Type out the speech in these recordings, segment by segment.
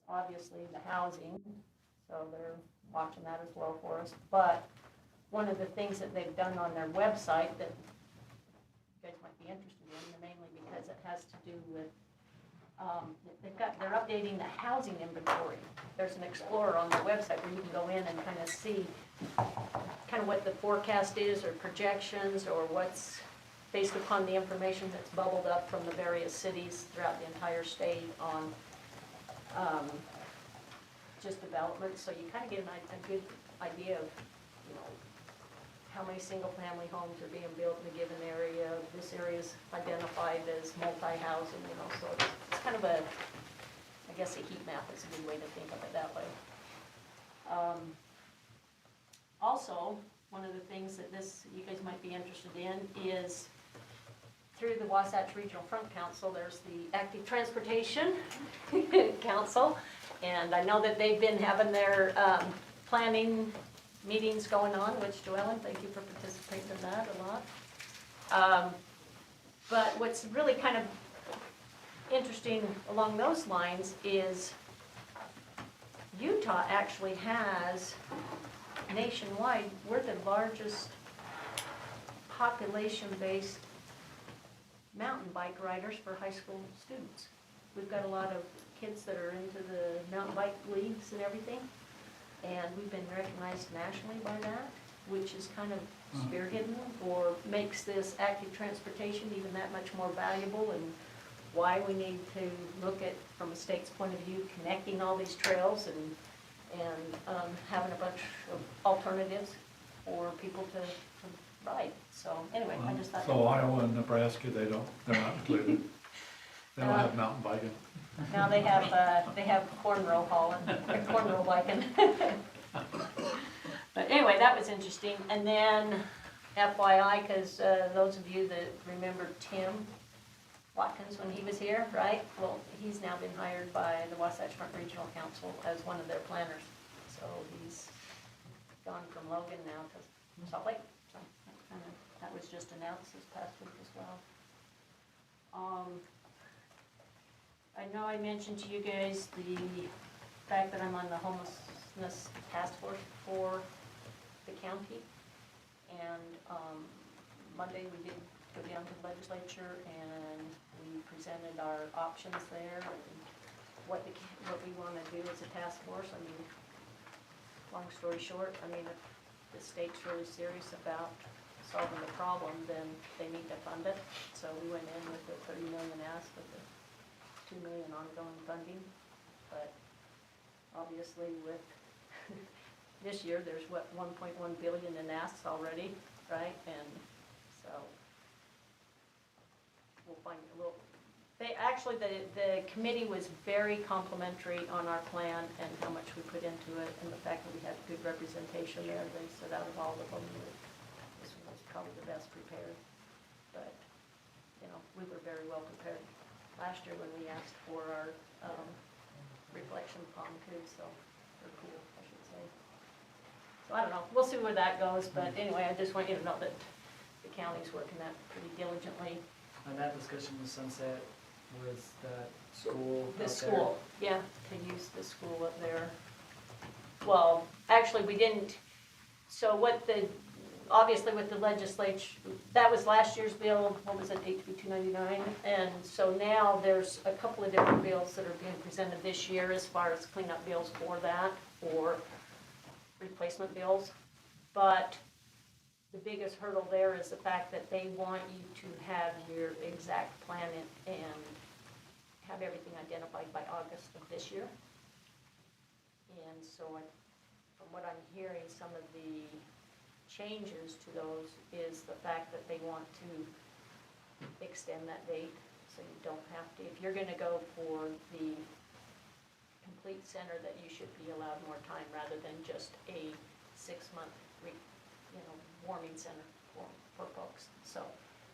obviously the housing, so they're watching that as well for us. But one of the things that they've done on their website that you guys might be interested in, mainly because it has to do with, they're updating the housing inventory. There's an Explorer on their website where you can go in and kind of see kind of what the forecast is or projections or what's based upon the information that's bubbled up from the various cities throughout the entire state on just development. So you kind of get a good idea of, you know, how many single-family homes are being built in a given area. This area is identified as multi-housing, you know, so it's kind of a, I guess a heat map is a good way to think of it that way. Also, one of the things that you guys might be interested in is through the Wasatch Regional Front Council, there's the Active Transportation Council, and I know that they've been having their planning meetings going on, which Joellen, thank you for participating in that a lot. But what's really kind of interesting along those lines is Utah actually has nationwide, we're the largest population-based mountain bike riders for high school students. We've got a lot of kids that are into the mountain bike leagues and everything, and we've been recognized nationally by that, which is kind of spearheading or makes this active transportation even that much more valuable, and why we need to look at, from a state's point of view, connecting all these trails and having a bunch of alternatives for people to ride. So anyway, I just thought. So Iowa and Nebraska, they're not included. They don't have mountain biking. No, they have cornrow hauling, or cornrow biking. But anyway, that was interesting. And then FYI, because those of you that remember Tim Watkins when he was here, right? Well, he's now been hired by the Wasatch Front Regional Council as one of their planners. So he's gone from Logan now to Salt Lake. So that was just announced this past week as well. I know I mentioned to you guys the fact that I'm on the homelessness task force for the county. And Monday we did go down to the legislature and we presented our options there and what we want to do as a task force. I mean, long story short, I mean, if the state's really serious about solving the problem, then they need to fund it. So we went in with the $30 million ask with the $2 million ongoing funding. But obviously with this year, there's what, 1.1 billion in asks already, right? And so we'll find a little. They actually, the committee was very complimentary on our plan and how much we put into it, and the fact that we had good representation there. They said out of all of them, this one was probably the best prepared. But you know, we were very well prepared last year when we asked for our reflection pond too. So they're cool, I should say. So I don't know. We'll see where that goes. But anyway, I just want you to know that the county's working that pretty diligently. And that discussion with Sunset was that school. The school, yeah, to use the school up there. Well, actually, we didn't. So obviously with the legislature, that was last year's bill. What was it, HB 299? And so now there's a couple of different bills that are being presented this year as far as cleanup bills for that, or replacement bills. But the biggest hurdle there is the fact that they want you to have your exact plan and have everything identified by August of this year. And so from what I'm hearing, some of the changes to those is the fact that they want to extend that date so you don't have to. If you're going to go for the complete center, that you should be allowed more time rather than just a 6-month warming center for folks. So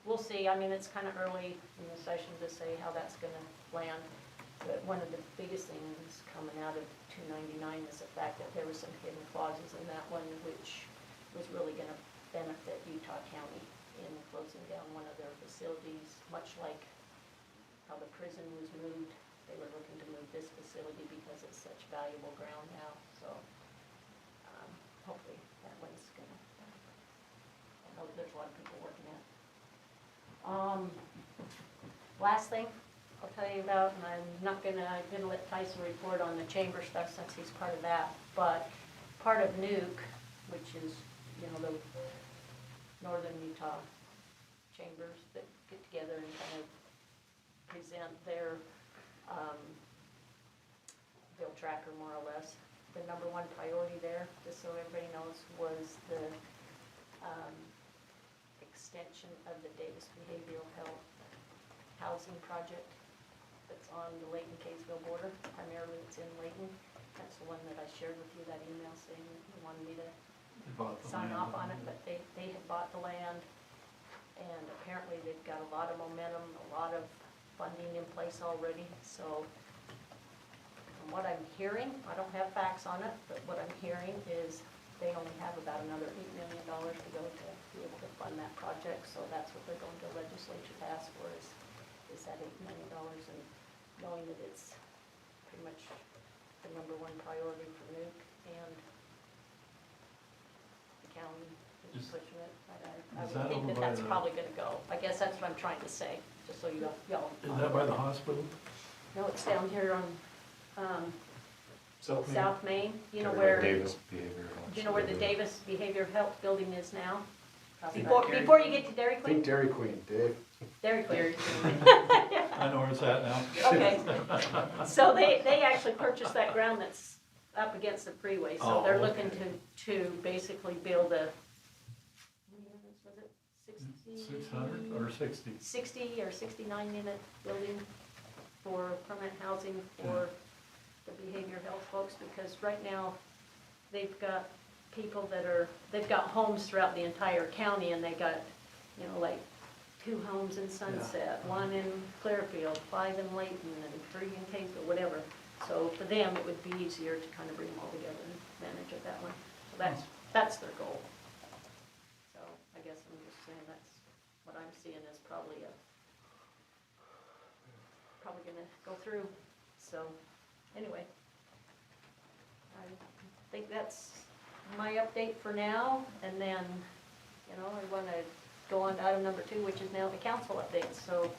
we'll see. I mean, it's kind of early in the session to say how that's going to land. But one of the biggest things coming out of 299 is the fact that there were some hidden clauses in that one, which was really going to benefit Utah County in closing down one of their facilities, much like how the prison was moved they were looking to move this facility because it's such valuable ground now, so, hopefully that one's gonna, I know there's a lot of people working it. Last thing I'll tell you about, and I'm not gonna let Tyson report on the chamber stuff since he's part of that, but part of Nuke, which is, you know, the Northern Utah chambers that get together and kind of present their bill tracker, more or less. The number one priority there, just so everybody knows, was the extension of the Davis Behavioral Health Housing Project that's on the Layton-Kaysville border. Primarily it's in Layton. That's the one that I shared with you, that email saying that you wanted me to They bought the sign land, off on it, didn't but they had bought the land, and apparently they've got a lot of momentum, a lot of funding in place already, so from what I'm hearing, I don't have facts on it, but what I'm hearing is they only have about another $8 million to go to be able to fund that project, so that's what they're going to legislature to ask for is that $8 million, and knowing that it's pretty much the number one priority for Nuke and the county is Is- pushing it. I is would that think over that by that's the- probably gonna go. I guess that's what I'm trying to say, just so y'all. Is that by the hospital? No, it's down here on, South Main. South Main, you know Right, where, Davis Behavioral Health. do you know where the Davis Behavior Health Building is now? Think Before you get to Dairy I think Queen? Dairy Queen, Dave. Dairy Queen. I know where it's at now. Okay, so they actually purchased that ground that's up against the freeway, so Oh, they're looking okay. to basically build a, how many units was it? 60? 600 or 60? 60 or 69 unit building for permanent housing for the behavior health folks, because right now, they've got people they've got homes throughout the entire county, and they got, you know, like 2 homes in Sunset, 1 in Clearfield, 5 in Layton, and 3 in Kaysville, whatever. So for them, it would be easier to kind of bring them all together and manage it that way. So that's their goal. So I guess I'm just saying that's what I'm seeing is probably gonna go through. So anyway, I think that's my update for now, and then, you know, I wanna go on to item number 2, which is now the council updates. So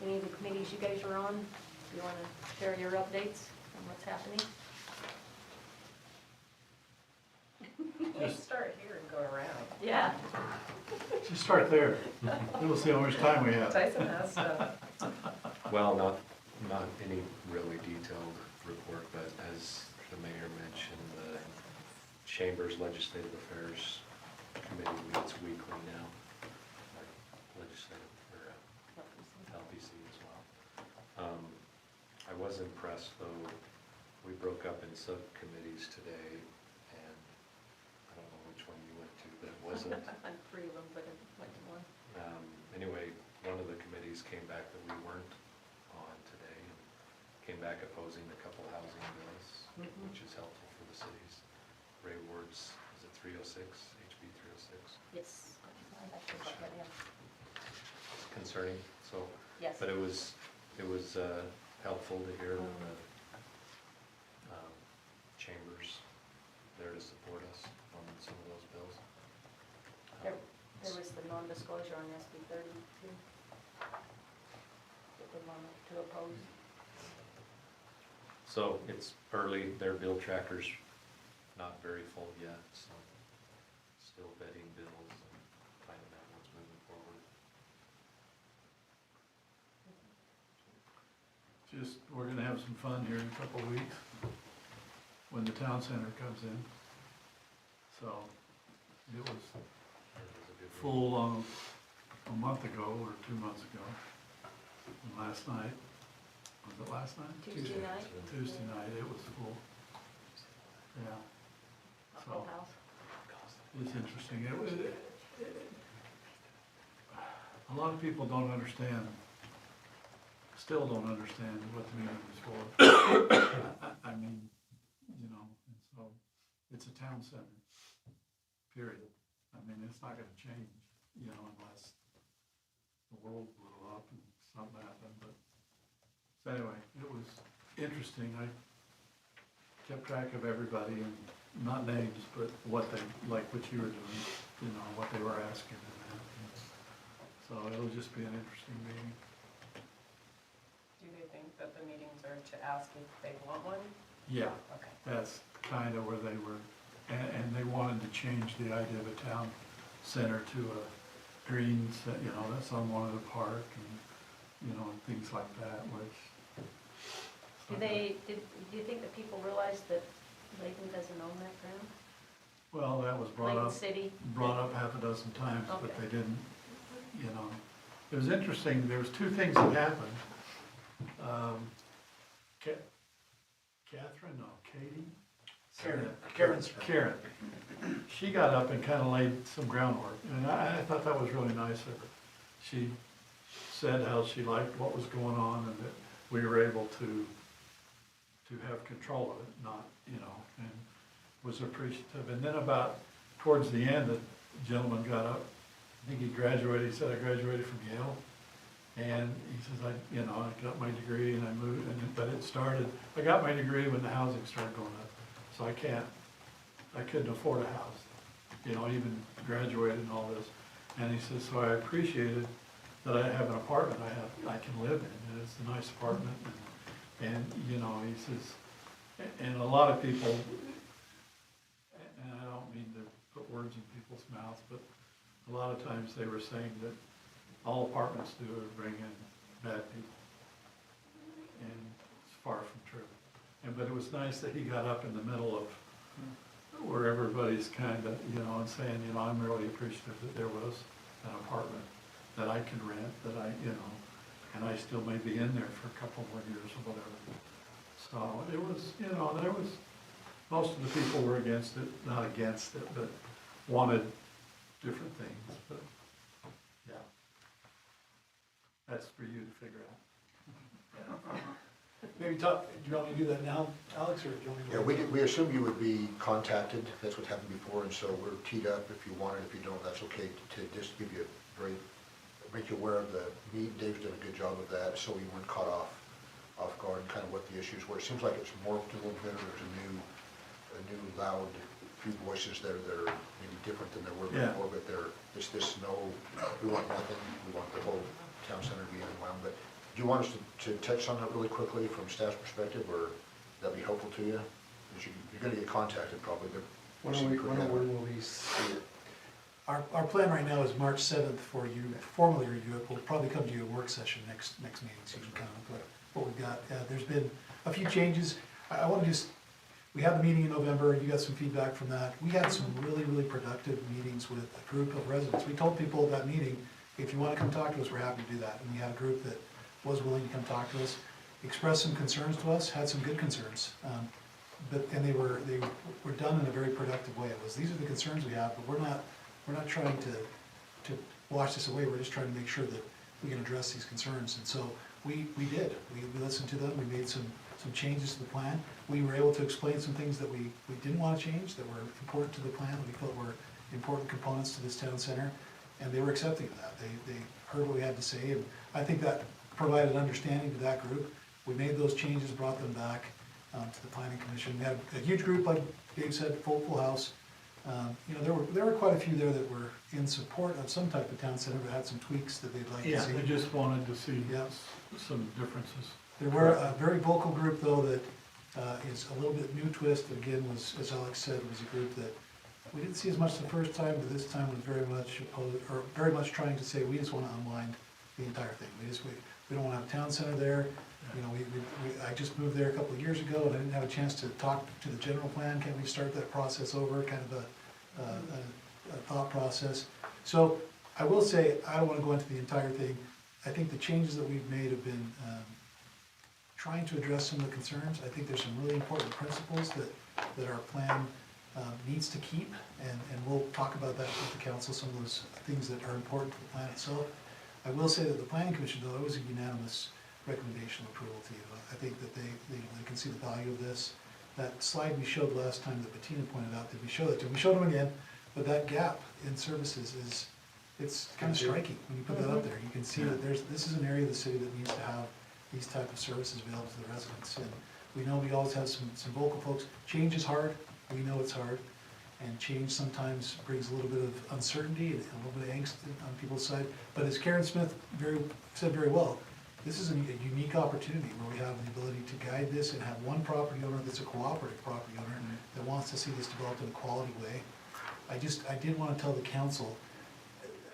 any of the committees you guys are on, you wanna share your updates on what's happening? Just- Start here and go around. Yeah. Just start there. Then we'll see how much time we have. Tyson has stuff. Well, not any really detailed report, but as the mayor mentioned, the Chamber's Legislative Affairs Committee meets weekly now. Legislative, or LPC as well. I was impressed though, we broke up in subcommittees today, and I don't know which one you went to, but it wasn't. On 3 of them, but I went to one. Anyway, one of the committees came back that we weren't on today, and came back opposing a couple housing bills, Mhm. which is helpful for the cities. Ray Ward's, is it 306, HB 306? Yes, I actually got that in. It's concerning, so, Yes. but it was helpful to hear that the chambers there to support us on some of those bills. There was the non-disclosure on SB 30 too. That they wanted to oppose. So it's early, their bill tracker's not very full yet, so still vetting bills and finding out what's moving forward. Just, we're gonna have some fun here in a couple of weeks when the town center comes in. So it was It was a good week. full a month ago or 2 months ago. And last night, was it last night? Tuesday night. Tuesday night, it was full. Yeah, A full So- house. it's interesting. A lot of people don't understand, still don't understand what the meeting was for. I mean, you know, and so it's a town center, period. I mean, it's not gonna change, you know, unless the world blew up and something happened, but, so anyway, it was interesting, I kept track of everybody, and not names, but what they, like what you were doing, you know, what they were asking and that. And so it'll just be an interesting meeting. Do they think that the meetings are to ask if they want one? Yeah, Okay. that's kind of where they were, and they wanted to change the idea of a town center to a green, you know, that's on one of the park and, you know, and things like that, which. Do you think that people realize that Layton doesn't own that ground? Well, that was Layton City? brought up half a dozen times, but Okay. they didn't, you know. It was interesting, there was two things that happened. Karen, she got up and kind of laid some groundwork, and I thought that was really nice of her. She said how she liked what was going on and that we were able to have control of it, not, you know, and was appreciative. And then about towards the end, the gentleman got up, I think he graduated, he said, I graduated from Yale. And he says, I got my degree and I moved, but it started, I got my degree when the housing started going up. So I couldn't afford a house, you know, even graduated and all this. And he says, so I appreciated that I have an apartment I can live in, and it's a nice apartment. And you know, he says, and a lot of people, and I don't mean to put words in people's mouths, but a lot of times they were saying that all apartments do is bring in bad people. And it's far from true. But it was nice that he got up in the middle of where everybody's kind of, you know, and saying, you know, I'm really appreciative that there was an apartment that I could rent, that I, you know, and I still may be in there for a couple more years or whatever. So it was, you know, there was, most of the people were against it, not against it, but wanted different things, but, yeah. That's for you to figure out. Maybe talk, do you want me to do that now, Alex, or do you want me to? Yeah, we assumed you would be contacted, that's what happened before, and so we're teed up if you want it, if you don't, that's okay, to just give you a very, make you aware of the need. Dave's done a good job of that, so we weren't caught off guard and kind of what the issues were. It seems like it's morphed a little bit, there's a new loud few voices there that are maybe different than there were before, but they're, it's this no, we want nothing, we want the whole town center to be unwound. But do you want us to touch on that really quickly from staff's perspective, or that be helpful to you? Because you're gonna get contacted probably, but. When will we see it? Our plan right now is March 7th for you to formally review it. We'll probably come to you a work session next meeting, so you can kind of look at what we've got. There's been a few changes. I want to just, we had the meeting in November, you got some feedback from that. We had some really, really productive meetings with a group of residents. We told people at that meeting, if you want to come talk to us, we're happy to do that. And we had a group that was willing to come talk to us, express some concerns to us, had some good concerns. And they were done in a very productive way. It was, these are the concerns we have, but we're not trying to wash this away. We're just trying to make sure that we can address these concerns. And so we did. We listened to them. We made some changes to the plan. We were able to explain some things that we didn't want to change, that were important to the plan, that we felt were important components to this town center, and they were accepting of that. They heard what we had to say, and I think that provided understanding to that group. We made those changes, brought them back to the planning commission. We had a huge group, like Dave said, full house. You know, there were quite a few there that were in support of some type of town center, but had some tweaks that they'd like to see. They just wanted to see Yeah. some differences. There were a very vocal group, though, that is a little bit new twist, that again was, as Alex said, was a group that we didn't see as much the first time, but this time was very much opposed, or very much trying to say, we just want to unwind the entire thing. We don't want to have a town center there. You know, I just moved there a couple of years ago, and I didn't have a chance to talk to the general plan. Can we start that process over, kind of a thought process? So I will say, I don't want to go into the entire thing. I think the changes that we've made have been trying to address some of the concerns. I think there's some really important principles that our plan needs to keep, and we'll talk about that with the council, some of those things that are important to the plan itself. I will say that the planning commission, though, it was a unanimous recommendation of approval to you. I think that they can see the value of this. That slide we showed last time that Bettina pointed out, that we showed it to them. We showed them again, but that gap in services it's kind of striking when you put that up there. You can see that this is an area of the city that needs to have these type of services available to the residents. And we know we always have some vocal folks. Change is hard, we know it's hard, and change sometimes brings a little bit of uncertainty and a little bit of angst on people's side. But as Karen Smith said very well, this is a unique opportunity where we have the ability to guide this and have one property owner that's a cooperative property owner that wants to see this developed in a quality way. I did want to tell the council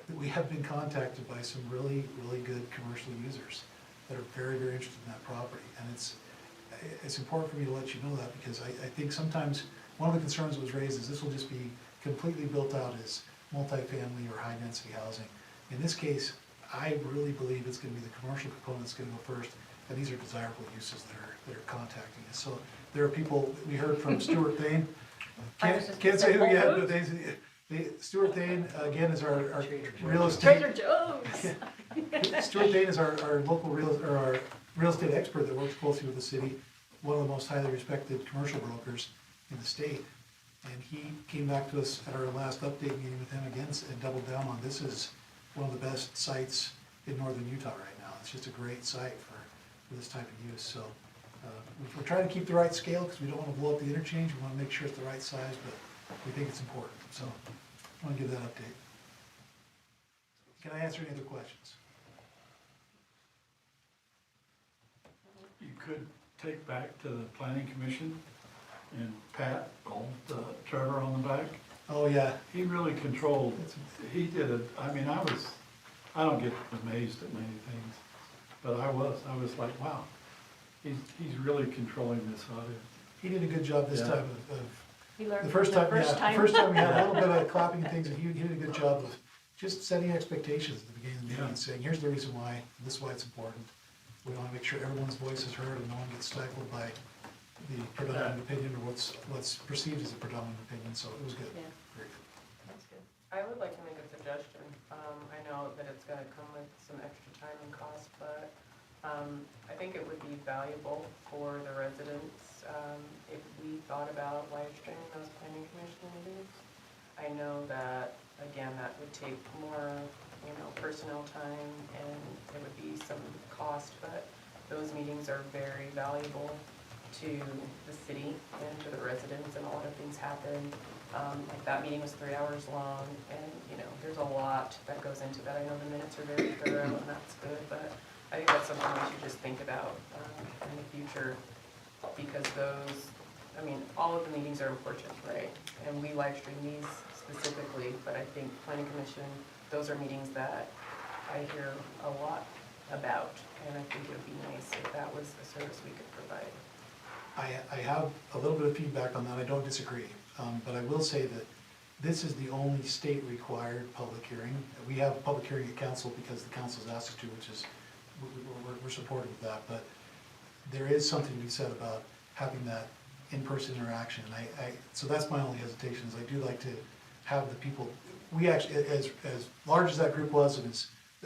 that we have been contacted by some really, really good commercial users that are very, very interested in that property. And it's important for me to let you know that, because I think sometimes one of the concerns that was raised is this will just be completely built out as multifamily or high-density housing. In this case, I really believe it's gonna be the commercial component that's gonna go first, and these are desirable uses that are contacting us. So there are people, we heard from Stuart Thane. I was just Can't gonna say who say yet, Whole but Stuart Thane, again, is our real estate. Trader Joe's. Stuart Dane is our local our real estate expert that works closely with the city, one of the most highly respected commercial brokers in the state. And he came back to us at our last update meeting with him again and doubled down on this is one of the best sites in northern Utah right now. It's just a great site for this type of use. So we're trying to keep the right scale because we don't want to blow up the interchange. We want to make sure it's the right size, but we think it's important. So I want to give that update. Can I answer any other questions? You could take back to the planning commission and pat Trevor on the back. Oh, yeah. He really controlled, he did it, I mean, I don't get amazed at many things, but I was like, wow, he's really controlling this audience. He did a good job this Yeah. time of He learned the from first time, the first yeah, time. the first time we had a little bit of clapping and things, and he did a good job of just setting expectations at the beginning of the meeting and saying, here's the reason why, this is why it's important. We want to make sure everyone's voice is heard and no one gets stifled by the predominant opinion or what's perceived as a predominant opinion, so it was good. Yeah. Very good. That's good. I would like to make a suggestion. I know that it's gonna come with some extra time and cost, but I think it would be valuable for the residents if we thought about live streaming those planning commission meetings. I know that, again, that would take more, personnel time and there would be some cost, but those meetings are very valuable to the city and to the residents, and a lot of things happen. Like that meeting was 3 hours long, and there's a lot that goes into that. I know the minutes are very thorough, and that's good, but I think that's something we should just think about in the future, because all of the meetings are important, right? And we live stream these specifically, but I think planning commission, those are meetings that I hear a lot about, and I think it would be nice if that was a service we could provide. I have a little bit of feedback on that, I don't disagree, but I will say that this is the only state-required public hearing. We have a public hearing at council because the council's asked us to, which is, we're supportive of that, but there is something to be said about having that in-person interaction. So that's my only hesitation, is I do like to have the people, we actually, as large as that group was, and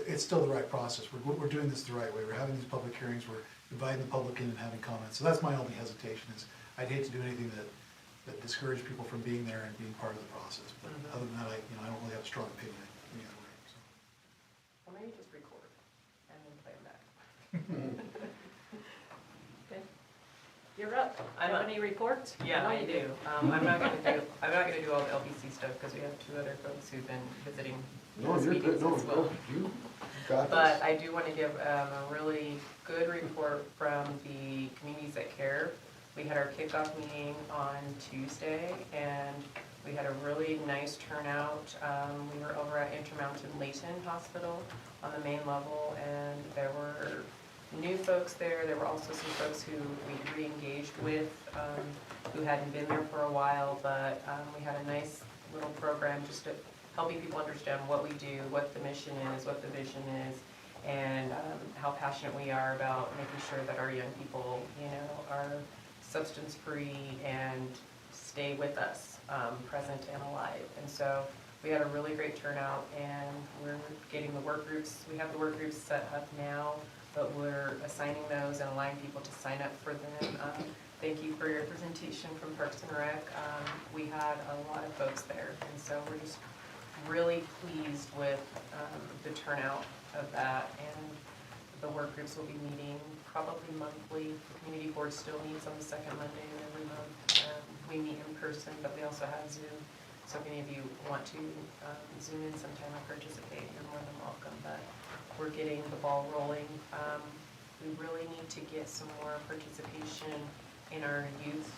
it's still the right process. We're doing this the right way. We're having these public hearings, we're inviting the public in and having comments. So that's my only hesitation, is I'd hate to do anything that discourage people from being there and being part of the process. But other than that, I don't really have a strong opinion any other way. So. Well, maybe just record and then play them back. Good. You're up. I'm Have up. any reports? Yeah, know I you do. I'm not gonna do all the LBC stuff because we have 2 other folks who've been visiting No, these you're meetings good, no, as well. no, you got But this. I do want to give a really good report from the Communities That Care. We had our kickoff meeting on Tuesday, and we had a really nice turnout. We were over at Intermountain Layton Hospital on the main level, and there were new folks there. There were also some folks who we re-engaged with, who hadn't been there for a while, but we had a nice little program just to helping people understand what we do, what the mission is, what the vision is, and how passionate we are about making sure that our young people, are substance-free and stay with us, present and alive. And so we had a really great turnout, and we're getting the work groups. We have the work groups set up now, but we're assigning those and allowing people to sign up for them. Thank you for your presentation from Parks and Rec. We had a lot of folks there, and so we're just really pleased with the turnout of that. And the work groups will be meeting probably monthly. The community board still meets on the second Monday of every month. We meet in person, but we also have Zoom. So if any of you want to Zoom in sometime and participate, you're more than welcome. But we're getting the ball rolling. We really need to get some more participation in our youth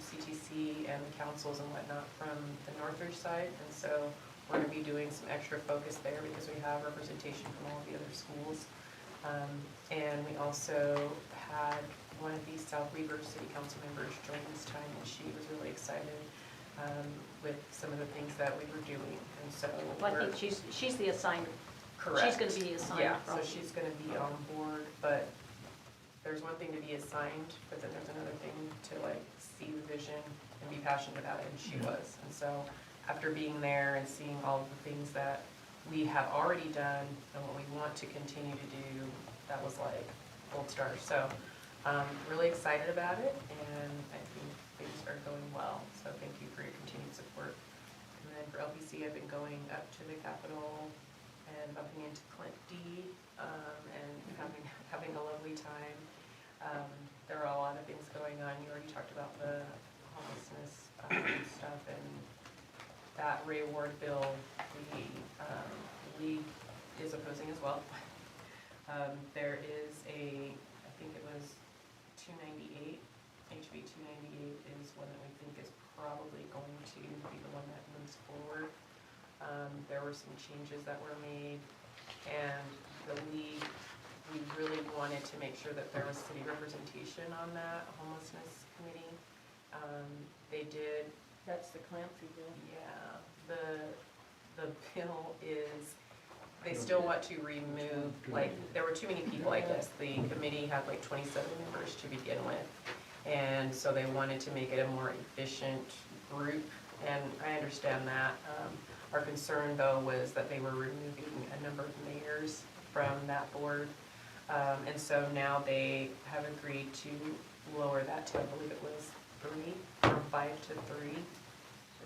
CTC and the councils and whatnot from the Northridge side. And so we're going to be doing some extra focus there because we have representation from all of the other schools. And we also had one of these South Weaver City Council members join this time, and she was really excited with some of the things that we were doing. And so Well, I think she's the assigned, correct. she's gonna be the assigned. Yeah, so from- she's gonna be on board, but there's one thing to be assigned, but then there's another thing to like see the vision and be passionate about it, and she was. And so after being there and seeing all of the things that we have already done and what we want to continue to do, that was like gold stars. So really excited about it, and I think things are going well. So thank you for your continued support. And then for LPC, I've been going up to the Capitol and bumping into Clint D, and having a lovely time. There are a lot of things going on. You already talked about the homelessness stuff, and that Ray Ward bill, the league is opposing as well. There is I think it was 298, HB 298 is one that we think is probably going to be the one that moves forward. There were some changes that were made, and the league, we really wanted to make sure that there was city representation on that homelessness committee. They did. That's the Clancy bill. Yeah, the bill is, they still want to remove, like, there were too many people, I guess. The committee had like 27 members to begin with. And so they wanted to make it a more efficient group, and I understand that. Our concern though was that they were removing a number of mayors from that board. And so now they have agreed to lower that to, I believe it was 3, from 5 to 3,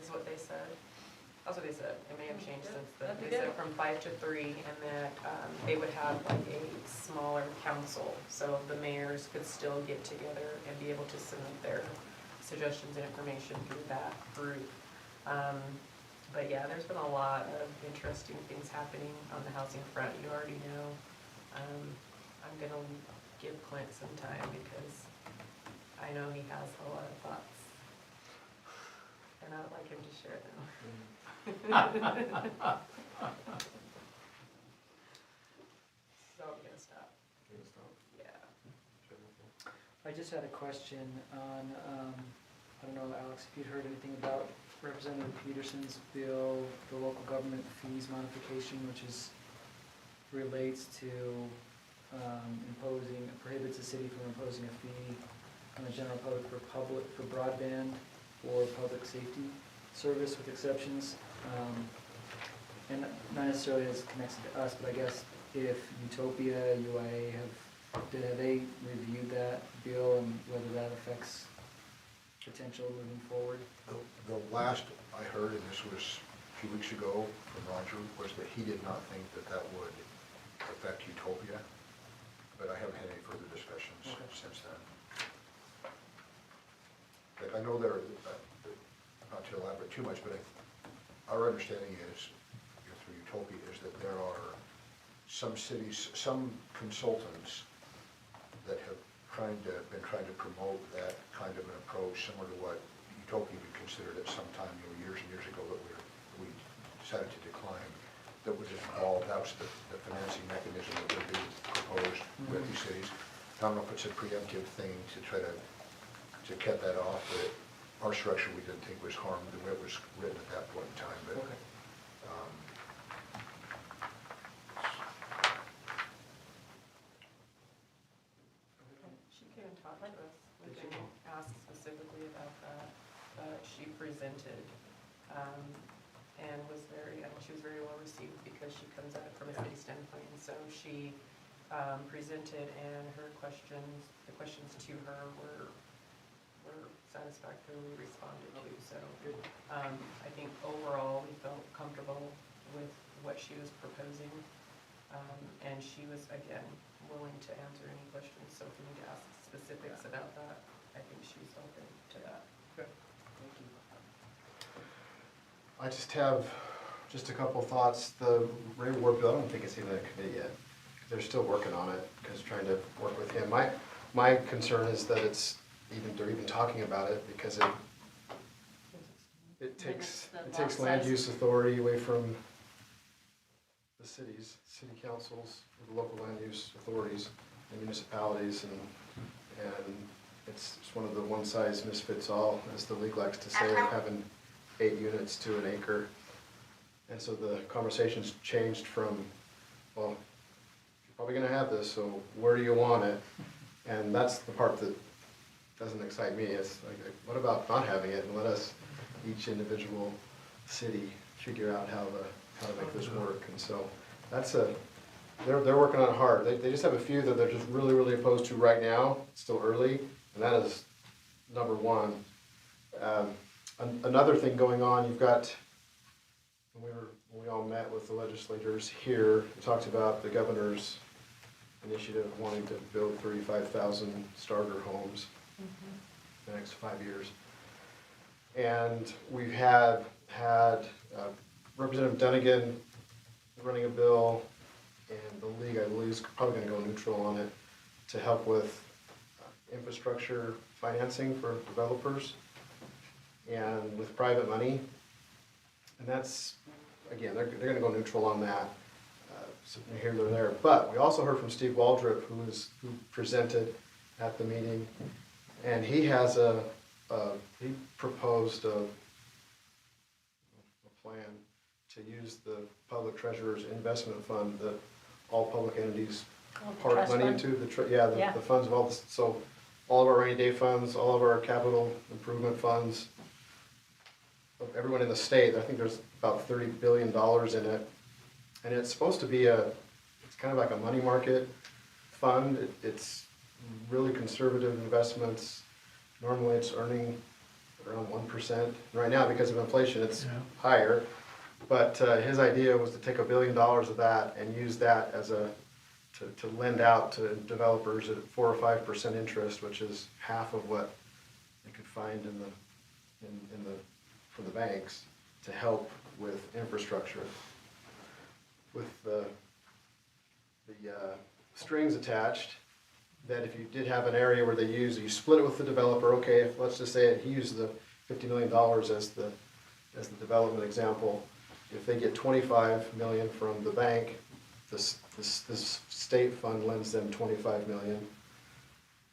is what they said. That's what they said. It may have changed since then. They said from 5 to 3, and that they would have like a smaller council, so the mayors could still get together and be able to submit their suggestions and information through that group. But yeah, there's been a lot of interesting things happening on the housing front. You already know. I'm gonna give Clint some time because I know he has a lot of thoughts, and I would like him to share them. So I'm gonna stop. Yeah. I just had a question on, I don't know, Alex, if you'd heard anything about Representative Peterson's bill, the local government fees modification, which relates to prohibits the city from imposing a fee on the general public for broadband or public safety service with exceptions. And not necessarily as connected to us, but I guess if Utopia, UIA have they reviewed that bill and whether that affects potential moving forward? The last I heard, and this was a few weeks ago from Roger, was that he did not think that would affect Utopia, but I haven't had any further discussions since then. But I know not to elaborate too much, but our understanding is, through Utopia, is that there are some cities, some consultants that have been trying to promote that kind of an approach, similar to what Utopia would considered at some time, years and years ago, that we decided to decline. That would involve, that was the financing mechanism that would be proposed with these cities. I don't know if it's a preemptive thing to try to cut that off, but our structure we didn't think was harmed the way it was written at that point in time. But She came and talked to us. We didn't ask specifically about that, but she presented, and she was very well received because she comes at it from a city standpoint. And so she presented, and the questions to her were satisfactorily responded to. So I think overall we felt comfortable with what she was proposing. And she was, again, willing to answer any questions, so if you need to ask specifics about that, I think she's open to that. Thank you. I just have just a couple thoughts. The Ray Ward bill, I don't think it's even in a committee yet. They're still working on it, because trying to work with him. My concern is that they're even talking about it, because it takes lot land size. use authority away from the cities, city councils, the local land use authorities, and municipalities, and it's one of the one size misfits all, as the league likes to say, of having 8 units to an acre. And so the conversation's changed from, well, you're probably gonna have this, so where do you want it? And that's the part that doesn't excite me. It's like, what about not having it, and let us, each individual city, figure out how to make this work. And so they're working on it hard. They just have a few that they're just really, really opposed to right now. It's still early, and that is number one. Another thing going on, you've got, when we all met with the legislators here, we talked about the governor's initiative wanting to build 35,000 starter homes in the next 5 years. And we've had Representative Dunnigan running a bill, and the league, I believe, is probably gonna go neutral on it to help with infrastructure financing for developers and with private money. And that's, again, they're gonna go neutral on that, so here nor there. But we also heard from Steve Waldrop, who presented at the meeting, and he has he proposed a plan to use the public treasurer's investment fund that all public entities park Trust money fund? into, Yeah. the funds of all this, so all of our rainy day funds, all of our capital improvement funds, of everyone in the state. I think there's about $30 billion in it. And it's supposed to be it's kind of like a money market fund. It's really conservative investments. Normally it's earning around 1%. Right now, because of inflation, it's higher. But his idea was to take $1 billion of that and use that as to lend out to developers at 4 or 5% interest, which is half of what they could find from the banks, to help with infrastructure. With the strings attached, that if you did have an area where you split it with the developer, okay, if, let's just say he used the $50 million as the development example, if they get 25 million from the bank, this state fund lends them 25 million.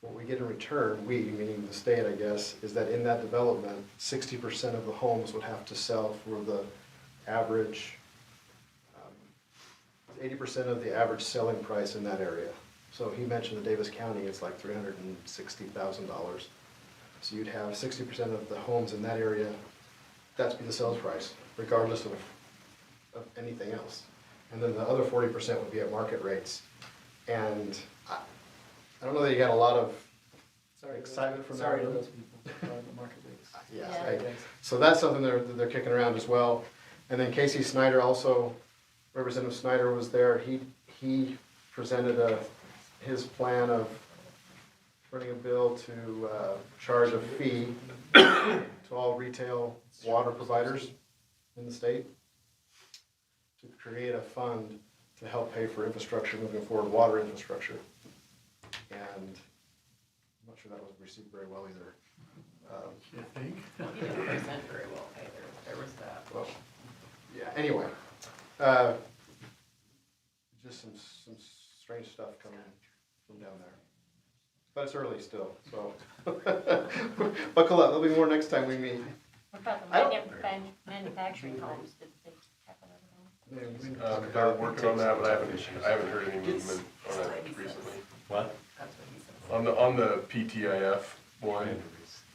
What we get in return, we, meaning the state, I guess, is that in that development, 60% of the homes would have to sell for the average, 80% of the average selling price in that area. So he mentioned the Davis County, it's like $360,000. So you'd have 60% of the homes in that area, that's be the sales price, regardless of anything else. And then the other 40% would be at market rates. And I don't know that you got a lot of excitement from that. Sorry to those people, the market rates. Yeah, Yeah. right. So that's something they're kicking around as well. And then Casey Snyder also, Representative Snyder was there. He presented his plan of running a bill to charge a fee to all retail water providers in the state, to create a fund to help pay for infrastructure moving forward, water infrastructure. And I'm not sure that was received very well either. You think? He didn't present very well either, there was that. Well, yeah, anyway, just some strange stuff coming from down there. But it's early still, so buckle up, there'll be more next time we meet. What about I don't- the manufacturing homes? Did they tackle that at all? They're working on that, but I haven't heard any movement on that recently. What? That's what he said. On the PTIF one,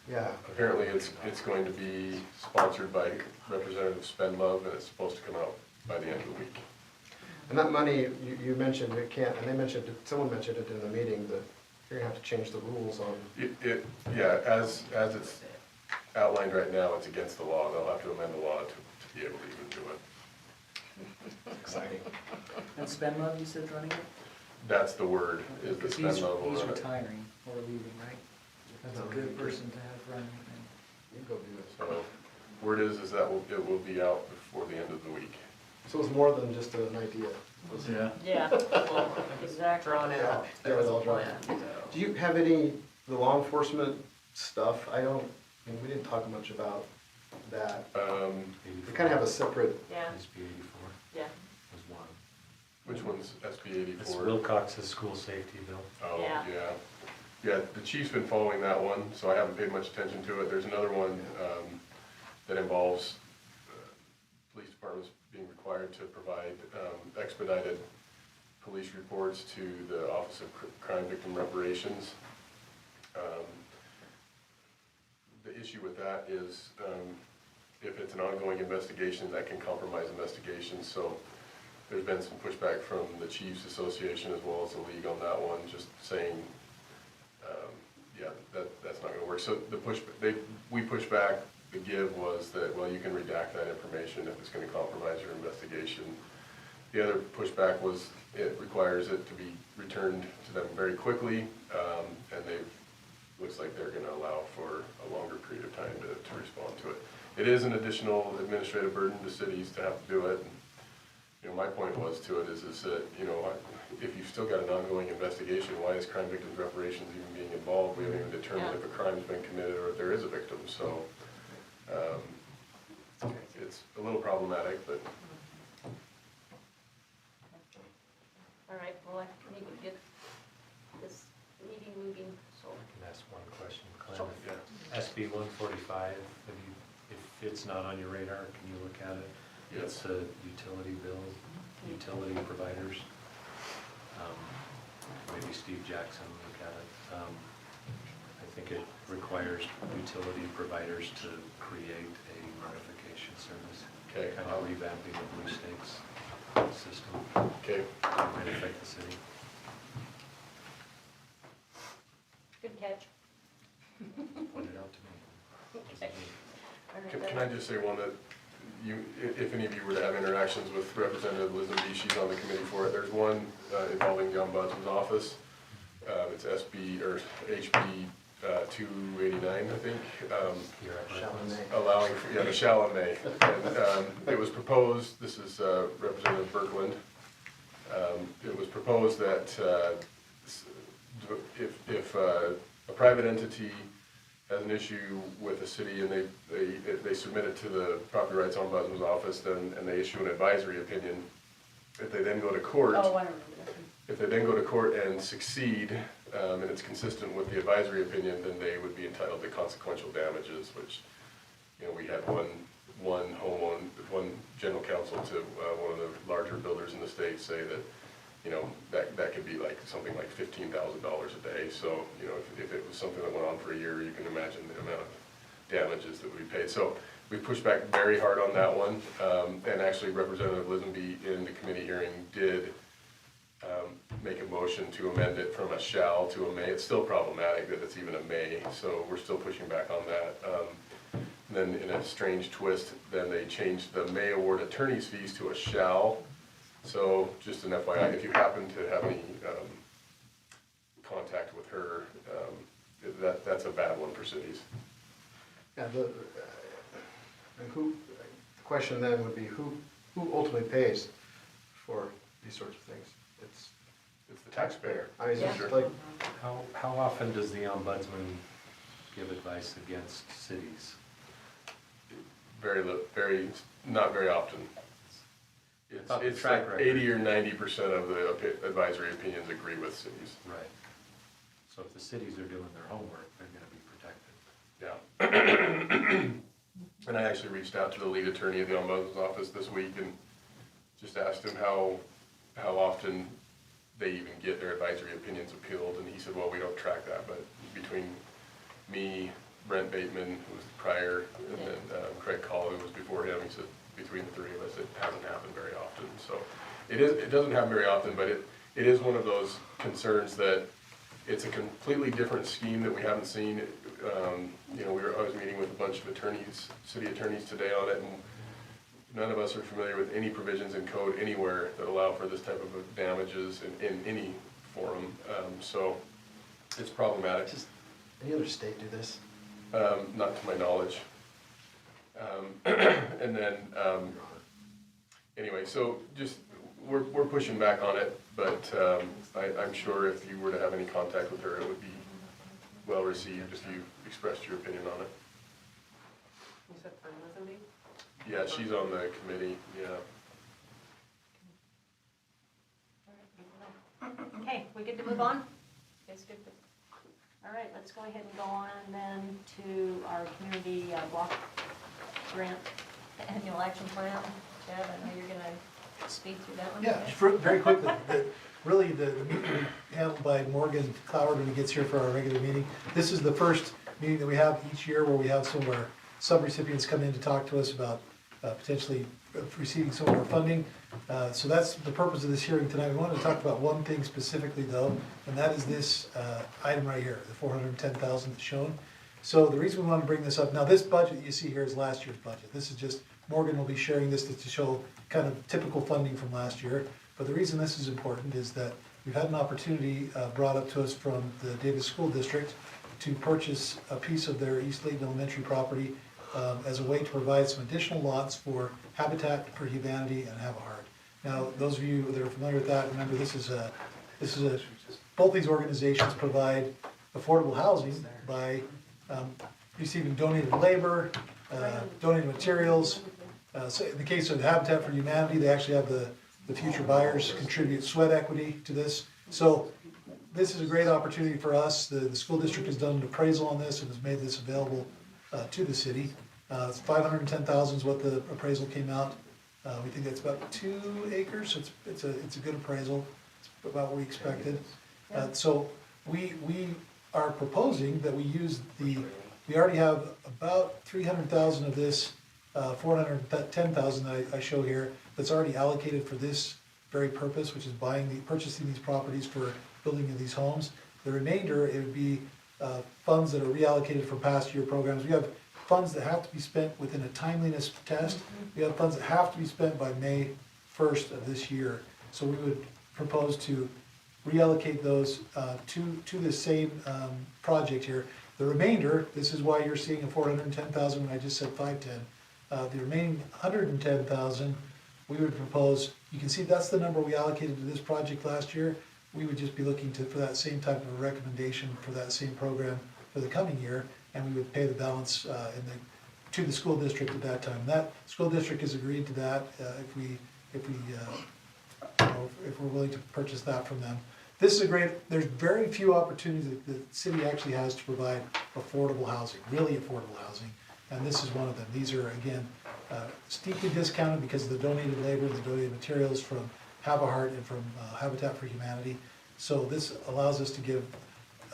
Yeah, apparently it's going to be sponsored by Representative Spendlove, and it's supposed to come out by the end of the week. and that money, you mentioned it can't, and they mentioned, someone mentioned it in the meeting, that you're gonna have to change the rules on. Yeah, as it's outlined right now, it's against the law. They'll have to amend the law to be able to even do it. Exciting. And Spendlove, you said running it? that's the word, is the Because spend level. he's on it. retiring or leaving, right? That's a good person to have running it. You can go do it. So, word is that it will be out before the end of the week. So it's more than just an idea. Yeah. Yeah, Well, exactly. drawn Yeah, out, yeah, there was it's a all drawn plan, out. so. Do you have any, the law enforcement stuff? I mean, we didn't talk much about that. We kind of have a separate, Yeah, SB 84 yeah. was one. Which one's SB It's 84? Wilcox's school safety bill. Oh, Yeah. yeah. Yeah, the chief's been following that one, so I haven't paid much attention to it. There's another one that involves police departments being required to provide expedited police reports to the Office of Crime Victim Reparations. The issue with that is if it's an ongoing investigation, that can compromise investigations. So there's been some pushback from the Chiefs Association as well as the league on that one, just saying, yeah, that's not gonna work. So we pushed back. The give was that, well, you can redact that information if it's gonna compromise your investigation. The other pushback was it requires it to be returned to them very quickly, and looks like they're gonna allow for a longer period of time to respond to it. It is an additional administrative burden to cities to have to do it. You know, my point was to it is that, you know, if you've still got an ongoing investigation, why is Crime Victims Reparations even being involved? We haven't even determined if a crime's been committed or if there is a victim, so, it's a little problematic, but. All right, well, I need to get this meeting moving, so. I can ask one question, Glenn. Sure. Yeah. SB 145, if it's not on your radar, can you look at it? Yes. It's the utility bill, utility providers. Maybe Steve Jackson look at it. I think it requires utility providers to create a notification service. Okay. Kind of revamping the blue stakes system. Okay. Might affect the city. Good catch. Point it out to me. Okay. All right, Can I just say one that if any of you were to have interactions with Representative Lisenby, she's on the committee for it. There's one involving the Ombudsman's office. It's SB or HB 289, I think. Allowing, for, the shall and may. And it was proposed, this is Representative Birkeland. It was proposed that if a private entity has an issue with a city and they submit it to the Property Rights Ombudsman's office, and they issue an advisory opinion, if they then go to court, Oh, I remember that. if they then go to court and succeed, and it's consistent with the advisory opinion, then they would be entitled to consequential damages, which, you know, we had one general counsel to one of the larger builders in the state say that, you know, that could be like something like $15,000 a day. So, you know, if it was something that went on for a year, you can imagine the amount of damages that we paid. So we pushed back very hard on that one, and actually Representative Lisenby in the committee hearing did make a motion to amend it from a shall to a may. It's still problematic that it's even a may, so we're still pushing back on that. Then in a strange twist, then they changed the may award attorney's fees to a shall. So just an FYI, if you happen to have any contact with her, that's a bad one for cities. yeah, and the question then would be who ultimately pays for these sorts of things? It's the taxpayer. I mean, it's Sure. like, How often does the ombudsman give advice against cities? Not very often. Thought the It's track like record. 80 or 90% of the advisory opinions agree with cities. Right. So if the cities are doing their homework, they're gonna be protected. Yeah. And I actually reached out to the lead attorney at the Ombudsman's office this week and just asked him how often they even get their advisory opinions appealed, and he said, well, we don't track that, but between me, Brent Bateman, who was prior, and then Craig Call, who was before him, he said, between the three of us, it hasn't happened very often. So it doesn't happen very often, but it is one of those concerns that it's a completely different scheme that we haven't seen. You know, I was meeting with a bunch of attorneys, city attorneys today on it, and none of us are familiar with any provisions in code anywhere that allow for this type of damages in any for them. So it's problematic, Just, any other state do this? not to my knowledge. And then, anyway, so just, we're pushing back on it, but I'm sure if you were to have any contact with her, it would be well received if you expressed your opinion on it. You said Fern Lisenby? Yeah, she's on the committee, yeah. Okay, we good to move on? It's good. All right, let's go ahead and go on then to our community block grant annual action plan. Chad, I know you're gonna speak through that one. Yeah, very quickly, really the meeting will be handled by Morgan Cloward when he gets here for our regular meeting. This is the first meeting that we have each year where we have some of our sub-recipients come in to talk to us about potentially receiving some of our funding. So that's the purpose of this hearing tonight. We wanted to talk about one thing specifically though, and that is this item right here, the $410,000 that's shown. So the reason we want to bring this up, now this budget you see here is last year's budget. This is just, Morgan will be sharing this to show kind of typical funding from last year. But the reason this is important is that we've had an opportunity brought up to us from the Davis School District to purchase a piece of their East Layton Elementary property as a way to provide some additional lots for Habitat for Humanity and Have a Heart. Now, those of you that are familiar with that, remember this is both these organizations provide affordable housing by receiving donated labor, donated materials. So in the case of Habitat for Humanity, they actually have the future buyers contribute sweat equity to this. So this is a great opportunity for us. The school district has done an appraisal on this and has made this available to the city. It's $510,000 is what the appraisal came out. We think that's about 2 acres, so it's a good appraisal. It's about what we expected. So we are proposing that we use we already have about 300,000 of this 410,000 I show here that's already allocated for this very purpose, which is purchasing these properties for building of these homes. The remainder, it would be funds that are reallocated from past year programs. We have funds that have to be spent within a timeliness test. We have funds that have to be spent by May 1st of this year. So we would propose to reallocate those to the same project here. The remainder, this is why you're seeing a 410,000 when I just said 510. The remaining 110,000, we would propose, you can see that's the number we allocated to this project last year. We would just be looking for that same type of a recommendation for that same program for the coming year, and we would pay the balance to the school district at that time. That school district has agreed to that if we're willing to purchase that from them. This is there's very few opportunities that the city actually has to provide affordable housing, really affordable housing. And this is one of them. These are, again, steeply discounted because of the donated labor, the donated materials from Have a Heart and from Habitat for Humanity. So this allows us to give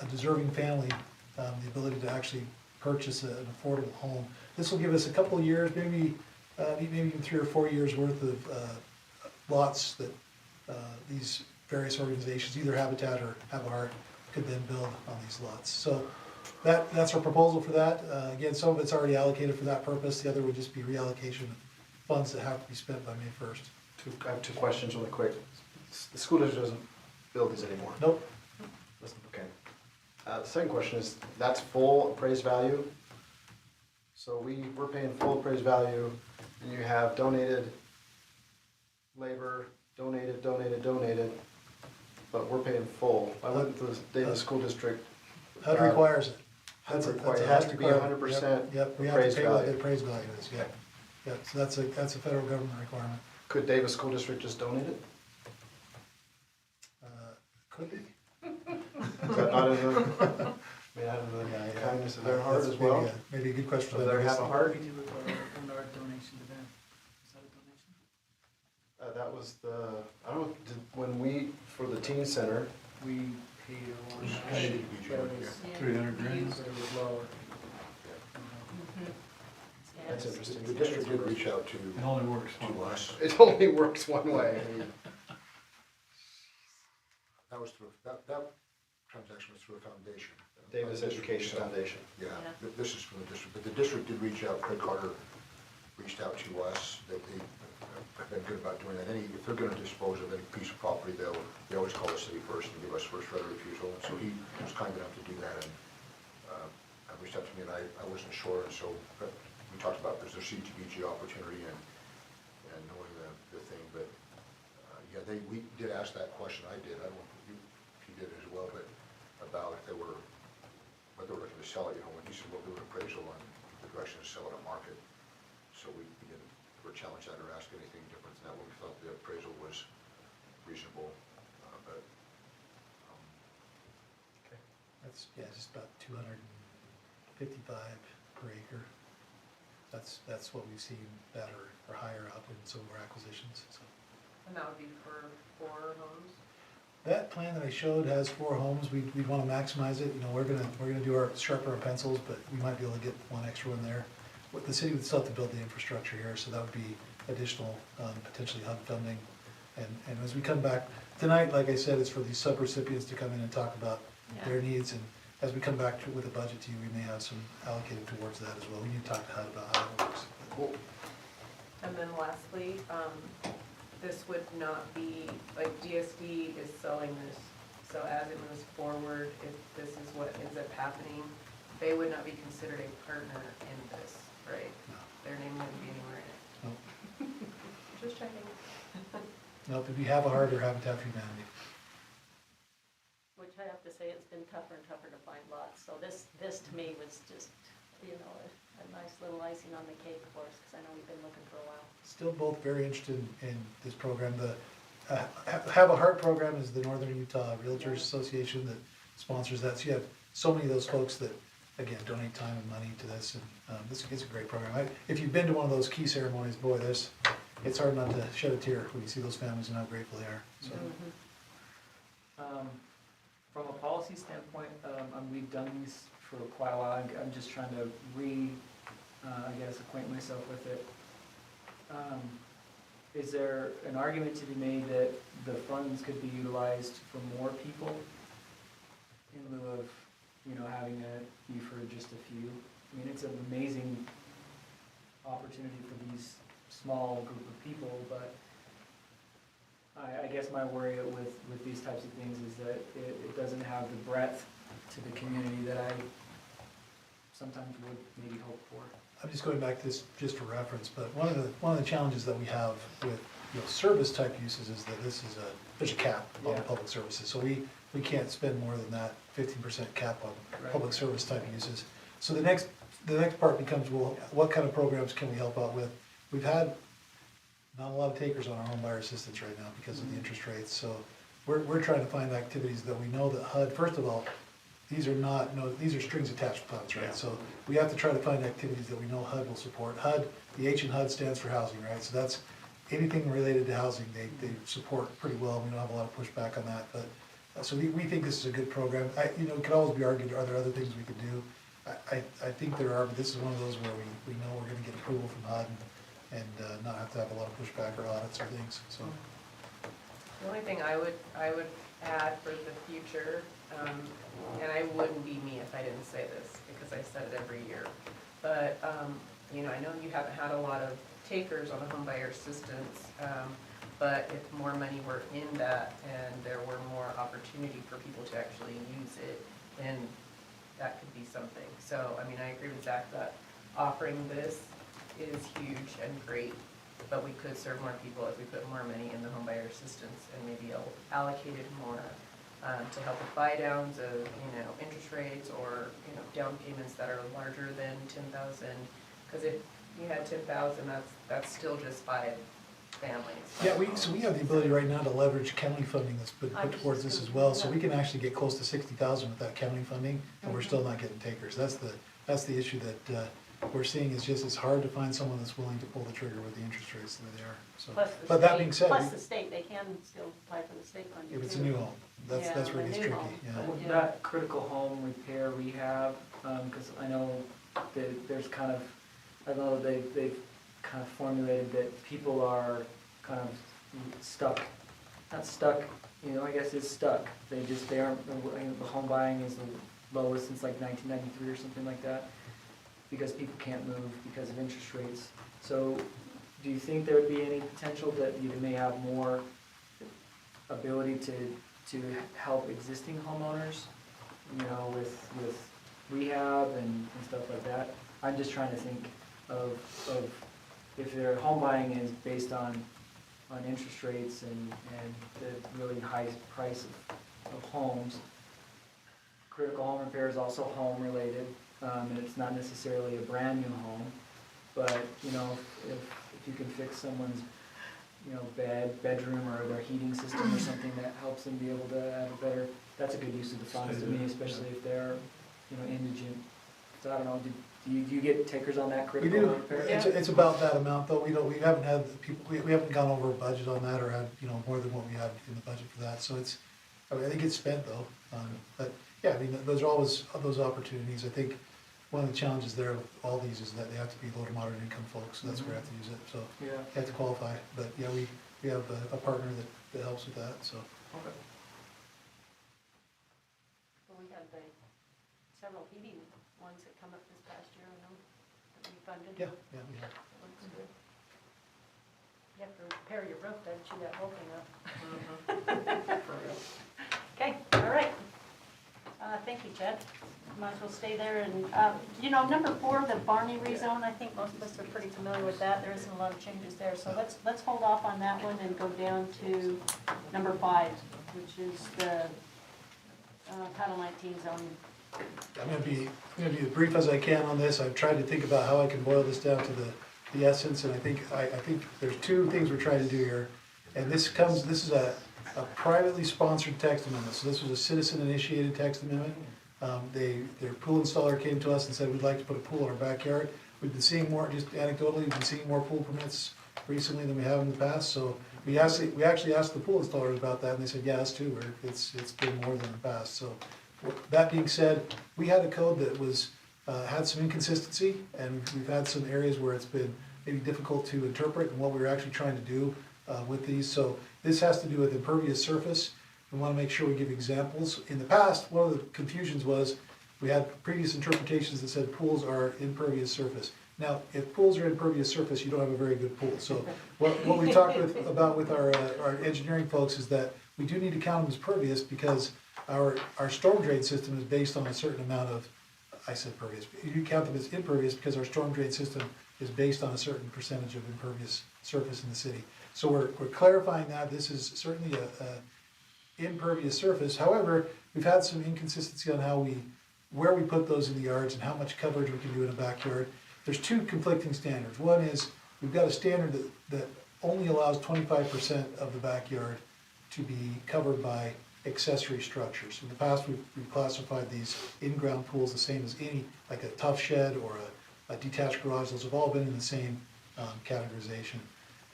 a deserving family the ability to actually purchase an affordable home. This will give us a couple of years, maybe even 3 or 4 years worth of lots that these various organizations, either Habitat or Have a Heart, could then build on these lots. So that's our proposal for that. Again, some of it's already allocated for that purpose. The other would just be reallocation of funds that have to be spent by May 1st. I have 2 questions really quick. The school district doesn't build these anymore? Nope. Okay. The second question is, that's full appraised value? So we're paying full appraised value, and you have donated labor, donated, but we're paying full. Why wouldn't the Davis School District? HUD requires it. It has to be 100% Yep, we have appraised to pay what the value. appraised value is, yep. Yep, so that's a federal government requirement. Could Davis School District just donate it? Could be. Is that not in the, out of the kindness of their heart That's as well? Maybe a good question. Do they have a heart? We do with our donation to them. Is that a donation? That was I don't know, when we, for the teen center, We paid a lot. Paid. But it was, 300 grand. but it was lower. that's interesting. The district did reach out to It only works one way. us. It only works one way. That was through, that transaction was through a foundation. Davis Education Foundation. Yeah, Yeah. this is from the district, but the district did reach out, Craig Carter reached out to us, that they have been good about doing that. If they're gonna dispose of any piece of property, they always call the city first and give us first right of refusal. And so he was kind enough to do that, and reached out to me, and I wasn't sure, and so we talked about there's a CDBG opportunity and knowing the thing, but yeah, we did ask that question. I did. I don't know if you did as well, but about if they were looking to sell it. When he said we'll do an appraisal on the direction to sell it on market, so we didn't ever challenge that or ask anything different than that. When we thought the appraisal was reasonable, but. That's, yeah, just about 255 per acre. That's what we've seen that or higher up in some of our acquisitions, so. And that would be for 4 homes? That plan that I showed has 4 homes. We'd want to maximize it. We're gonna do our sharper our pencils, but we might be able to get one extra one there. What the city would still have to build the infrastructure here, so that would be additional, potentially HUD funding. And as we come back, tonight, like I said, it's for these sub-recipients to come in and talk about their needs, and as we come back with a budget to you, we may have some allocated towards that as well. We need to talk to HUD about how it works. Well, And then lastly, this would not be, like DSD is selling this, so as it moves forward, if this is what ends up happening, they would not be considered a partner in this, right? No. Their name wouldn't be anywhere in it. Nope. Just checking. Nope, if you have a heart or habitat for humanity. Which I have to say, it's been tougher and tougher to find lots, so this to me was just, a nice little icing on the cake for us, because I know we've been looking for a while. Still both very interested in this program. The Have a Heart program is the Northern Utah Realtors Association that sponsors that. So you have so many of those folks that, again, donate time and money to this, and this is a great program. If you've been to one of those key ceremonies, boy, it's hard not to shed a tear when you see those families and how grateful they are. So. From a policy standpoint, we've done these for quite a while. I'm just trying to acquaint myself with it. Is there an argument to be made that the funds could be utilized for more people in lieu of, having a fee for just a few? I mean, it's an amazing opportunity for these small group of people, but I guess my worry with these types of things is that it doesn't have the breadth to the community that I sometimes would maybe hope for. I'm just going back to this just for reference, but one of the challenges that we have with service type uses is that there's a cap on the public services. So we can't spend more than that 15% cap on public service type uses. So the next part becomes, well, what kind of programs can we help out with? We've had not a lot of takers on our home buyer assistance right now because of the interest rates. So we're trying to find activities that we know that HUD, first of all, these are strings attached funds, right? So we have to try to find activities that we know HUD will support. HUD, the H in HUD stands for housing, right? So that's anything related to housing, they support pretty well. We don't have a lot of pushback on that, but so we think this is a good program. It could always be argued, are there other things we could do? I think there are, but this is one of those where we know we're gonna get approval from HUD and not have to have a lot of pushback or audits or things, so. The only thing I would add for the future, and I wouldn't be me if I didn't say this, because I said it every year, but, I know you haven't had a lot of takers on the home buyer assistance, but if more money were in that and there were more opportunity for people to actually use it, then that could be something. So, I agree with Zach that offering this is huge and great, but we could serve more people if we put more money in the home buyer assistance and maybe allocated more to help with buy downs of, interest rates or, down payments that are larger than 10,000. Because if you had 10,000, that's still just 5 families. Yeah, so we have the ability right now to leverage county funding that's been I put was towards just this as gonna- well, so we can actually get close to 60,000 with that county funding, and we're still not getting takers. That's the issue that we're seeing, is just it's hard to find someone that's willing to pull the trigger with the interest rates that they are, so. Plus the But that state- being said, Plus the state, they can still apply for the state funding if it's a too. new home, that's Yeah, where it a gets new tricky, home. yeah. With Yeah. that critical home repair rehab, because I know that there's kind of, I know they've kind of formulated that people are kind of stuck, not stuck, I guess it's stuck. They aren't, the home buying is the lowest since like 1993 or something like that, because people can't move because of interest rates. So do you think there would be any potential that you may have more ability to help existing homeowners, you know, with rehab and stuff like that? I'm just trying to think of if their home buying is based on interest rates and the really high price of homes. Critical home repair is also home related, and it's not necessarily a brand new home, but, you know, if you can fix someone's, you know, bedroom or their heating system or something that helps them be able to have a better, that's a good use of the funds to me, especially if they're, you know, indigent. So I don't know, do you get takers on that We critical do, home repair? it's about that amount though, we haven't had the people, we haven't gone over a budget on that or had, you know, more than what we had in the budget for that, so it's, I mean, I think it's spent though, but, yeah, I mean, those are always, those opportunities, I think one of the challenges there with all these is that they have to be low to moderate income folks, so that's where we have to use it, so Yeah. you have to qualify, but yeah, we have a partner that helps with that, so. Okay. Well, we had several heating ones that come up this past year, I know, that we funded. Yeah, we have. Looks good. You have to repair your roof, to chew that whole thing up. For real. Okay, all right. Thank you, Chad. Might as well stay there and, you know, number 4, the Barney rezone, I think most of us are pretty familiar with that. There isn't a lot of changes there, so let's hold off on that one and go down to number 5, which is the Title 19 zone. I'm gonna be as brief as I can on this. I've tried to think about how I can boil this down to the essence, and I think there's 2 things we're trying to do here. And this is a privately sponsored text amendment, so this was a citizen-initiated text amendment. Their pool installer came to us and said, we'd like to put a pool in our backyard. We've been seeing more, just anecdotally, we've been seeing more pool permits recently than we have in the past, so we actually asked the pool installers about that, and they said, yeah, us too, it's been more than in the past, so. That being said, we had a code that had some inconsistency, and we've had some areas where it's been maybe difficult to interpret and what we were actually trying to do with these. So this has to do with impervious surface. We want to make sure we give examples. In the past, one of the confusions was we had previous interpretations that said pools are impervious surface. Now, if pools are impervious surface, you don't have a very good pool. So what we talked about with our engineering folks is that we do need to count them as pervious because our storm drain system is based on a certain amount of, I said pervious, you count them as impervious because our storm drain system is based on a certain percentage of impervious surface in the city. So we're clarifying that this is certainly a impervious surface. However, we've had some inconsistency on where we put those in the yards and how much coverage we can do in a backyard. There's 2 conflicting standards. One is we've got a standard that only allows 25% of the backyard to be covered by accessory structures. In the past, we've classified these in-ground pools the same as any, like a tough shed or a detached garage. Those have all been in the same categorization.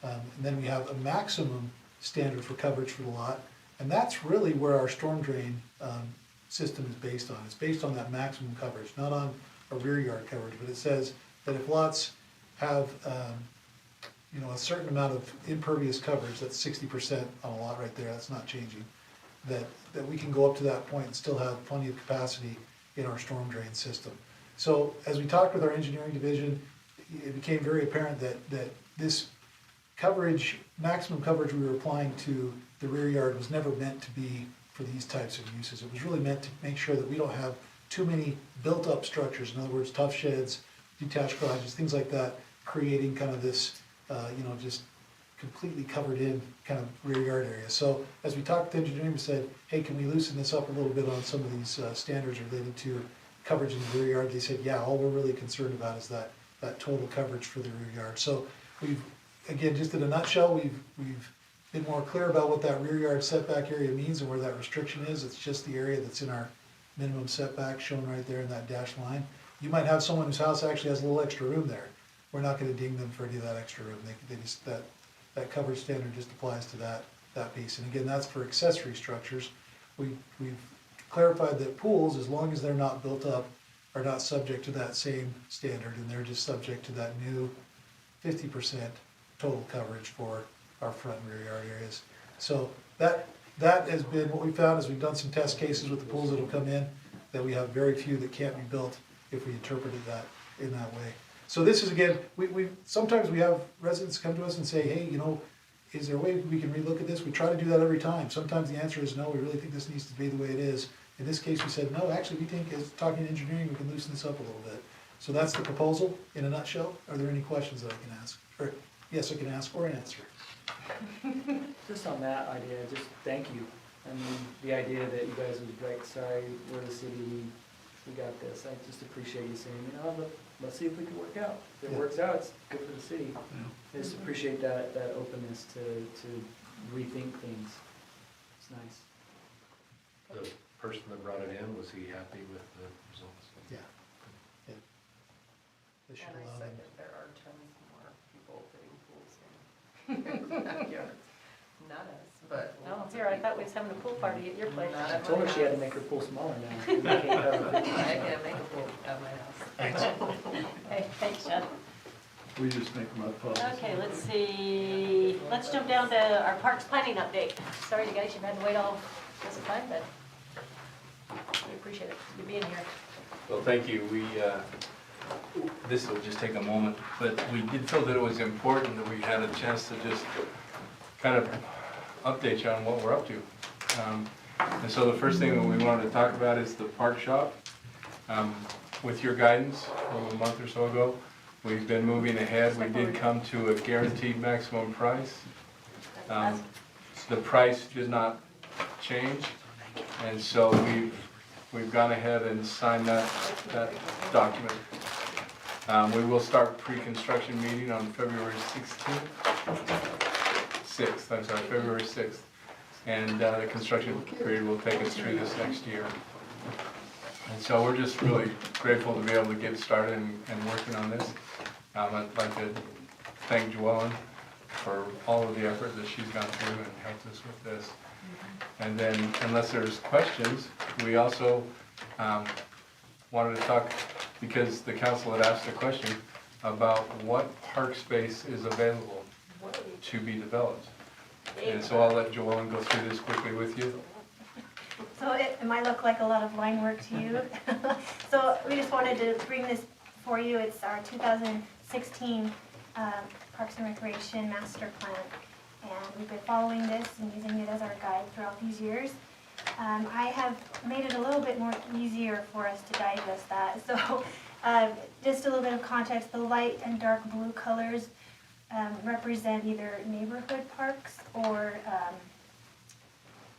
And then we have a maximum standard for coverage for the lot, and that's really where our storm drain system is based on. It's based on that maximum coverage, not on a rear yard coverage, but it says that if lots have you know, a certain amount of impervious coverage, that's 60% on a lot right there, that's not changing, that we can go up to that point and still have plenty of capacity in our storm drain system. So as we talked with our engineering division, it became very apparent that this coverage, maximum coverage we were applying to the rear yard was never meant to be for these types of uses. It was really meant to make sure that we don't have too many built-up structures, in other words, tough sheds, detached garages, things like that, creating kind of this, you know, just completely covered in kind of rear yard area. So as we talked to engineering, we said, hey, can we loosen this up a little bit on some of these standards related to coverage in the rear yard? They said, yeah, all we're really concerned about is that total coverage for the rear yard. So we've, again, just in a nutshell, we've been more clear about what that rear yard setback area means and where that restriction is. It's just the area that's in our minimum setback shown right there in that dashed line. You might have someone whose house actually has a little extra room there. We're not gonna ding them for any of that extra room. They just, that coverage standard just applies to that piece. And again, that's for accessory structures. We've clarified that pools, as long as they're not built up, are not subject to that same standard, and they're just subject to that new 50% total coverage for our front and rear yard areas. So that has been what we found as we've done some test cases with the pools that will come in, that we have very few that can't be built if we interpreted that in that way. So this is, again, sometimes we have residents come to us and say, hey, you know, is there a way we can relook at this? We try to do that every time. Sometimes the answer is no, we really think this needs to be the way it is. In this case, we said, no, actually, we think as talking to engineering, we can loosen this up a little bit. So that's the proposal in a nutshell. Are there any questions that I can ask? Or, yes, I can ask or answer. Just on that idea, just thank you. I mean, the idea that you guys would be like, sorry, we're the city, we got this. I just appreciate you saying, you know, let's see if we can work out. If it Yeah. works out, it's good for the city. Yeah. I just appreciate that openness to rethink things. It's nice. The person that brought it in, was he happy with the results? Yeah. Yeah. They should And I allow them. second, there are tons more people putting pools in backyards. Not us, but. Oh, here, I thought we was having a pool party at your place. Not I at told my her she had to house. make her pool smaller now. We can't cover 50%. I can't make a pool at my house. Hey, thanks, Jeff. We just make them up public. Okay, let's see, let's jump down to our parks planning update. Sorry, you guys, you've had to wait all this time, but we appreciate it, you being here. Well, thank you. This will just take a moment, but we did feel that it was important that we had a chance to just kind of update you on what we're up to. And so the first thing that we wanted to talk about is the park shop. With your guidance from a month or so ago, we've been moving ahead. We did come to a guaranteed maximum price. The price did not change, and so we've gone ahead and signed that document. We will start pre-construction meeting on February 6th, February 6th. And the construction period will take us through this next year. And so we're just really grateful to be able to get started and working on this. I'd like to thank Joellen for all of the effort that she's gone through and helped us with this. And then, unless there's questions, we also wanted to talk, because the council had asked a question about what park space is available to be developed. And so I'll let Joellen go through this quickly with you. So it might look like a lot of line work to you. So we just wanted to bring this for you. It's our 2016 Parks and Recreation Master Plan. And we've been following this and using it as our guide throughout these years. I have made it a little bit more easier for us to digest that. So just a little bit of context, the light and dark blue colors represent either neighborhood parks or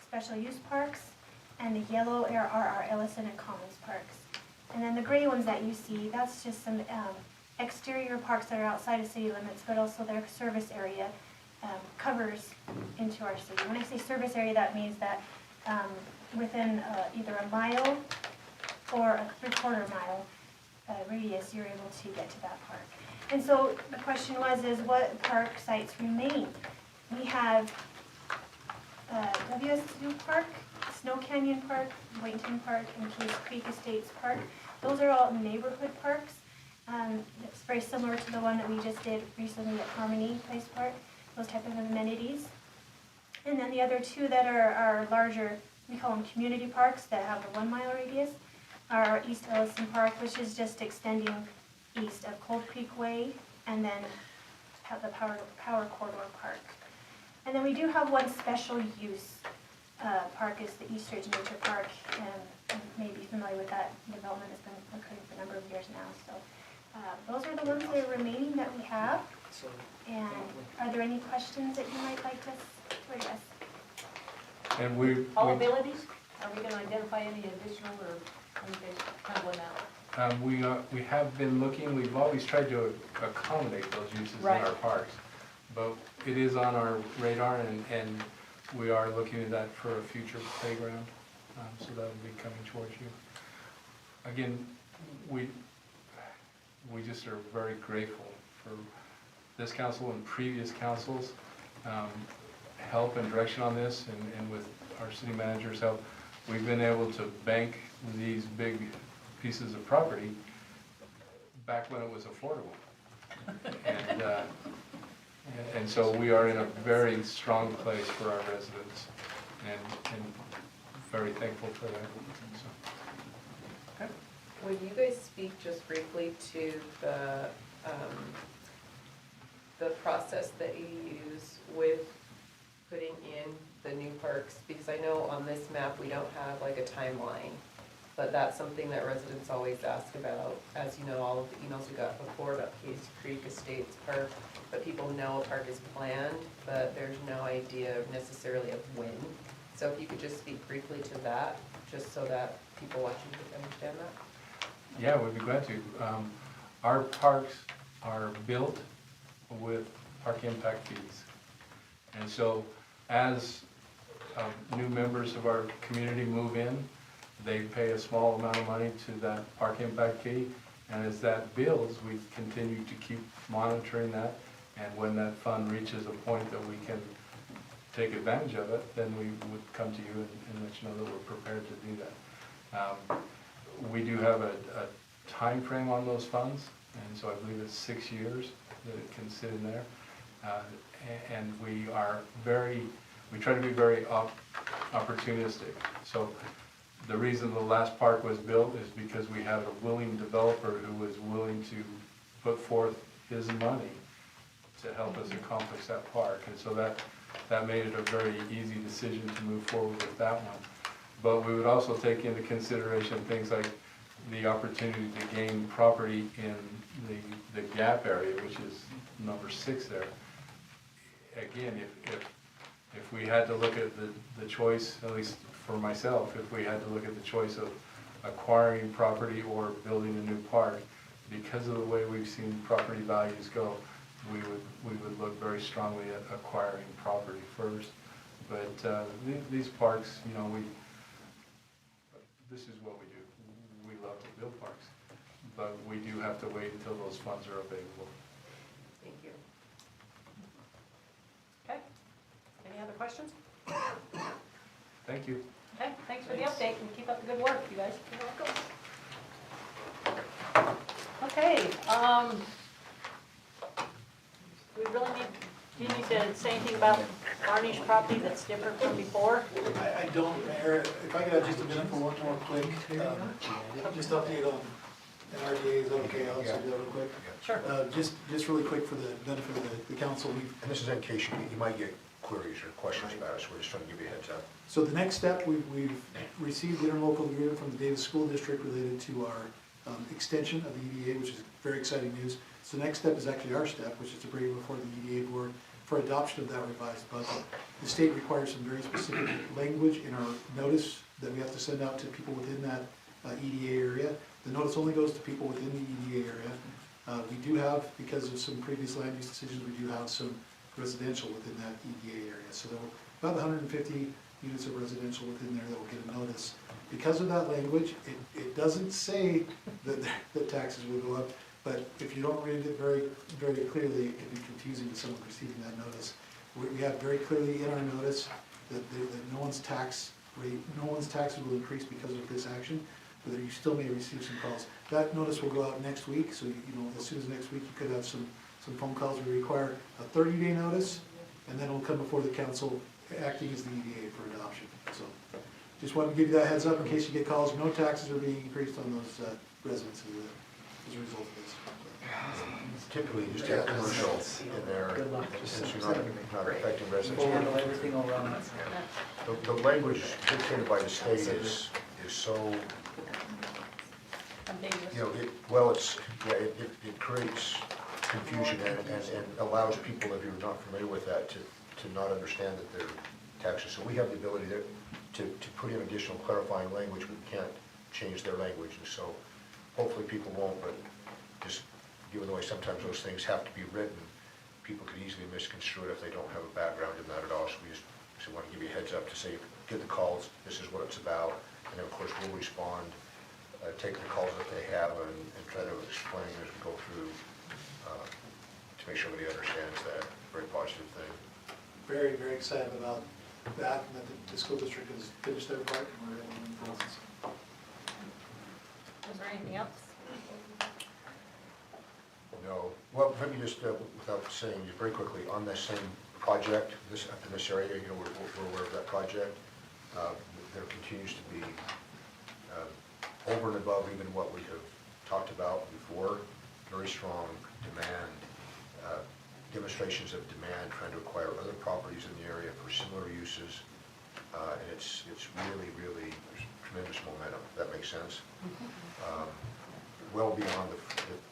special use parks, and the yellow are our Ellison and Commons parks. And then the gray ones that you see, that's just some exterior parks that are outside of city limits, but also their service area covers into our city. When I say service area, that means that within either a mile or a 3/4 mile radius, you're able to get to that park. And so the question is what park sites remain? We have WSU Park, Snow Canyon Park, Layton Park, and Case Creek Estates Park. Those are all neighborhood parks. It's very similar to the one that we just did recently at Harmony Place Park, those type of amenities. And then the other two that are larger, we call them community parks that have a 1 mile radius, are East Ellison Park, which is just extending east of Cold Creek Way, and then have the Power Corridor Park. And then we do have one special use park, is the East Ridge Nature Park, and you may be familiar with that development. It's been occurring for a number of years now. So those are the ones that are remaining that we have. And are there any questions that you might like us to address? And All abilities, are we gonna identify any additional, or anything kind of one out? we have been looking, we've always tried to accommodate those uses in Right. our parks. But it is on our radar, and we are looking at that for a future playground, so that will be coming towards you. Again, we just are very grateful for this council and previous councils' help and direction on this, and with our city manager's help, we've been able to bank these big pieces of property back when it was affordable. And so we are in a very strong place for our residents, and very thankful for that. So, Would you guys speak just briefly to the the process that you use with putting in the new parks, because I know on this map, we don't have like a timeline, but that's something that residents always ask about. As you know, all of the emails we got before about Case Creek Estates Park, but people know a park is planned, but there's no idea necessarily of when. So if you could just speak briefly to that, just so that people watching can understand that. Yeah, we'd be glad to. Our parks are built with park impact fees. And so as new members of our community move in, they pay a small amount of money to that park impact fee. And as that builds, we continue to keep monitoring that. And when that fund reaches a point that we can take advantage of it, then we would come to you and let you know that we're prepared to do that. We do have a time frame on those funds, and so I believe it's 6 years that it can sit in there. And we try to be very opportunistic. So the reason the last park was built is because we had a willing developer who was willing to put forth his money to help us accomplish that park. And so that made it a very easy decision to move forward with that one. But we would also take into consideration things like the opportunity to gain property in the gap area, which is number 6 there. Again, if we had to look at the choice, at least for myself, if we had to look at the choice of acquiring property or building a new park, because of the way we've seen property values go, we would look very strongly at acquiring property first. But these parks, you know, this is what we do. We love to build parks, but we do have to wait until those funds are available. Thank you. Okay, any other questions? Thank you. Okay, thanks for the update, and keep up the good work, you guys. You're welcome. Okay, we really do you need to say anything about Barney's property that's different from before? I don't, Mayor, if I could have just a minute for one more quick, just update on NRDA, is that okay? I'll just do that real quick. Sure. Just really quick for the benefit of the council, And this is in case you might get queries or questions about us, we're just trying to give you a heads up. So the next step, we've received the interlocal agreement from the Davis School District related to our extension of the EDA, which is very exciting news. So the next step is actually our step, which is to bring it before the EDA board for adoption of that revised budget. The state requires some very specific language in our notice that we have to send out to people within that EDA area. The notice only goes to people within the EDA area. We do have, because of some previous land use decisions, we do have some residential within that EDA area. So there will about 150 units of residential within there that will get a notice. Because of that language, it doesn't say that the taxes will go up, but if you don't read it very, very clearly, it can be confusing to someone receiving that notice. We have very clearly in our notice that no one's taxes will increase because of this action, but that you still may receive some calls. That notice will go out next week, so as soon as next week, you could have some phone calls. We require a 30-day notice, and then it'll come before the council acting as the EDA for adoption. So just wanted to give you that heads up in case you get calls. No taxes are being increased on those residents as a result of this. Typically, you just have commercial in there, Good luck. since you're not affecting residents. We'll handle everything all around. The language dictated by the state is so, Ambiguous. it creates confusion and allows people, if you're not familiar with that, to not understand that they're taxes. So we have the ability to put in additional clarifying language. We can't change their language, and so hopefully people won't, but just given the way sometimes those things have to be written, people could easily misconstrue it if they don't have a background in that at all. So we just want to give you a heads up to say, get the calls, this is what it's about, and then of course we'll respond, take the calls that they have and try to explain as we go through to make sure everybody understands that very positive thing. Very, very excited about that, and that the school district has finished their part, and we're able to move forward. Is there anything else? No. Well, let me just, without saying, just very quickly, on this same project, up in this area, we're aware of that project. There continues to be, over and above even what we have talked about before, very strong demand, demonstrations of demand, trying to acquire other properties in the area for similar uses. And it's really, really tremendous momentum, if that makes sense. Well beyond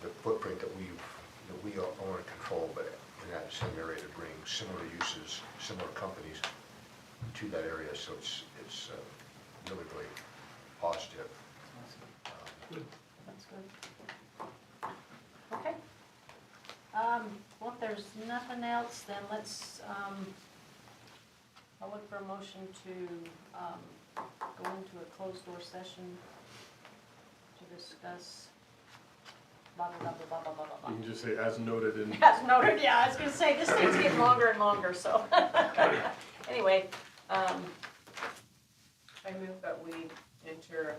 the footprint that we own and control, but in that same area to bring similar uses, similar companies to that area. So it's really, really positive. That's good. Okay. Well, if there's nothing else, then let's, I'll look for a motion to, go into a closed door session to discuss blah, blah, blah, blah, blah, blah, blah, You blah. can just say as noted in. As noted, yeah, I was gonna say, this thing's getting longer and longer, so. Anyway, I move that we enter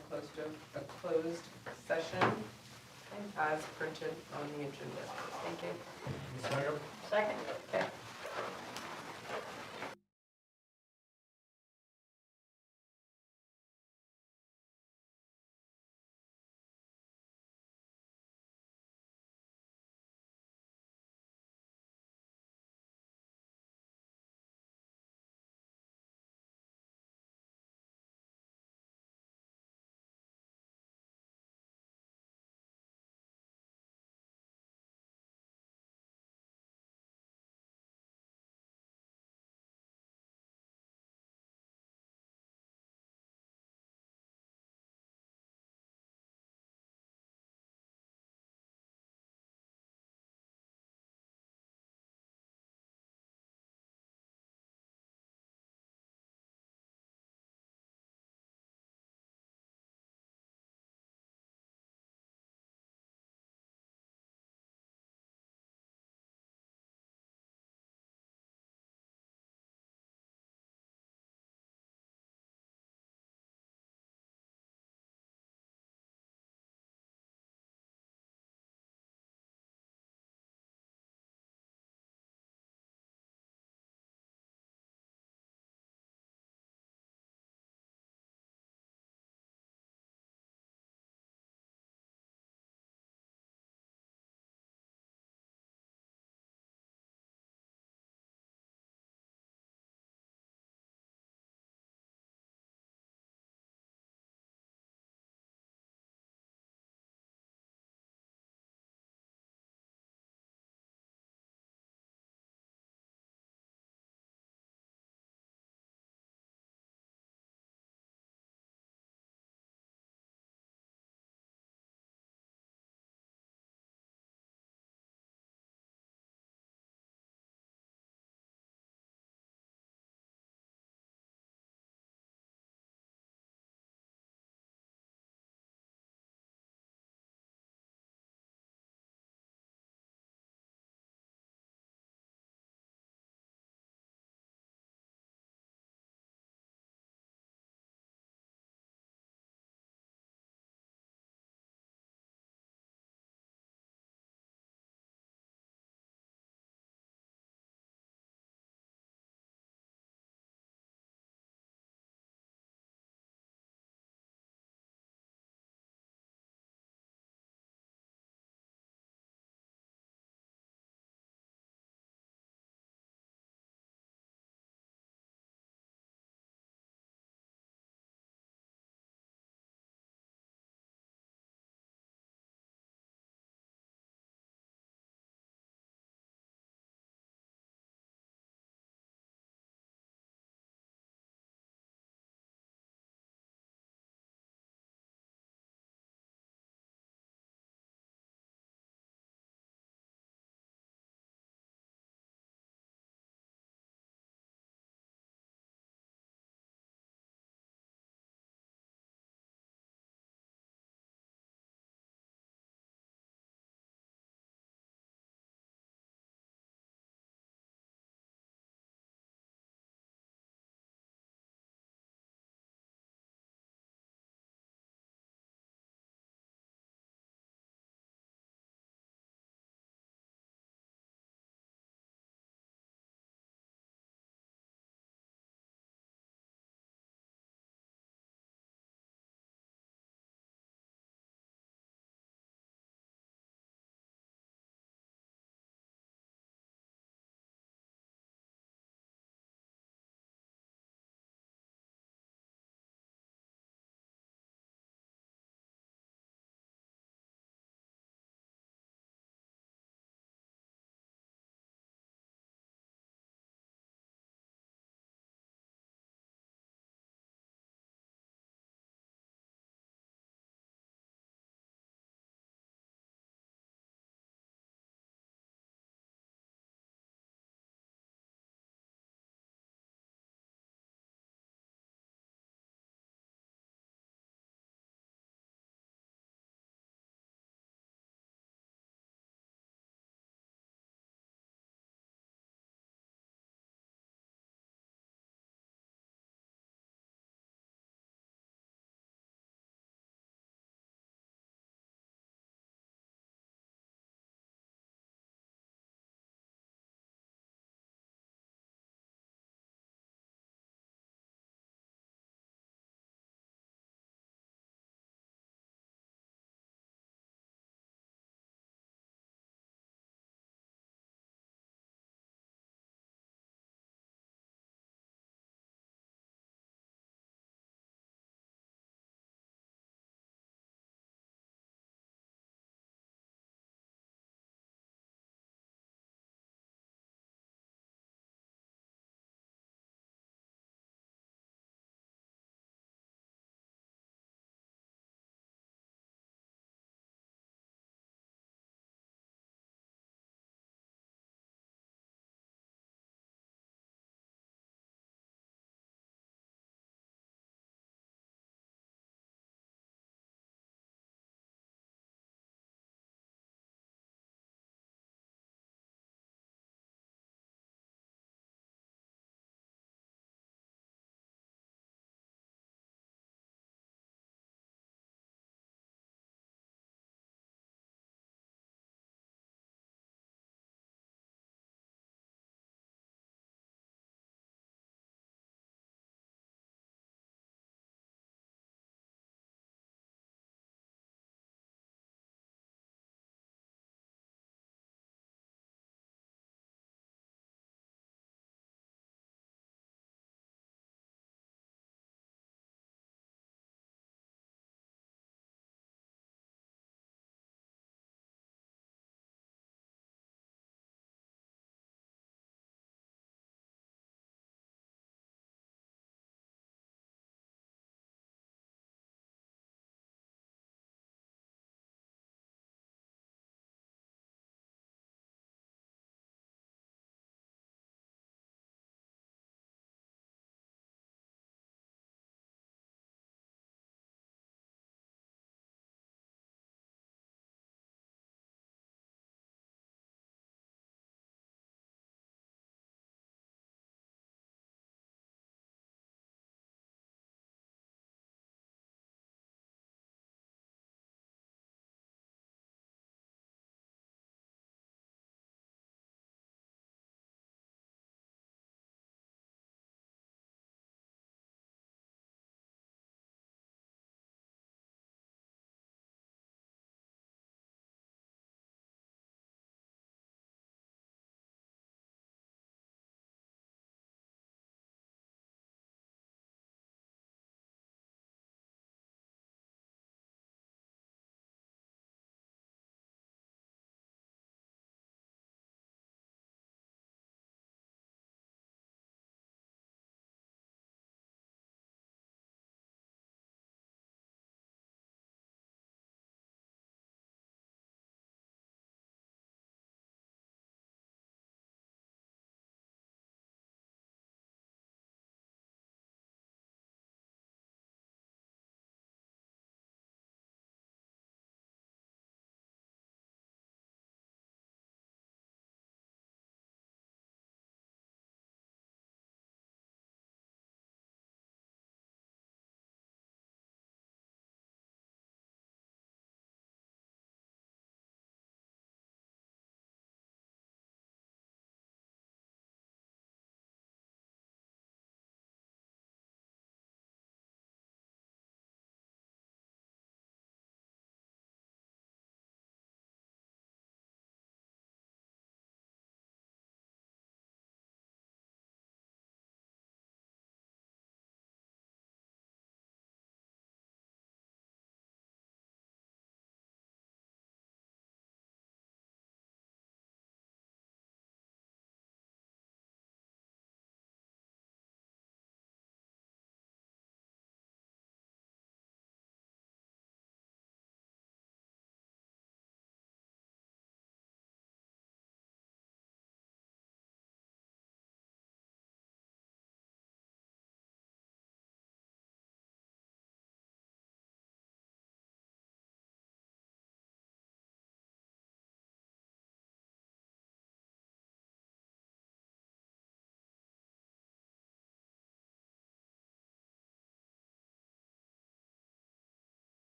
a closed session as printed on the agenda. thank you. Second? Second, okay.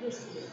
this year.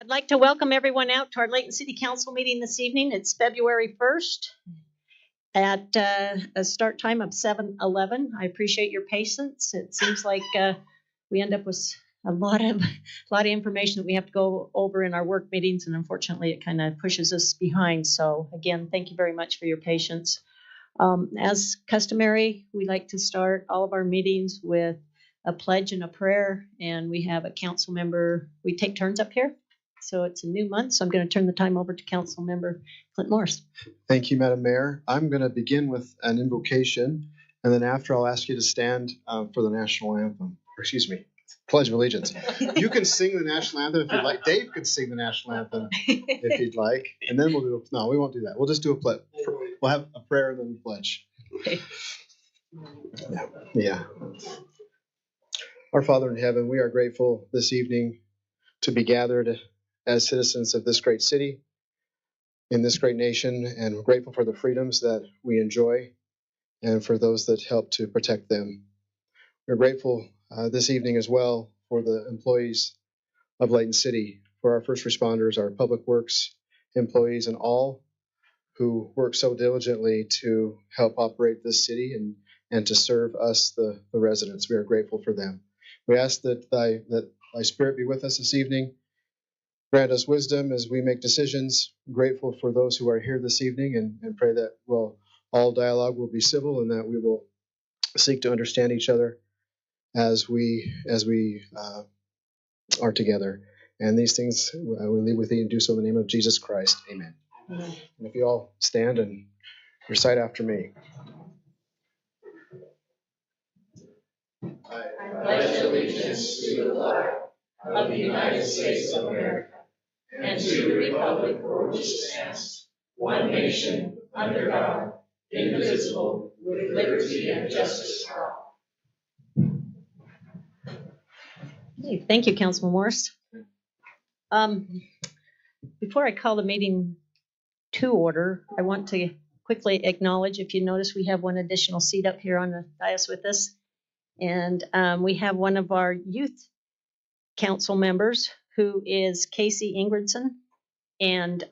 I'd like to welcome everyone out to our Layton City Council meeting this evening. It's February 1st at a start time of 7:11. I appreciate your patience. It seems like we end up with a lot of information that we have to go over in our work meetings, and unfortunately it kind of pushes us behind. So again, thank you very much for your patience. As customary, we like to start all of our meetings with a pledge and a prayer, and we have a council member. We take turns up here. So it's a new month, so I'm going to turn the time over to Council Member Clint Morris. Thank you, Madam Mayor. I'm going to begin with an invocation, and then after I'll ask you to stand for the national anthem. Or excuse me, Pledge of Allegiance. You can sing the national anthem if you'd like. Dave could sing the national anthem if he'd like. And then we'll do no, we won't do that. We'll just do a pledge. We'll have a prayer and then a pledge. Yeah. Our Father in heaven, we are grateful this evening to be gathered as citizens of this great city, in this great nation, and we're grateful for the freedoms that we enjoy and for those that help to protect them. We're grateful this evening as well for the employees of Layton City, for our first responders, our public works employees, and all who work so diligently to help operate this city and to serve us, the residents. We are grateful for them. We ask that thy spirit be with us this evening. Grant us wisdom as we make decisions. I'm grateful for those who are here this evening and pray that all dialogue will be civil and that we will seek to understand each other as we are together. And these things we leave with thee and do so in the name of Jesus Christ. Amen. And if you all stand and recite after me. I pledge allegiance to the flag of the United States of America and to the republic for which it stands, one nation, under God, indivisible, with liberty and justice for all. Okay, thank you, Councilman Morris. Before I call the meeting to order, I want to quickly acknowledge, if you notice, we have one additional seat up here on the dais with us. And we have one of our youth council members who is Casey Ingridson. And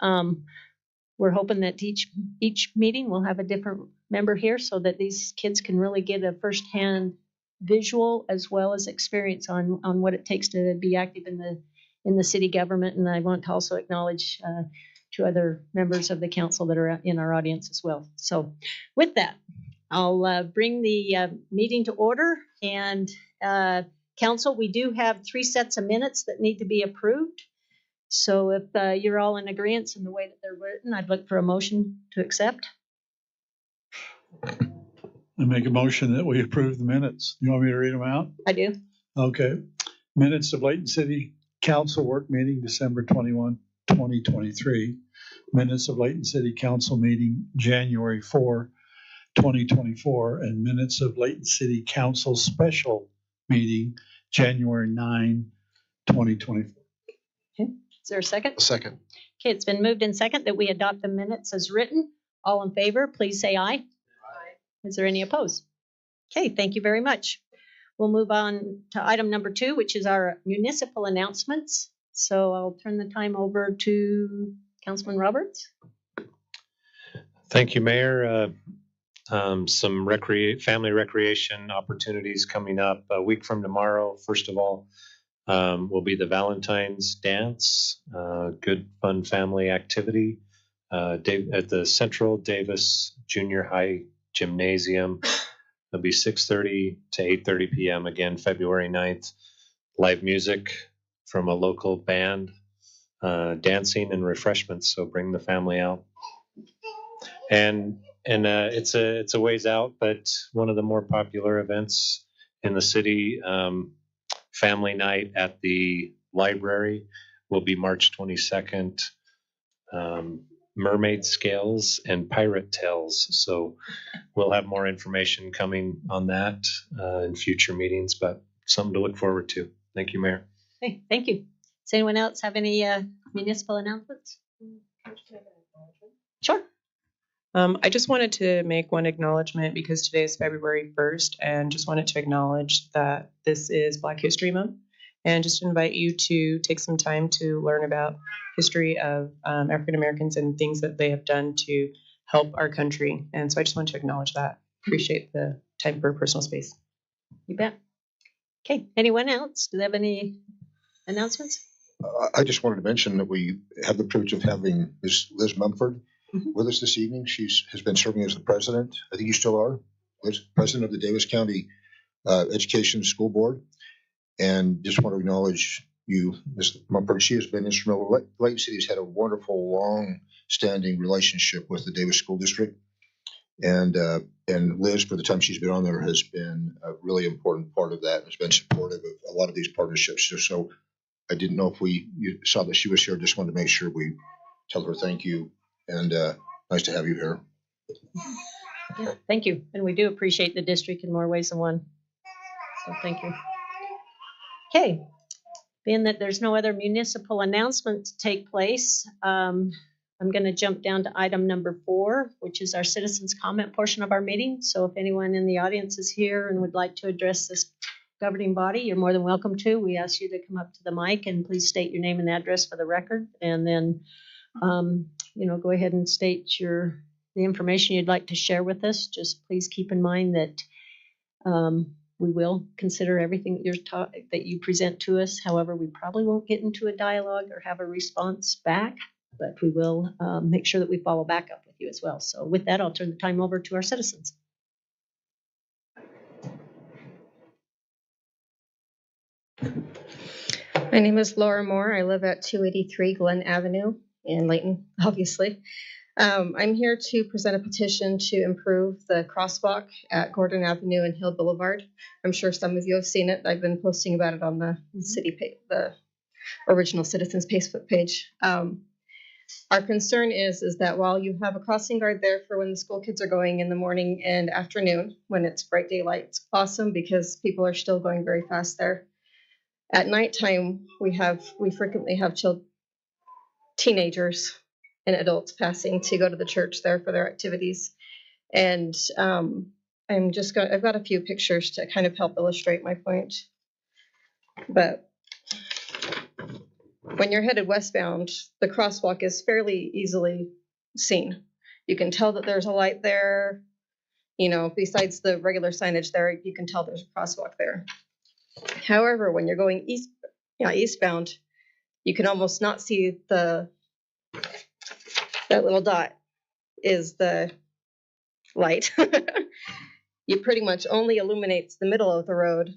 we're hoping that each meeting we'll have a different member here so that these kids can really get a firsthand visual as well as experience on what it takes to be active in the city government. And I want to also acknowledge two other members of the council that are in our audience as well. So with that, I'll bring the meeting to order. And council, we do have 3 sets of minutes that need to be approved. So if you're all in agreement in the way that they're written, I'd look for a motion to accept. I make a motion that we approve the minutes. You want me to read them out? I do. Okay. Minutes of Layton City Council work meeting, December 21, 2023. Minutes of Layton City Council meeting, January 4, 2024. And minutes of Layton City Council special meeting, January 9, 2024. Okay. Is there a second? Second. Okay, it's been moved in second that we adopt the minutes as written. All in favor, please say aye. Aye. Is there any opposed? Okay, thank you very much. We'll move on to item number 2, which is our municipal announcements. So I'll turn the time over to Councilman Roberts. Thank you, Mayor. Some family recreation opportunities coming up a week from tomorrow. First of all, will be the Valentine's Dance, good fun family activity at the Central Davis Junior High Gymnasium. It'll be 6:30 to 8:30 p.m. again, February 9th. Live music from a local band, dancing and refreshments. So bring the family out. And it's a ways out, but one of the more popular events in the city, family night at the library, will be March 22nd. Mermaid scales and pirate tales. So we'll have more information coming on that in future meetings, but something to look forward to. Thank you, Mayor. Okay, thank you. Does anyone else have any municipal announcements? Sure. I just wanted to make one acknowledgement because today is February 1st and just wanted to acknowledge that this is Black History Month. and just invite you to take some time to learn about history of African Americans and things that they have done to help our country. And so I just want to acknowledge that. Appreciate the time for personal space. You bet. Okay, anyone else? Do they have any announcements? I just wanted to mention that we have the privilege of having Ms. Liz Mumford with us this evening. Has been serving as the president. I think you still are, Liz, president of the Davis County Education School Board. And just want to acknowledge you, Ms. Mumford. She has been instrumental. Layton City has had a wonderful, long-standing relationship with the Davis School District. And Liz, for the time she's been on there, has been a really important part of that. Has been supportive of a lot of these partnerships. So I didn't know if you saw that she was here. Just wanted to make sure we tell her thank you, and nice to have you here. Yeah, thank you. And we do appreciate the district in more ways than one. So thank you. Okay, being that there's no other municipal announcement to take place, I'm going to jump down to item number 4, which is our citizens comment portion of our meeting. So if anyone in the audience is here and would like to address this governing body, you're more than welcome to. We ask you to come up to the mic and please state your name and address for the record. And then, go ahead and state the information you'd like to share with us. Just please keep in mind that we will consider everything that you present to us. However, we probably won't get into a dialogue or have a response back, but we will make sure that we follow back up with you as well. So with that, I'll turn the time over to our citizens. My name is Laura Moore. I live at 283 Glen Avenue in Layton, obviously. I'm here to present a petition to improve the crosswalk at Gordon Avenue and Hill Boulevard. I'm sure some of you have seen it. I've been posting about it on the the original Citizens Facebook page. Our concern is that while you have a crossing guard there for when the school kids are going in the morning and afternoon, when it's bright daylight, it's awesome because people are still going very fast there. At nighttime, we frequently have teenagers and adults passing to go to the church there for their activities. And I've got a few pictures to kind of help illustrate my point. But when you're headed westbound, the crosswalk is fairly easily seen. You can tell that there's a light there. Besides the regular signage there, you can tell there's a crosswalk there. However, when you're going eastbound, you can almost not see that little dot is the light. It pretty much only illuminates the middle of the road.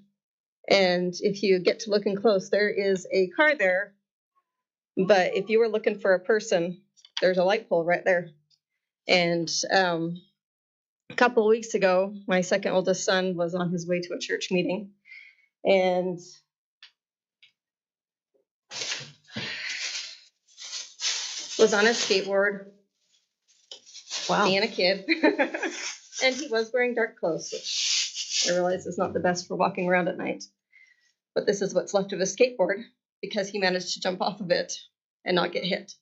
And if you get to looking close, there is a car there. But if you were looking for a person, there's a light pole right there. And a couple of weeks ago, my second oldest son was on his way to a church meeting. And was on a skateboard, being a kid. And he was wearing dark clothes, which I realize is not the best for walking around at night. But this is what's left of his skateboard because he managed to jump off of it and not get hit.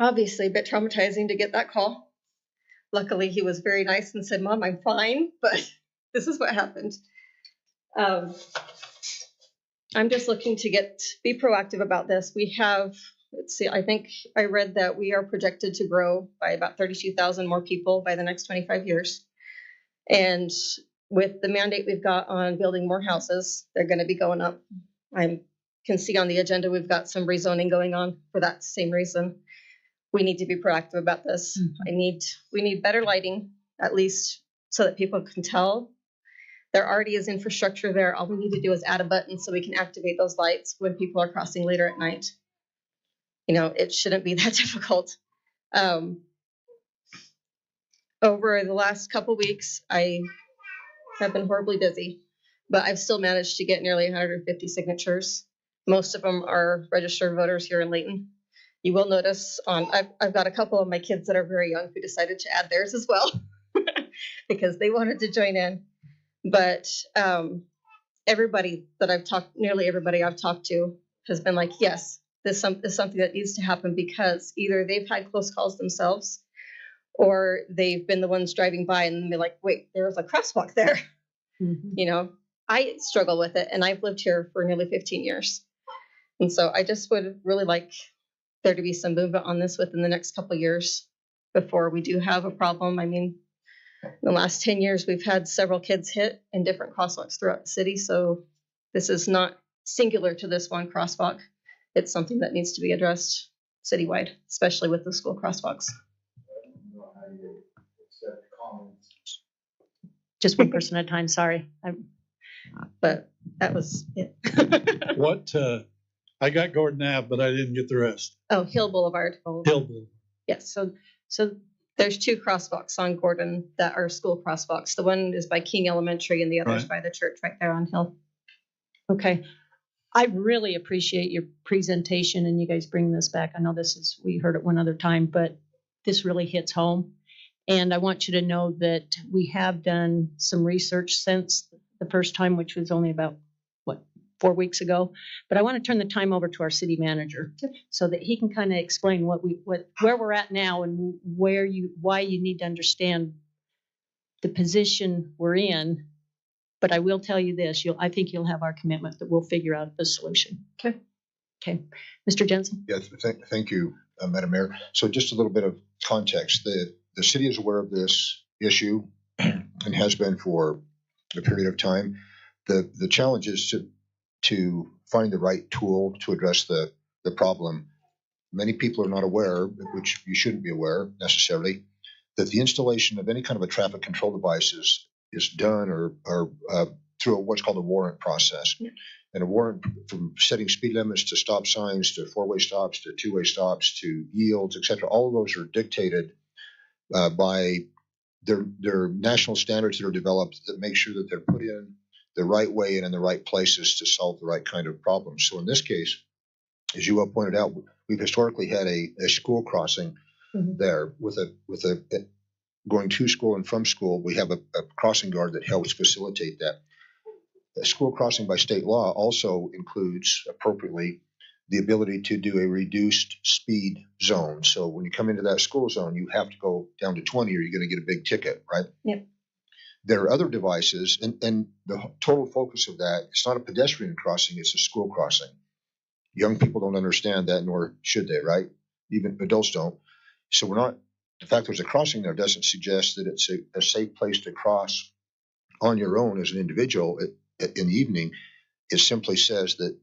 Obviously, a bit traumatizing to get that call. Luckily, he was very nice and said, "Mom, I'm fine," but this is what happened. I'm just looking to be proactive about this. We have, I think I read that we are projected to grow by about 32,000 more people by the next 25 years. And with the mandate we've got on building more houses, they're going to be going up. I can see on the agenda we've got some rezoning going on for that same reason. We need to be proactive about this. We need better lighting, at least so that people can tell. There already is infrastructure there. All we need to do is add a button so we can activate those lights when people are crossing later at night. It shouldn't be that difficult. Over the last couple weeks, I have been horribly busy, but I've still managed to get nearly 150 signatures. Most of them are registered voters here in Layton. You will notice I've got a couple of my kids that are very young who decided to add theirs as well because they wanted to join in. But nearly everybody I've talked to has been like, yes, this is something that needs to happen because either they've had close calls themselves or they've been the ones driving by and they're like, wait, there was a crosswalk there. I struggle with it, and I've lived here for nearly 15 years. And so I just would really like there to be some movement on this within the next couple of years before we do have a problem. I mean, in the last 10 years, we've had several kids hit in different crosswalks throughout the city. So this is not singular to this one crosswalk. It's something that needs to be addressed citywide, especially with the school crosswalks. Just one person at a time, sorry. But that was it. What, I got Gordon Ave, but I didn't get the rest. Oh, Hill Boulevard. Hillville. Yes. So There's two crosswalks on Gordon that are school crosswalks. The one is by King Elementary and the other is by the church right there on Hill. okay. I really appreciate your presentation and you guys bringing this back. I know we heard it one other time, but this really hits home. And I want you to know that we have done some research since the first time, which was only about, 4 weeks ago. But I want to turn the time over to our city manager so that he can kind of explain where we're at now and why you need to understand the position we're in. But I will tell you this, I think you'll have our commitment that we'll figure out a solution. Okay. Mr. Jensen? Yes, thank you, Madam Mayor. So just a little bit of context. The city is aware of this issue and has been for a period of time. The challenge is to find the right tool to address the problem. Many people are not aware, which you shouldn't be aware necessarily, that the installation of any kind of a traffic control device is done or through what's called a warrant process. Yeah. And a warrant, from setting speed limits to stop signs to four-way stops to two-way stops to yields, et cetera, all of those are dictated by their national standards that are developed that make sure that they're put in the right way and in the right places to solve the right kind of problems. So in this case, as you well pointed out, we've historically had a school crossing there with a going to school and from school. We have a crossing guard that helps facilitate that. A school crossing by state law also includes appropriately the ability to do a reduced speed zone. So when you come into that school zone, you have to go down to 20 or you're going to get a big ticket, right? Yep. There are other devices, and the total focus of that, it's not a pedestrian crossing, it's a school crossing. Young people don't understand that, nor should they, right? Even adults don't. So the fact there's a crossing there doesn't suggest that it's a safe place to cross on your own as an individual in the evening. It simply says that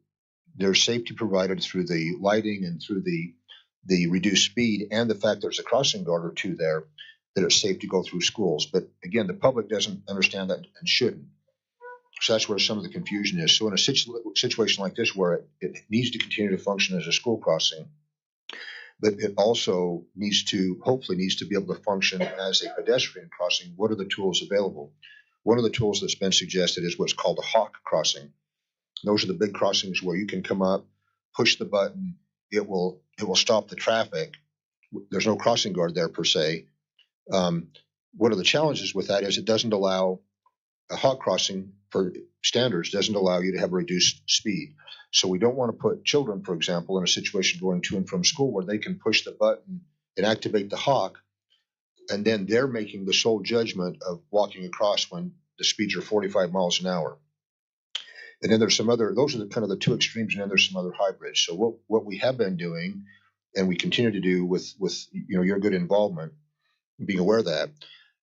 there's safety provided through the lighting and through the reduced speed, and the fact there's a crossing guard or two there, that it's safe to go through schools. But again, the public doesn't understand that and shouldn't. So that's where some of the confusion is. So in a situation like this, where it needs to continue to function as a school crossing, but it also hopefully needs to be able to function as a pedestrian crossing, what are the tools available? One of the tools that's been suggested is what's called a hawk crossing. Those are the big crossings where you can come up, push the button, it will stop the traffic. There's no crossing guard there per se. One of the challenges with that is it doesn't allow a hawk crossing for standards, doesn't allow you to have a reduced speed. So we don't want to put children, for example, in a situation going to and from school where they can push the button and activate the hawk, and then they're making the sole judgment of walking across when the speeds are 45 miles an hour. And then there's those are kind of the two extremes, and then there's some other hybrids. So what we have been doing, and we continue to do with your good involvement, being aware of that,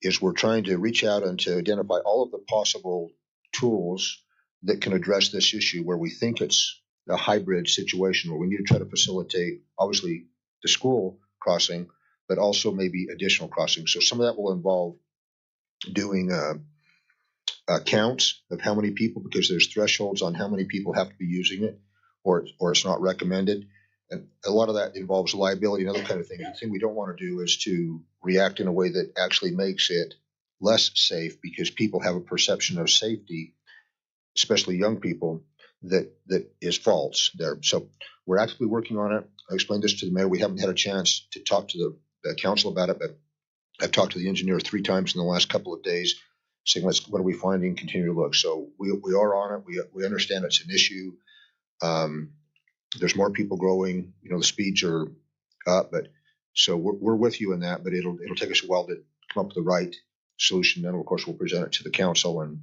is we're trying to reach out and to identify all of the possible tools that can address this issue where we think it's a hybrid situation where we need to try to facilitate, obviously, the school crossing, but also maybe additional crossings. So some of that will involve doing counts of how many people, because there's thresholds on how many people have to be using it, or it's not recommended. And a lot of that involves liability and other kind of things. The thing we don't want to do is to react in a way that actually makes it less safe, because people have a perception of safety, especially young people, that is false there. So we're actively working on it. I explained this to the mayor. We haven't had a chance to talk to the council about it, but I've talked to the engineer 3 times in the last couple of days, saying what are we finding, continue to look. So we are on it. We understand it's an issue. There's more people growing, the speeds are up, but so we're with you in that, but it'll take us a while to come up with the right solution. Then of course we'll present it to the council and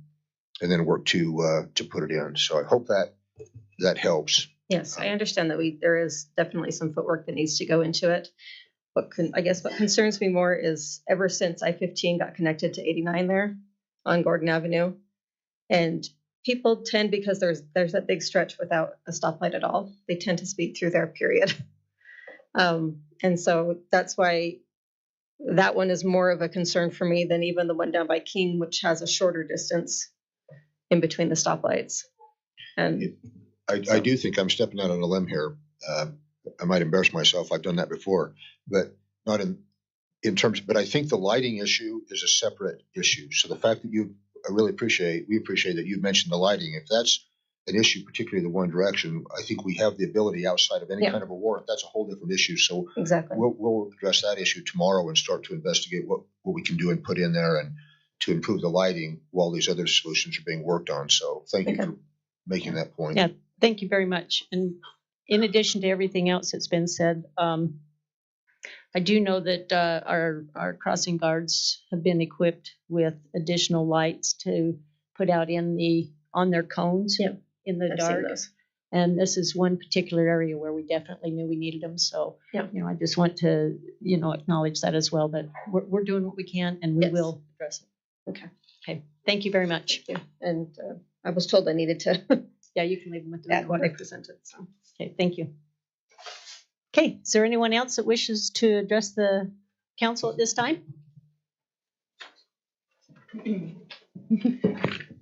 and then work to put it in. So I hope that helps. Yes, I understand that there is definitely some footwork that needs to go into it. I guess what concerns me more is ever since I-15 got connected to 89 there on Gordon Avenue, and people tend, because there's that big stretch without a stoplight at all, they tend to speed through there, period. And so that's why that one is more of a concern for me than even the one down by King, which has a shorter distance in between the stoplights. And I do think I'm stepping out on a limb here. I might embarrass myself. I've done that before, but not in terms. But I think the lighting issue is a separate issue. So the fact that we appreciate that you mentioned the lighting. If that's an issue, particularly the one direction, I think we have the ability outside of any kind of a warrant. That's a whole different issue. So exactly, we'll address that issue tomorrow and start to investigate what we can do and put in there and to improve the lighting while these other solutions are being worked on. So thank you for making that point. Yeah, thank you very much. And in addition to everything else that's been said, I do know that our crossing guards have been equipped with additional lights to put out on their cones in the dark. And this is one particular area where we definitely knew we needed them. So, I just want to, acknowledge that as well, that we're doing what we can and we will address it. Okay. Thank you very much. Yeah. And I was told I needed to Yeah, you can leave them with the add what I presented. So. Okay, thank you. Okay, is there anyone else that wishes to address the council at this time?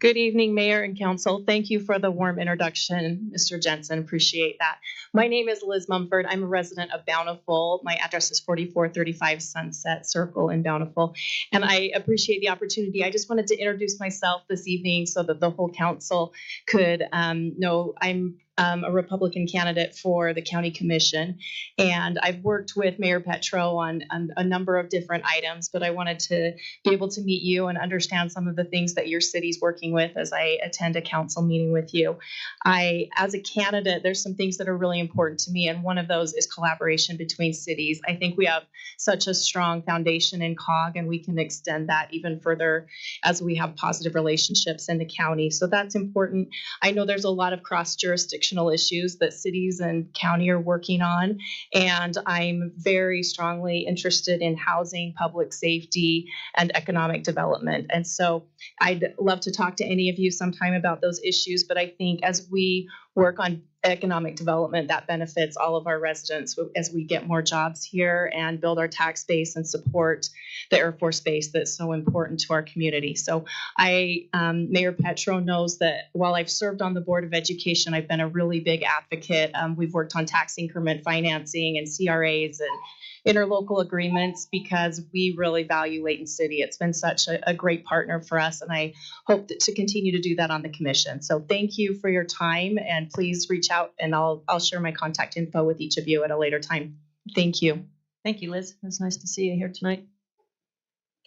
Good evening, Mayor and Council. Thank you for the warm introduction, Mr. Jensen. Appreciate that. My name is Liz Mumford. I'm a resident of Bountiful. My address is 4435 Sunset Circle in Bountiful. And I appreciate the opportunity. I just wanted to introduce myself this evening so that the whole council could know I'm a Republican candidate for the county commission, and I've worked with Mayor Petro on a number of different items, but I wanted to be able to meet you and understand some of the things that your city's working with as I attend a council meeting with you. As a candidate, there's some things that are really important to me, and one of those is collaboration between cities. I think we have such a strong foundation in COG, and we can extend that even further as we have positive relationships in the county. So that's important. I know there's a lot of cross-jurisdictional issues that cities and county are working on, and I'm very strongly interested in housing, public safety, and economic development. And so I'd love to talk to any of you sometime about those issues, but I think as we work on economic development, that benefits all of our residents as we get more jobs here and build our tax base and support the Air Force Base that's so important to our community. So Mayor Petro knows that while I've served on the Board of Education, I've been a really big advocate. We've worked on tax increment financing and CRAs and interlocal agreements because we really value Layton City. It's been such a great partner for us, and I hope to continue to do that on the commission. So thank you for your time, and please reach out, and I'll share my contact info with each of you at a later time. Thank you. Thank you, Liz. It was nice to see you here tonight.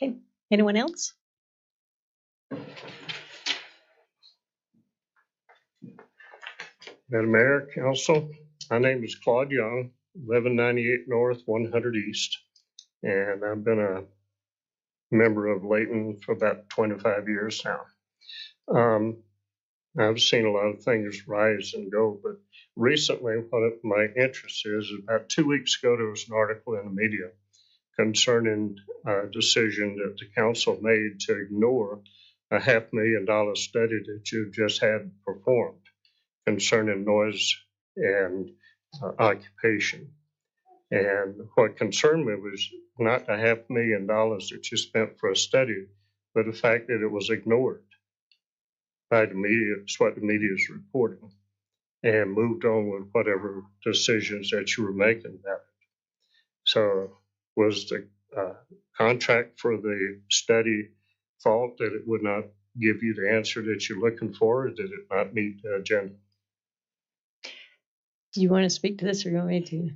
Okay, anyone else? Madam Mayor, Council, my name is Claude Young, 1198 North, 100 East, and I've been a member of Layton for about 25 years now. I've seen a lot of things rise and go, but recently what my interest is about 2 weeks ago, there was an article in the media concerning a decision that the council made to ignore a $500,000 study that you just had performed concerning noise and occupation. And what concerned me was not the $500,000 that you spent for a study, but the fact that it was ignored by the media. It's what the media is reporting, and moved on with whatever decisions that you were making about it. So was the contract for the study fault that it would not give you the answer that you're looking for, or did it not meet the agenda? Do you want to speak to this, or you want me to?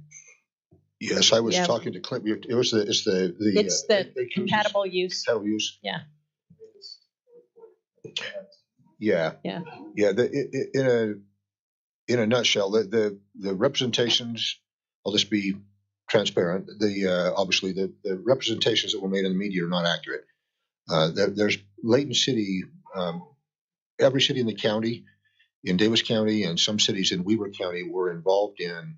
Yes, I was talking to Clint. It's the compatible use. Compatible use. Yeah. Yeah. Yeah. Yeah. In a nutshell, the representations. I'll just be transparent. Obviously the representations that were made in the media are not accurate. There's Layton City every city in the county, in Davis County and some cities in Weber County, were involved in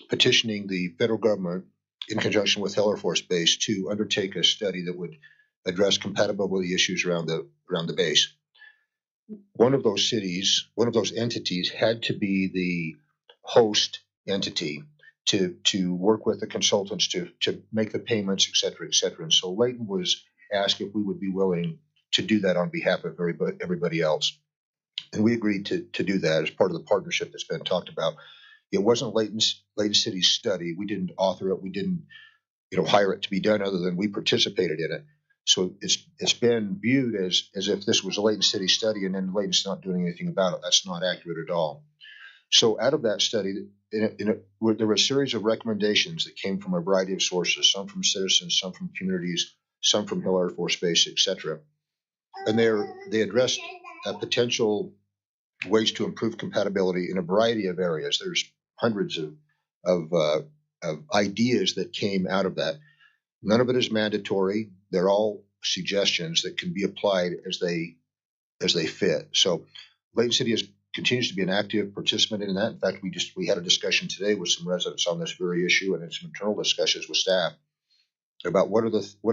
petitioning the federal government in conjunction with Hill Air Force Base to undertake a study that would address compatibility issues around the base. One of those cities, one of those entities, had to be the host entity to work with the consultants to make the payments, et cetera, et cetera. And so Layton was asked if we would be willing to do that on behalf of everybody else. And we agreed to do that as part of the partnership that's been talked about. It wasn't Layton City's study. We didn't author it. We didn't, hire it to be done, other than we participated in it. So it's been viewed as if this was a Layton City study, and then Layton's not doing anything about it. That's not accurate at all. So out of that study, there were a series of recommendations that came from a variety of sources, some from citizens, some from communities, some from Hill Air Force Base, et cetera. And they addressed potential ways to improve compatibility in a variety of areas. There's hundreds of ideas that came out of that. None of it is mandatory. They're all suggestions that can be applied as they fit. So Layton City continues to be an active participant in that. In fact, we had a discussion today with some residents on this very issue, and some internal discussions with staff about what are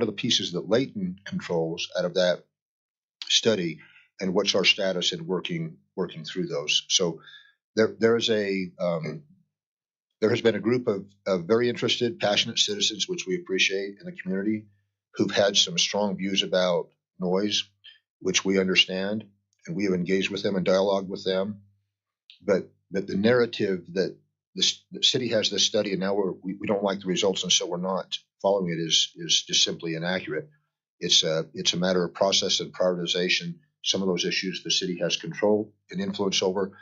the pieces that Layton controls out of that study, and what's our status in working through those. So there has been a group of very interested, passionate citizens, which we appreciate, in the community, who've had some strong views about noise, which we understand, and we have engaged with them and dialogued with them. But the narrative that the city has this study and now we don't like the results, and so we're not following it, is just simply inaccurate. It's a matter of process and prioritization. Some of those issues the city has control and influence over.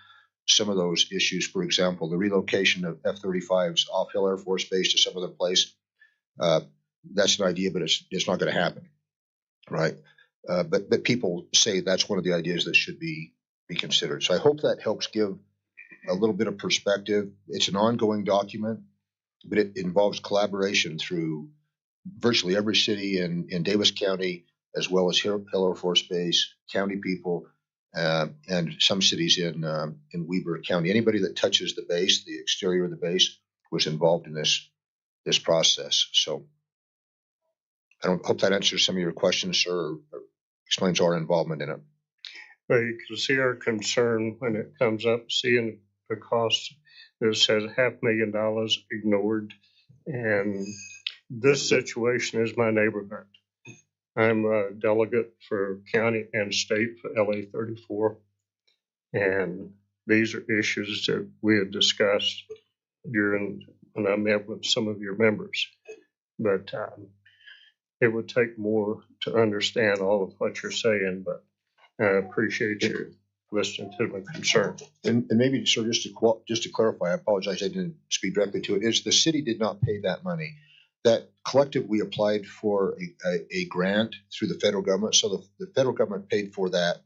Some of those issues, for example, the relocation of F-35s off Hill Air Force Base to some other place, that's an idea, but it's not going to happen, right? But people say that's one of the ideas that should be considered. So I hope that helps give a little bit of perspective. It's an ongoing document, but it involves collaboration through virtually every city in Davis County, as well as Hill Air Force Base, county people, and some cities in Weber County. Anybody that touches the base, the exterior of the base, was involved in this process. So I hope that answers some of your questions, sir, or explains our involvement in it. Well, you can see our concern when it comes up, seeing the cost. It says $500,000 ignored, and this situation is my neighborhood. I'm a delegate for county and state for LA 34, and these are issues that we had discussed when I met with some of your members. But it would take more to understand all of what you're saying, but I appreciate you listening to my concern. And maybe, sir, just to clarify, I apologize I didn't speak directly to it, is the city did not pay that money. That collective, we applied for a grant through the federal government. So the federal government paid for that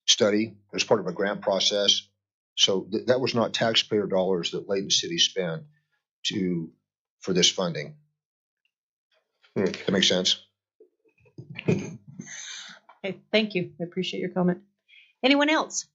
study as part of a grant process. So that was not taxpayer dollars that Layton City spent for this funding. That makes sense? Okay, thank you. I appreciate your comment. Anyone else?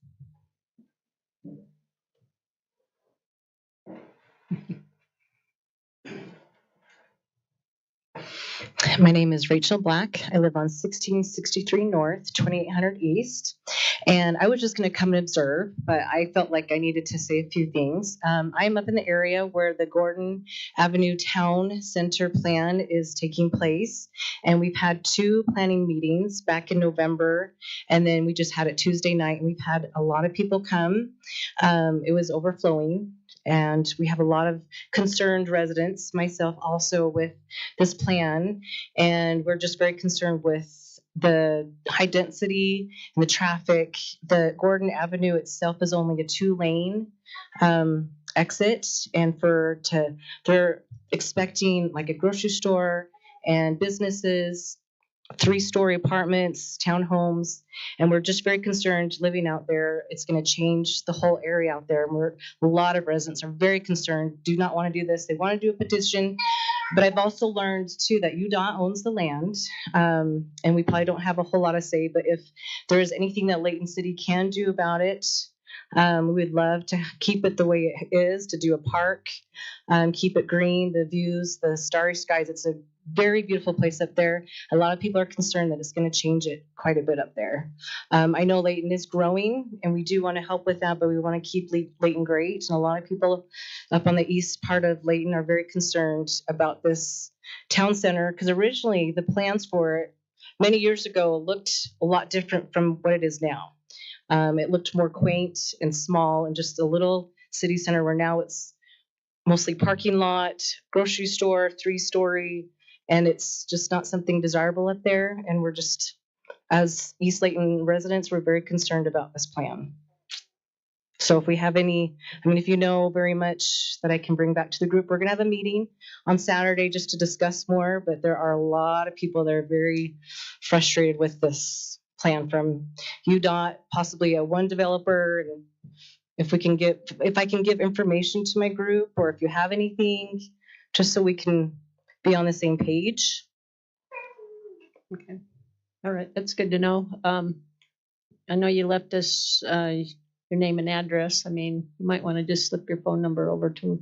My name is Rachel Black. I live on 1663 North, 2800 East. And I was just going to come and observe, but I felt like I needed to say a few things. I'm up in the area where the Gordon Avenue Town Center plan is taking place. And we've had 2 planning meetings back in November. And then we just had it Tuesday night. And we've had a lot of people come. It was overflowing. And we have a lot of concerned residents, myself also, with this plan. And we're just very concerned with the high density and the traffic. The Gordon Avenue itself is only a 2-lane exit. And they're expecting like a grocery store and businesses 3-story apartments, townhomes, and we're just very concerned living out there. It's going to change the whole area out there. A lot of residents are very concerned, do not want to do this. They want to do a petition, but I've also learned too that UDOT owns the land, and we probably don't have a whole lot of say, but if there is anything that Layton City can do about it, we would love to keep it the way it is, to do a park, keep it green, the views, the starry skies. It's a very beautiful place up there. A lot of people are concerned that it's going to change it quite a bit up there. I know Layton is growing, and we do want to help with that, but we want to keep Layton great. And a lot of people up on the east part of Layton are very concerned about this town center, because originally the plans for it many years ago looked a lot different from what it is now. It looked more quaint and small and just a little city center, where now it's mostly parking lot, grocery store, 3-story, and it's just not something desirable up there. And we're just, as East Layton residents, we're very concerned about this plan. So if we have any, if you know very much that I can bring back to the group, we're going to have a meeting on Saturday just to discuss more, but there are a lot of people that are very frustrated with this plan from UDOT, possibly a one developer. And if I can give information to my group, or if you have anything, just so we can be on the same page. Okay. All right. That's good to know. I know you left us your name and address. You might want to just slip your phone number over to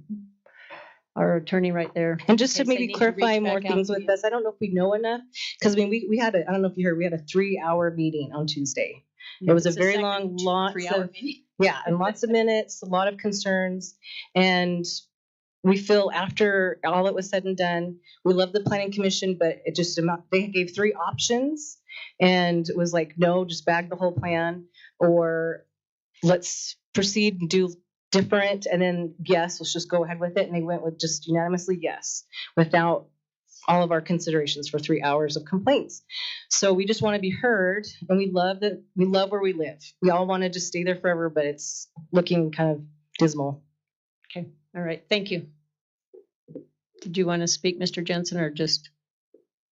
our attorney right there. And just to maybe clarify more things with us, I don't know if we know enough, because we had I don't know if you heard, we had a 3-hour meeting on Tuesday. It was a very long, and lots of minutes, a lot of concerns. And we feel after all it was said and done, we love the planning commission, but it just, they gave 3 options, and it was like, no, just bag the whole plan, or let's proceed and do different, and then yes, let's just go ahead with it. And they went with just unanimously yes, without all of our considerations for 3 hours of complaints. So we just want to be heard, and we love where we live. We all want to just stay there forever, but it's looking kind of dismal. Okay. All right. Thank you. Did you want to speak, Mr. Jensen, or just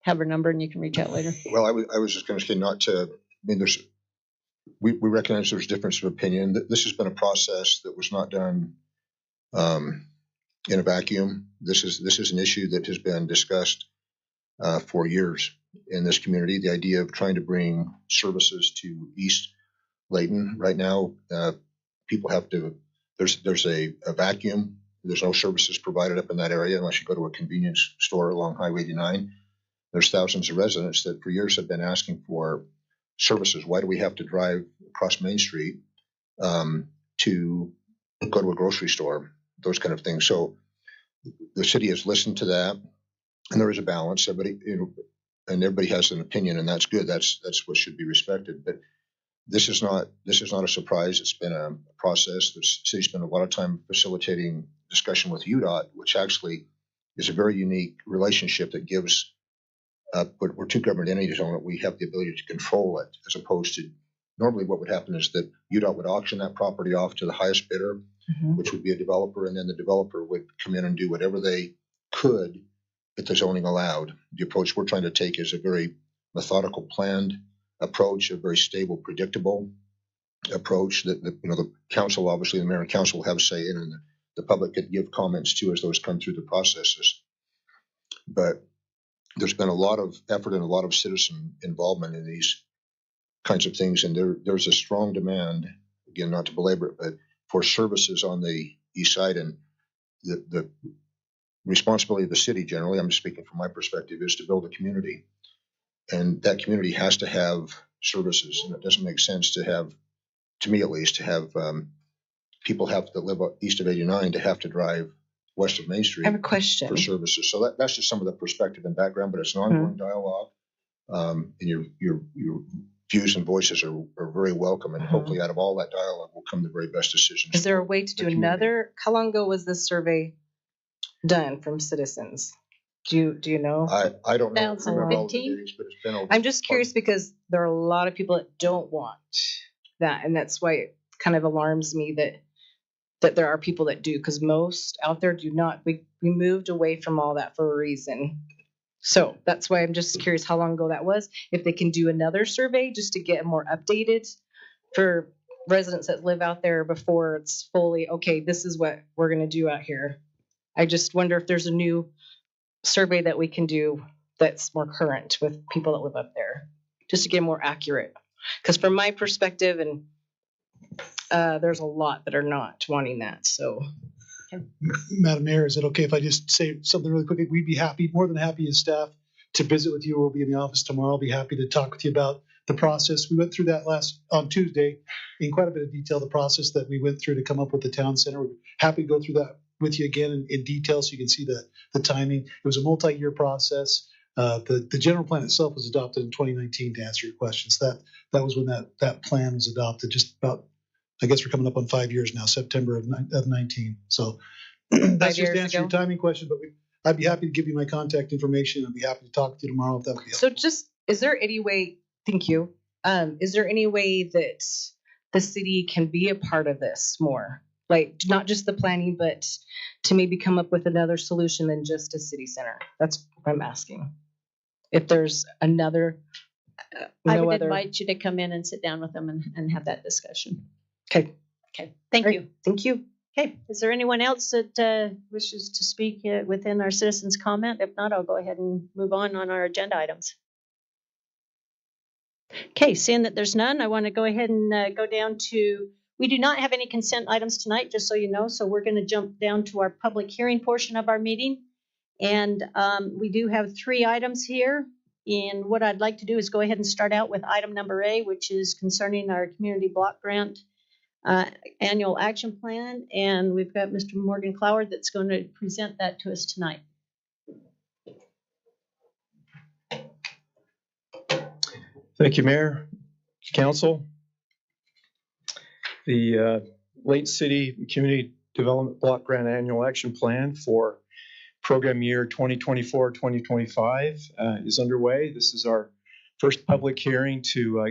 have her number and you can reach out later? Well, I was just going to say not to, we recognize there's difference of opinion. This has been a process that was not done in a vacuum. This is an issue that has been discussed for years in this community. The idea of trying to bring services to East Layton right now, people have to. There's a vacuum. There's no services provided up in that area unless you go to a convenience store along Highway 89. There's thousands of residents that for years have been asking for services. Why do we have to drive across Main Street to go to a grocery store? Those kind of things. So the city has listened to that, and there is a balance. Everybody has an opinion, and that's good. That's what should be respected. But this is not a surprise. It's been a process. The city spent a lot of time facilitating discussion with UDOT, which actually is a very unique relationship that gives. But we're 2 government entities on it. We have the ability to control it, as opposed to normally what would happen is that UDOT would auction that property off to the highest bidder, which would be a developer, and then the developer would come in and do whatever they could that the zoning allowed. The approach we're trying to take is a very methodical, planned approach, a very stable, predictable approach that the council, obviously the mayor and council will have a say in, and the public could give comments to as those come through the processes. But there's been a lot of effort and a lot of citizen involvement in these kinds of things, and there's a strong demand, again, not to belabor it, but for services on the east side. And the responsibility of the city generally, I'm just speaking from my perspective, is to build a community. And that community has to have services, and it doesn't make sense to have, to me at least, to have people have to live east of 89 to have to drive west of Main Street. I have a question for services. So that's just some of the perspective and background, but it's an ongoing dialogue. And your views and voices are very welcome, and hopefully out of all that dialogue will come the very best decisions. Is there a way to do another? How long ago was this survey done from citizens? Do you know? I don't know. 2015? But it's been over. I'm just curious because there are a lot of people that don't want that, and that's why it kind of alarms me that there are people that do, because most out there do not. We moved away from all that for a reason. So that's why I'm just curious how long ago that was. If they can do another survey just to get more updated for residents that live out there before it's fully, okay, this is what we're going to do out here. I just wonder if there's a new survey that we can do that's more current with people that live up there, just to get more accurate. Because from my perspective, and there's a lot that are not wanting that. So, Madam Mayor, is it okay if I just say something really quickly? We'd be happy, more than happy as staff, to visit with you. We'll be in the office tomorrow. I'll be happy to talk with you about the process. We went through that on Tuesday in quite a bit of detail, the process that we went through to come up with the town center. We're happy to go through that with you again in detail so you can see the timing. It was a multi-year process. The general plan itself was adopted in 2019, to answer your questions. That was when that plan was adopted, just about, I guess we're coming up on 5 years now, September of 19. So that's just to answer your timing question, but I'd be happy to give you my contact information. I'd be happy to talk with you tomorrow if that would be helpful. so just, is there any way, thank you. Is there any way that the city can be a part of this more? Like, not just the planning, but to maybe come up with another solution than just a city center? That's what I'm asking. If there's another, I no would other. invite you to come in and sit down with them and have that discussion. Okay. Okay, thank Great. you. Thank you. Okay, is there anyone else that wishes to speak within our citizens' comment? If not, I'll go ahead and move on our agenda items. Okay, seeing that there's none, I want to go ahead and go down to, we do not have any consent items tonight, just so you know, so we're going to jump down to our public hearing portion of our meeting. And we do have 3 items here. And what I'd like to do is go ahead and start out with item number A, which is concerning our community block grant annual action plan. And we've got Mr. Morgan Cloward that's going to present that to us tonight. Thank you, Mayor, Council. The Layton City Community Development Block Grant Annual Action Plan for program year 2024-2025 is underway. This is our first public hearing to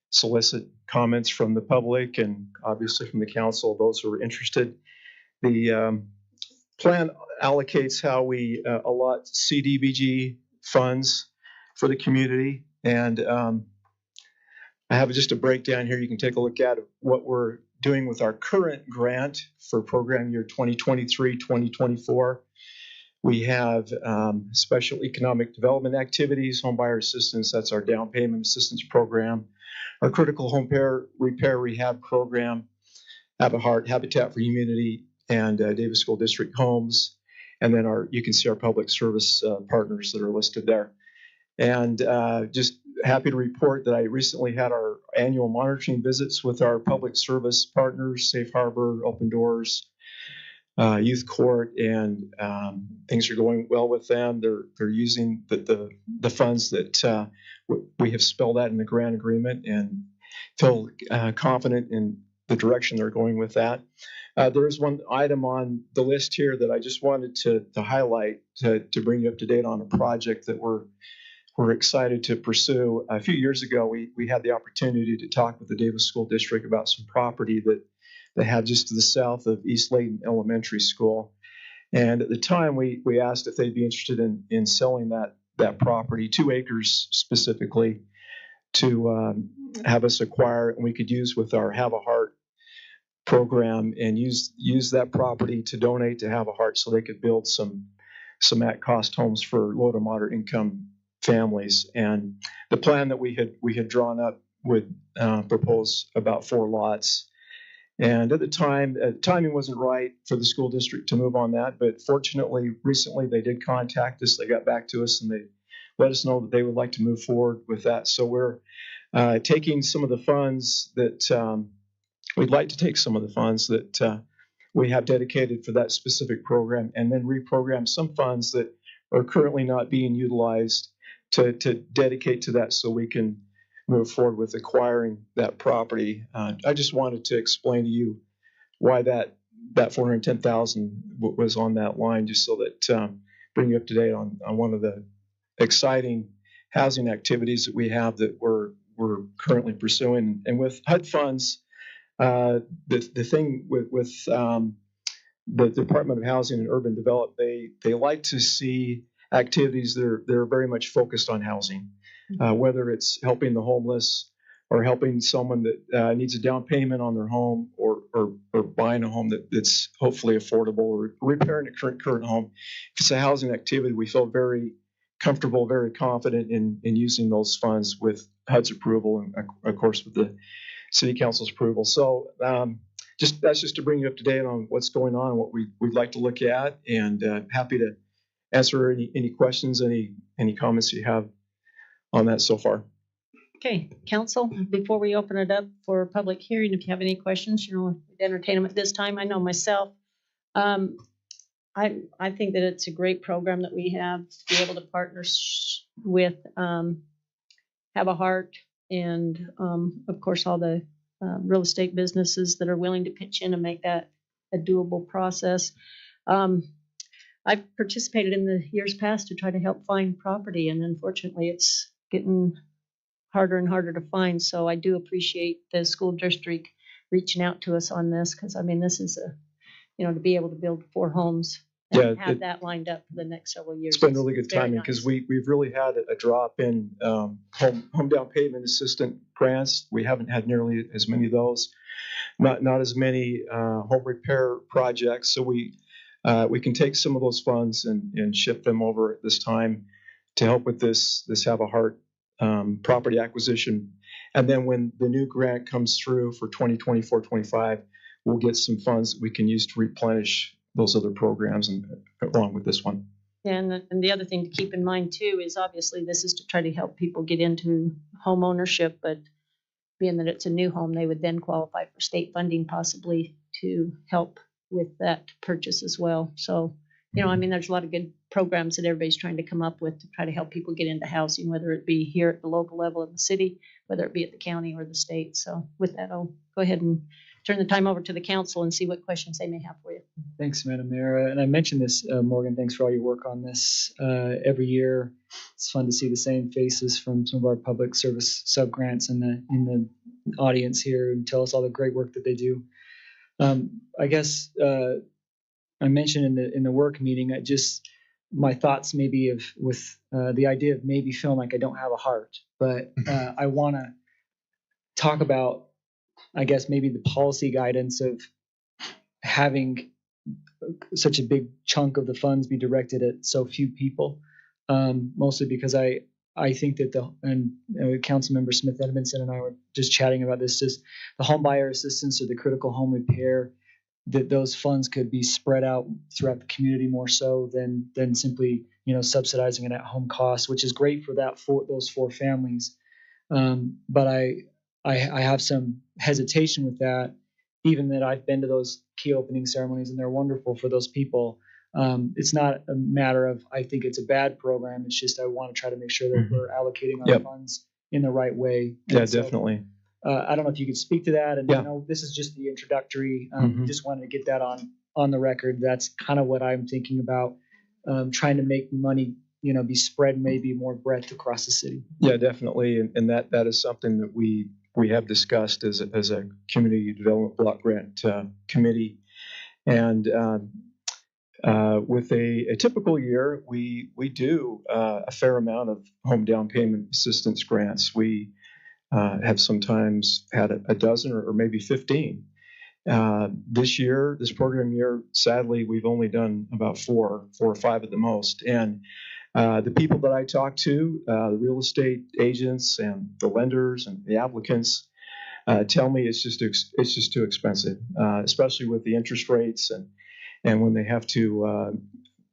solicit comments from the public and obviously from the council, those who are interested. The plan allocates how we allot CDBG funds for the community. And I have just a breakdown here. You can take a look at what we're doing with our current grant for program year 2023-2024. We have special economic development activities, home buyer assistance, that's our down payment assistance program. Our critical home repair rehab program, Have a Heart, Habitat for Humanity, and Davis School District Homes. And then you can see our public service partners that are listed there. And just happy to report that I recently had our annual monitoring visits with our public service partners, Safe Harbor, Open Doors, Youth Court, and things are going well with them. They're using the funds that we have spelled out in the grant agreement and feel confident in the direction they're going with that. There is one item on the list here that I just wanted to highlight to bring you up to date on a project that we're excited to pursue. A few years ago, we had the opportunity to talk with the Davis School District about some property that they have just to the south of East Layton Elementary School. And at the time, we asked if they'd be interested in selling that property, 2 acres specifically, to have us acquire, and we could use with our Have a Heart program and use that property to donate to Have a Heart so they could build some at-cost homes for low to moderate income families. And the plan that we had drawn up would propose about 4 lots. And at the time, timing wasn't right for the school district to move on that. But fortunately, recently they did contact us. They got back to us and they let us know that they would like to move forward with that. So we're taking some of the funds that we'd like to take some of the funds that we have dedicated for that specific program and then reprogram some funds that are currently not being utilized to dedicate to that so we can move forward with acquiring that property. I just wanted to explain to you why that $410,000 was on that line, just so that bring you up to date on one of the exciting housing activities that we have that we're currently pursuing. And with HUD funds, the thing with the Department of Housing and Urban Development, they like to see activities that are very much focused on housing, whether it's helping the homeless or helping someone that needs a down payment on their home, or buying a home that's hopefully affordable, or repairing a current home. If it's a housing activity, we feel very comfortable, very confident in using those funds with HUD's approval and, of course, with the City Council's approval. So that's just to bring you up to date on what's going on, what we'd like to look at, and happy to answer any questions, any comments you have on that so far. Okay, council, before we open it up for public hearing, if you have any questions, we'd entertain them at this time. I know myself, I think that it's a great program that we have to be able to partner with Have a Heart and, of course, all the real estate businesses that are willing to pitch in and make that a doable process. I've participated in the years past to try to help find property, and unfortunately it's getting harder and harder to find. So I do appreciate the school district reaching out to us on this, because I mean, this is to be able to build 4 homes and have that lined up for the next several years. It's been really good timing, because we've really had a drop in home down payment assistant grants. We haven't had nearly as many of those, not as many home repair projects. So we can take some of those funds and shift them over at this time to help with this Have a Heart property acquisition. And then when the new grant comes through for 2024-25, we'll get some funds that we can use to replenish those other programs, and along with this one. And the other thing to keep in mind too is obviously this is to try to help people get into home ownership, but being that it's a new home, they would then qualify for state funding possibly to help with that purchase as well. So, I mean, there's a lot of good programs that everybody's trying to come up with to try to help people get into housing, whether it be here at the local level in the city, whether it be at the county or the state. So with that, I'll go ahead and turn the time over to the council and see what questions they may have for you. Thanks, Madam Mayor. And I mentioned this, Morgan, thanks for all your work on this. Every year, it's fun to see the same faces from some of our public service sub-grants in the audience here, and tell us all the great work that they do. I guess I mentioned in the work meeting, my thoughts maybe with the idea of maybe feeling like I don't have a heart, but I want to talk about, I guess, maybe the policy guidance of having such a big chunk of the funds be directed at so few people. Mostly because I think that Councilmember Smith Edmondson and I were just chatting about this, just the home buyer assistance or the critical home repair, that those funds could be spread out throughout the community more so than simply subsidizing an at-home cost, which is great for those 4 families. But I have some hesitation with that, even that I've been to those key opening ceremonies and they're wonderful for those people. It's not a matter of I think it's a bad program. It's just I want to try to make sure that we're allocating our funds in the right way. Yeah, definitely. I don't know if you could speak to that. And this is just the introductory. Just wanted to get that on the record. That's kind of what I'm thinking about, trying to make money be spread maybe more breadth across the city. Yeah, definitely. And that is something that we have discussed as a community development block grant committee. And with a typical year, we do a fair amount of home down payment assistance grants. We have sometimes had a dozen or maybe 15. This program year, sadly, we've only done about 4 or 5 at the most. And the people that I talk to, the real estate agents and the lenders and the applicants, tell me it's just too expensive, especially with the interest rates and when they have to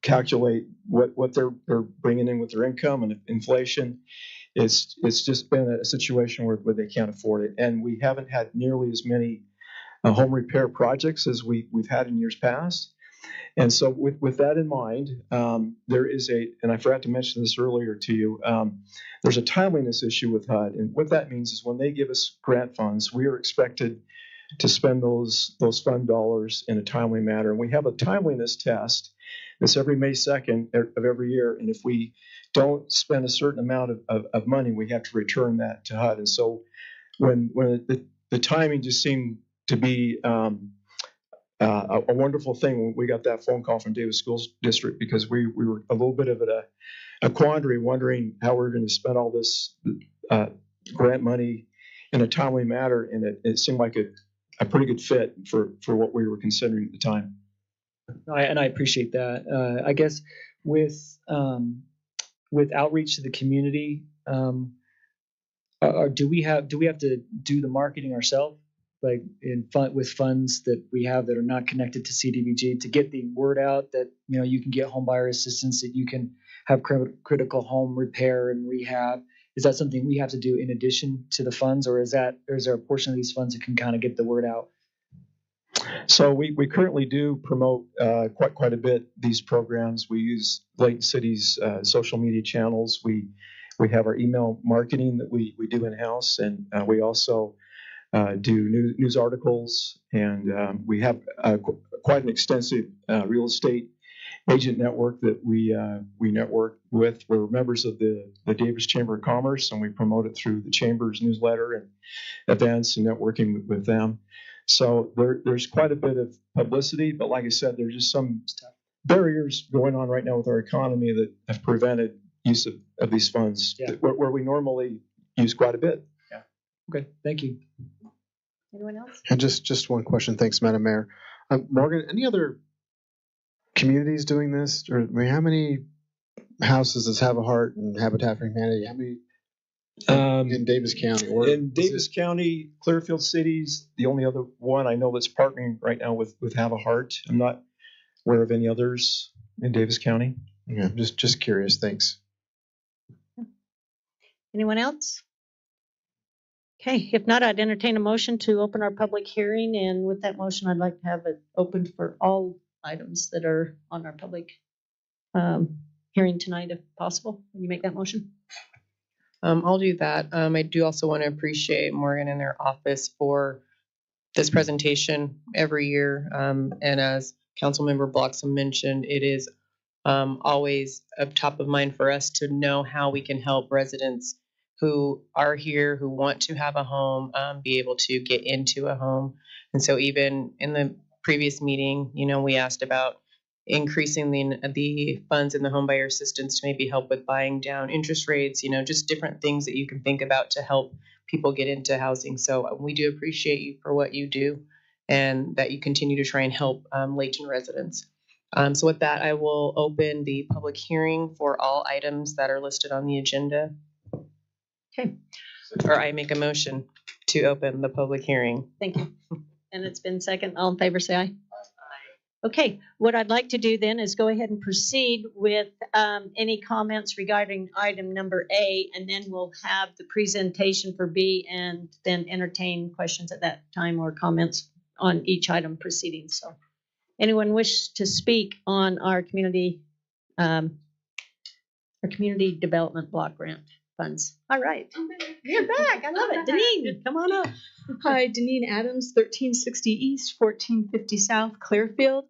calculate what they're bringing in with their income and inflation. It's just been a situation where they can't afford it, and we haven't had nearly as many home repair projects as we've had in years past. And so with that in mind, there is and I forgot to mention this earlier to you, there's a timeliness issue with HUD. And what that means is when they give us grant funds, we are expected to spend those fund dollars in a timely manner. And we have a timeliness test that's every May 2nd of every year. And if we don't spend a certain amount of money, we have to return that to HUD. And so when the timing just seemed to be a wonderful thing when we got that phone call from Davis Schools District, because we were a little bit of a quandary, wondering how we are going to spend all this grant money in a timely manner, and it seemed like a pretty good fit for what we were considering at the time. And I appreciate that. I guess with outreach to the community, do we have to do the marketing ourselves, like with funds that we have that are not connected to CDBG, to get the word out that you can get home buyer assistance, that you can have critical home repair and rehab? Is that something we have to do in addition to the funds, or is there a portion of these funds that can kind of get the word out? So we currently do promote quite a bit these programs. We use Layton City's social media channels. We have our email marketing that we do in-house, and we also do news articles, and we have quite an extensive real estate agent network that we network with. We're members of the Davis Chamber of Commerce, and we promote it through the Chamber's newsletter and events and networking with them. So there's quite a bit of publicity, but like I said, there's just some barriers going on right now with our economy that have prevented use of these funds, where we normally use quite a bit. Yeah. Okay, thank you. Anyone else? And just one question. Thanks, Madam Mayor. Morgan, any other communities doing this? Or how many houses does Have a Heart and Habitat for Humanity? How many in Davis County? Or in Davis County, Clearfield City's the only other one I know that's partnering right now with Have a Heart. I'm not aware of any others in Davis County. Yeah, just curious. Thanks. Anyone else? Okay, if not, I'd entertain a motion to open our public hearing, and with that motion, I'd like to have it open for all items that are on our public hearing tonight, if possible. Will you make that motion? I'll do that. I do also want to appreciate Morgan and their office for this presentation every year. And as Councilmember Bloxham mentioned, it is always up top of mind for us to know how we can help residents who are here, who want to have a home, be able to get into a home. And so even in the previous meeting, we asked about increasing the funds in the home buyer assistance to maybe help with buying down interest rates, just different things that you can think about to help people get into housing. So we do appreciate you for what you do, and that you continue to try and help Layton residents. So with that, I will open the public hearing for all items that are listed on the agenda. Okay, or I make a motion to open the public hearing. Thank you. And it's been second. All in favor, say aye. Okay, what I'd like to do then is go ahead and proceed with any comments regarding item number A, and then we'll have the presentation for B, and then entertain questions at that time or comments on each item proceeding. So anyone wish to speak on our community development block grant funds? All right, you're back. I love it. Deneen, come on up. Hi, Deneen Adams, 1360 East, 1450 South, Clearfield.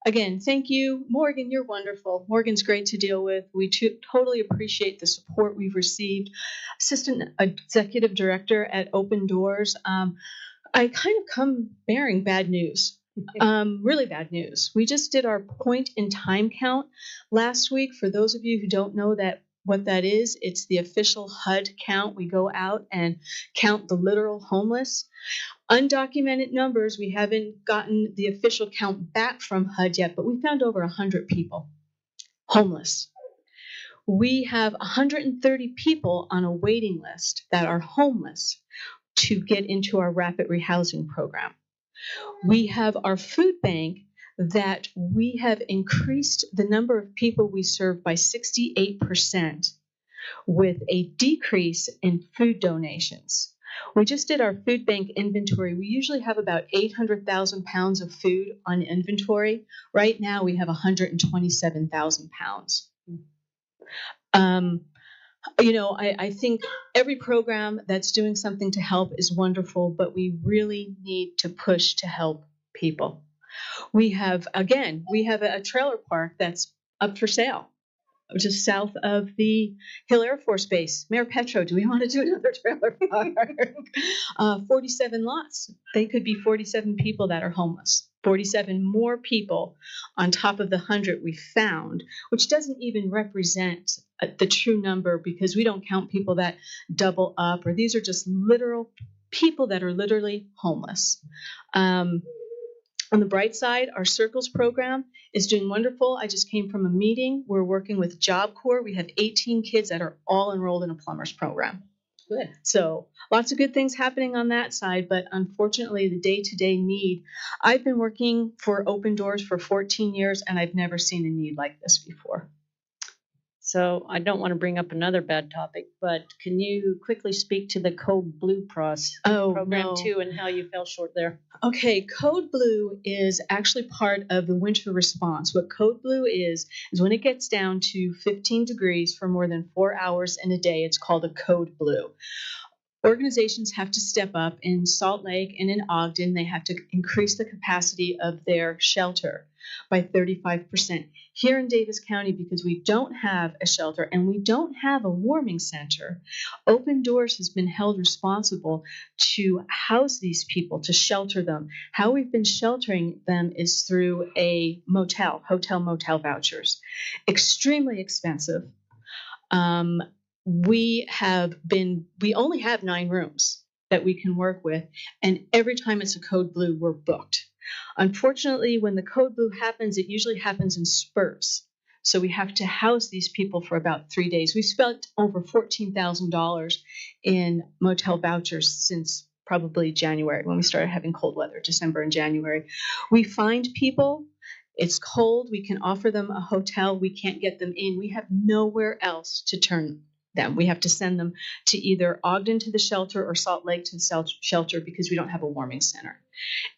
Again, thank you. Morgan, you're wonderful. Morgan's great to deal with. We totally appreciate the support we've received. Assistant Executive Director at Open Doors. I kind of come bearing bad news. Really bad news. We just did our point in time count last week. For those of you who don't know what that is, it's the official HUD count. We go out and count the literal homeless. Undocumented numbers, we haven't gotten the official count back from HUD yet, but we found over 100 people homeless. We have 130 people on a waiting list that are homeless to get into our rapid rehousing program. We have our food bank that we have increased the number of people we serve by 68% with a decrease in food donations. We just did our food bank inventory. We usually have about 800,000 pounds of food on inventory. Right now we have 127,000 pounds. I think every program that's doing something to help is wonderful, but we really need to push to help people. We have a trailer park that's up for sale. just south of the Hill Air Force Base. Mayor Petro, do we want to do another trailer park? 47 lots. They could be 47 people that are homeless. 47 more people on top of the 100 we found, which doesn't even represent the true number because we don't count people that double up, or these are just literal people that are literally homeless. On the bright side, our Circles program is doing wonderful. I just came from a meeting. We're working with Job Corps. We have 18 kids that are all enrolled in a plumber's program. Good. So lots of good things happening on that side, but unfortunately the day-to-day need, I've been working for Open Doors for 14 years and I've never seen a need like this before. So I don't want to bring up another bad topic, but can you quickly speak to the Code Blue program no. too and how you fell short there? Okay, Code Blue is actually part of the winter response. What Code Blue is when it gets down to 15 degrees for more than 4 hours in a day, it's called a Code Blue. Organizations have to step up. In Salt Lake and in Ogden, they have to increase the capacity of their shelter by 35%. Here in Davis County, because we don't have a shelter and we don't have a warming center, Open Doors has been held responsible to house these people, to shelter them. How we've been sheltering them is through a hotel motel vouchers. Extremely expensive. We only have 9 rooms that we can work with, and every time it's a Code Blue, we're booked. Unfortunately, when the Code Blue happens, it usually happens in spurts. So we have to house these people for about 3 days. We've spent over $14,000 in motel vouchers since probably January, when we started having cold weather, December and January. We find people. It's cold. We can offer them a hotel. We can't get them in. We have nowhere else to turn them. We have to send them to either Ogden to the shelter or Salt Lake to the shelter because we don't have a warming center.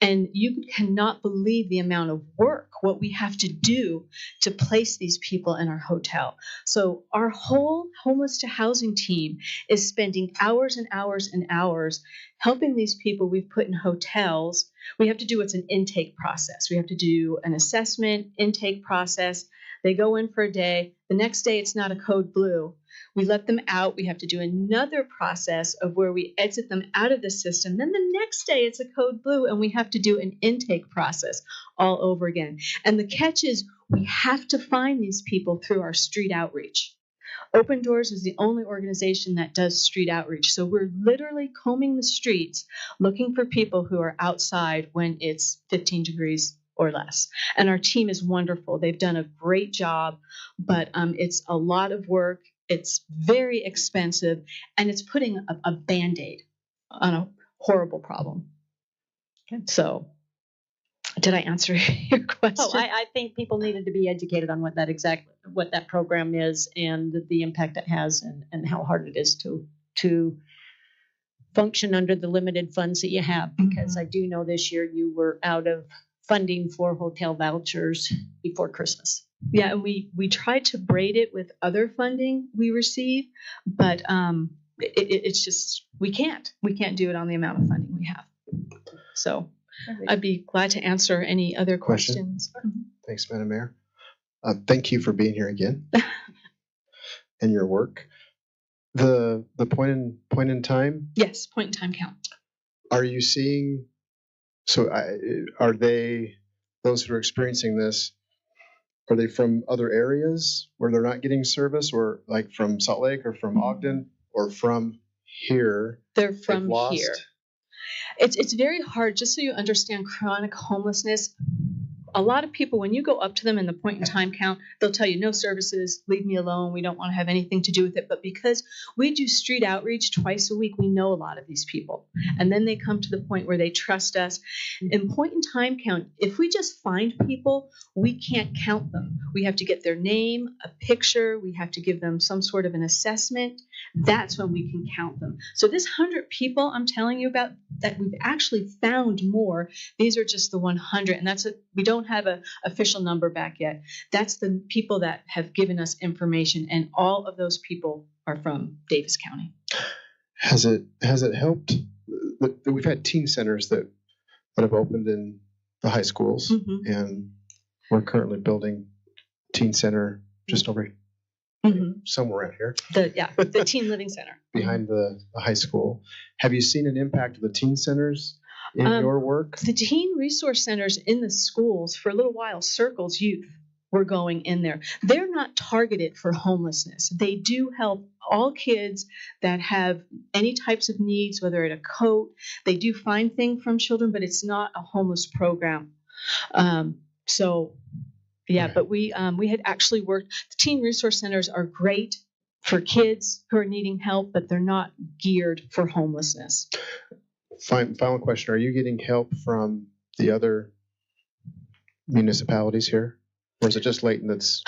And you cannot believe the amount of work, what we have to do to place these people in our hotel. So our whole homeless to housing team is spending hours and hours and hours helping these people we've put in hotels. We have to do what's an intake process. We have to do an assessment, intake process. They go in for a day. The next day, it's not a Code Blue. We let them out. We have to do another process of where we exit them out of the system. Then the next day, it's a Code Blue, and we have to do an intake process all over again. And the catch is we have to find these people through our street outreach. Open Doors is the only organization that does street outreach. So we're literally combing the streets looking for people who are outside when it's 15 degrees or less. And our team is wonderful. They've done a great job, but it's a lot of work. It's very expensive, and it's putting a Band-Aid on a horrible problem. Okay. So did I answer your question? Oh, I think people needed to be educated on what that program is and the impact it has and how hard it is to function under the limited funds that you have, because I do know this year you were out of funding for hotel vouchers before Christmas. Yeah, and we tried to braid it with other funding we receive, but it's just we can't do it on the amount of funding we have. So I'd be glad to answer any other questions. Thanks, Madam Mayor. Thank you for being here again and your work. The point in time. Yes, point in time count. Are you seeing? So are they those who are experiencing this? Are they from other areas where they're not getting service, or like from Salt Lake or from Ogden or from here? They're from here. It's very hard, just so you understand chronic homelessness. A lot of people, when you go up to them in the point in time count, they'll tell you no services, leave me alone, we don't want to have anything to do with it. But because we do street outreach twice a week, we know a lot of these people. And then they come to the point where they trust us. In point in time count, if we just find people, we can't count them. We have to get their name, a picture, we have to give them some sort of an assessment. That's when we can count them. So this 100 people I'm telling you about that we've actually found more, these are just the 100. And we don't have an official number back yet. That's the people that have given us information, and all of those people are from Davis County. Has it helped? We've had teen centers that have opened in the high schools, and we're currently building teen center just over somewhere around here, The Teen Living Center. behind the high school. Have you seen an impact of the teen centers in your work? The teen resource centers in the schools, for a little while, Circles Youth were going in there. They're not targeted for homelessness. They do help all kids that have any types of needs, whether it's a coat. They do find things from children, but it's not a homeless program. But we had actually worked. The teen resource centers are great for kids who are needing help, but they're not geared for homelessness. Final question. Are you getting help from the other municipalities here? Or is it just Layton that's...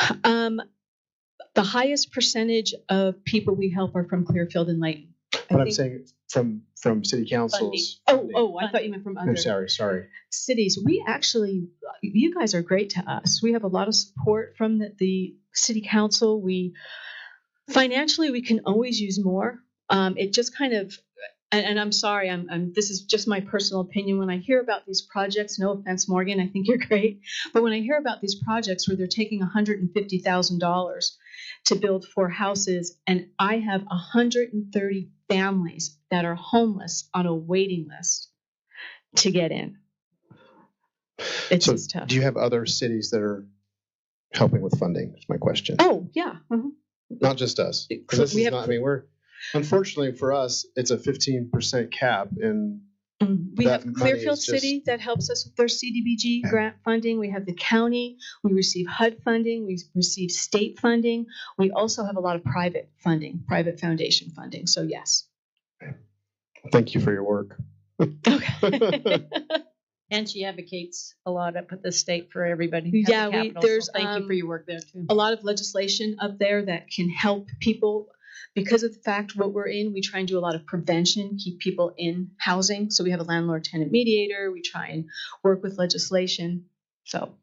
The highest percentage of people we help are from Clearfield and Layton. But I'm saying from city councils. Oh, I thought you meant from other Sorry. cities. We actually, you guys are great to us. We have a lot of support from the city council. Financially, we can always use more. It just kind of, and I'm sorry, this is just my personal opinion. When I hear about these projects, no offense, Morgan, I think you're great, but when I hear about these projects where they're taking $150,000 to build 4 houses, and I have 130 families that are homeless on a waiting list to get in. It's just tough. Do you have other cities that are helping with funding? Is my question. Oh, yeah. Not just us. Because this is not, we're, unfortunately for us, it's a 15% cap, and we have Clearfield City that helps us with their CDBG grant funding. We have the county. We receive HUD funding. We receive state funding. We also have a lot of private funding, private foundation funding. So yes. Thank you for your work. Okay. And she advocates a lot up at the state for everybody. Yeah, there's thank you for your work there too. A lot of legislation up there that can help people. Because of the fact what we're in, we try and do a lot of prevention, keep people in housing. So we have a landlord-tenant mediator. We try and work with legislation. So,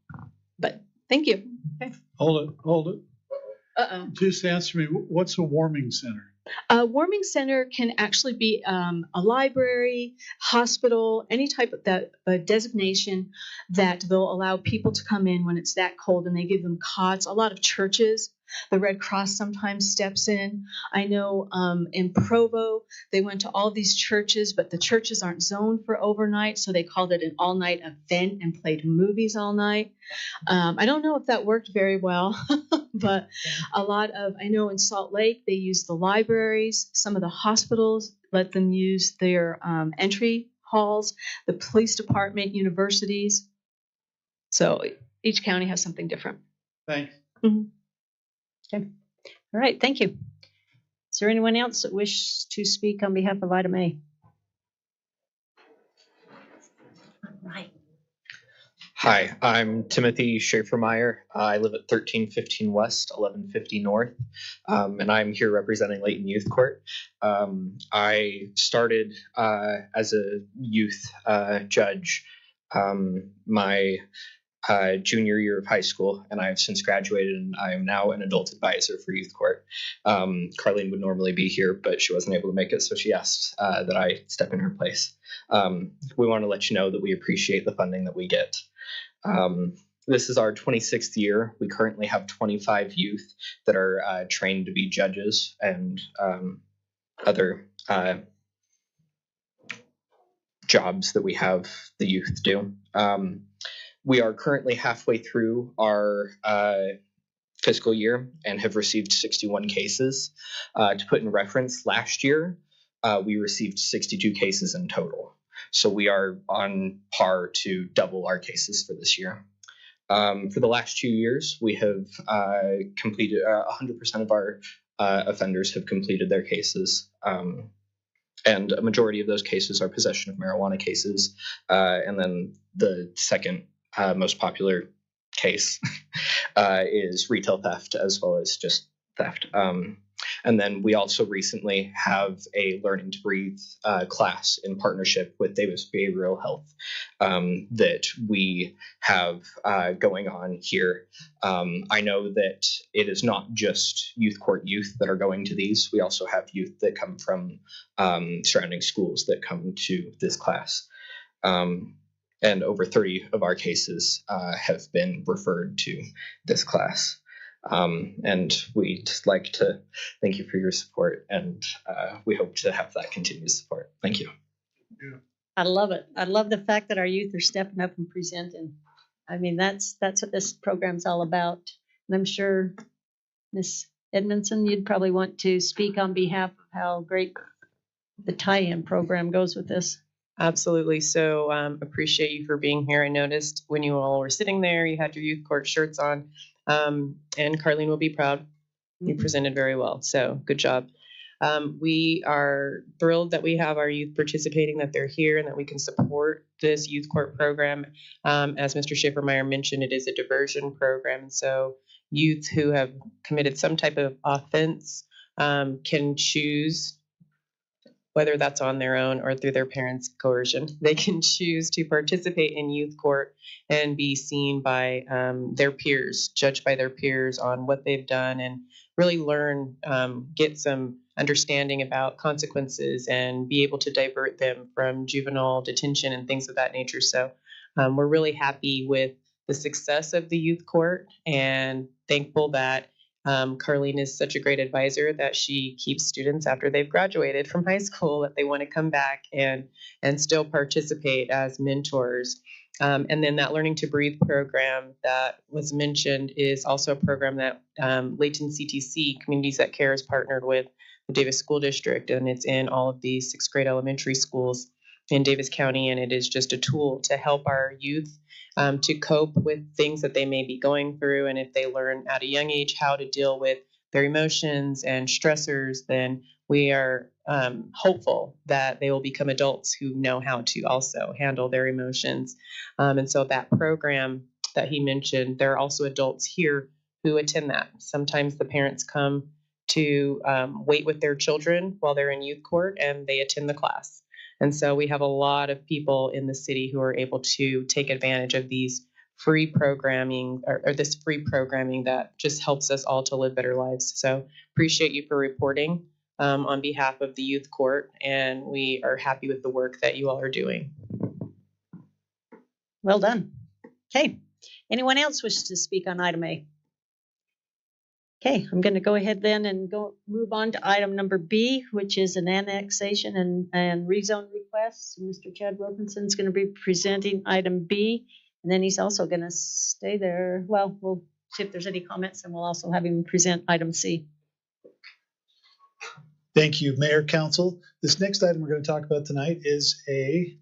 but thank you. Okay. Hold it. Uh-oh. Just answer me, what's a warming center? A warming center can actually be a library, hospital, any type of that designation that they'll allow people to come in when it's that cold, and they give them cots. A lot of churches, the Red Cross sometimes steps in. I know in Provo, they went to all these churches, but the churches aren't zoned for overnight, so they called it an all-night event and played movies all night. I don't know if that worked very well, but a lot of, I know in Salt Lake, they use the libraries, some of the hospitals let them use their entry halls, the police department, universities. So each county has something different. Thanks. Mm-hmm. Okay. All right. Thank you. Is there anyone else that wishes to speak on behalf of item A? All right. Hi, I'm Timothy Schaefer-Meyer. I live at 1315 West, 1150 North, and I'm here representing Layton Youth Court. I started as a youth judge my junior year of high school, and I have since graduated, and I am now an adult advisor for Youth Court. Carlene would normally be here, but she wasn't able to make it, so she asked that I step in her place. We want to let you know that we appreciate the funding that we get. This is our 26th year. We currently have 25 youth that are trained to be judges and other jobs that we have the youth do. We are currently halfway through our fiscal year and have received 61 cases. To put in reference, last year we received 62 cases in total. So we are on par to double our cases for this year. For the last 2 years, we have completed 100% of our offenders have completed their cases. And a majority of those cases are possession of marijuana cases. And then the second most popular case is retail theft, as well as just theft. And then we also recently have a Learning to Breathe class in partnership with Davis Behavioral Health that we have going on here. I know that it is not just youth court youth that are going to these. We also have youth that come from surrounding schools that come to this class. And over 30 of our cases have been referred to this class. And we'd like to thank you for your support, and we hope to have that continued support. Thank you. I love it. I love the fact that our youth are stepping up and presenting. I mean, that's what this program's all about. And I'm sure, Ms. Edmondson, you'd probably want to speak on behalf of how great the tie-in program goes with this. Absolutely. So appreciate you for being here. I noticed when you all were sitting there, you had your youth court shirts on, and Carlene will be proud. You presented very well. So good job. We are thrilled that we have our youth participating, that they're here, and that we can support this youth court program. As Mr. Schiffermeyer mentioned, it is a diversion program. So youth who have committed some type of offense can choose, whether that's on their own or through their parents' coercion, they can choose to participate in youth court and be seen by their peers, judged by their peers on what they've done, and really learn, get some understanding about consequences and be able to divert them from juvenile detention and things of that nature. So we're really happy with the success of the youth court and thankful that Carlene is such a great advisor that she keeps students after they've graduated from high school, that they want to come back and still participate as mentors. And then that Learning to Breathe program that was mentioned is also a program that Layton CTC, Communities That Care, has partnered with the Davis School District, and it's in all of the 6th grade elementary schools in Davis County, and it is just a tool to help our youth to cope with things that they may be going through. And if they learn at a young age how to deal with their emotions and stressors, then we are hopeful that they will become adults who know how to also handle their emotions. And so that program that he mentioned, there are also adults here who attend that. Sometimes the parents come to wait with their children while they're in youth court, and they attend the class. And so we have a lot of people in the city who are able to take advantage of these free programming or this free programming that just helps us all to live better lives. So appreciate you for reporting on behalf of the youth court, and we are happy with the work that you all are doing. Well done. Okay. Anyone else wish to speak on item A? Okay, I'm going to go ahead then and move on to item number B, which is an annexation and rezone request. Mr. Chad Wilkinson's going to be presenting item B, and then he's also going to stay there. Well, we'll see if there's any comments, and we'll also have him present item C. Thank you, Mayor, Council. This next item we're going to talk about tonight is a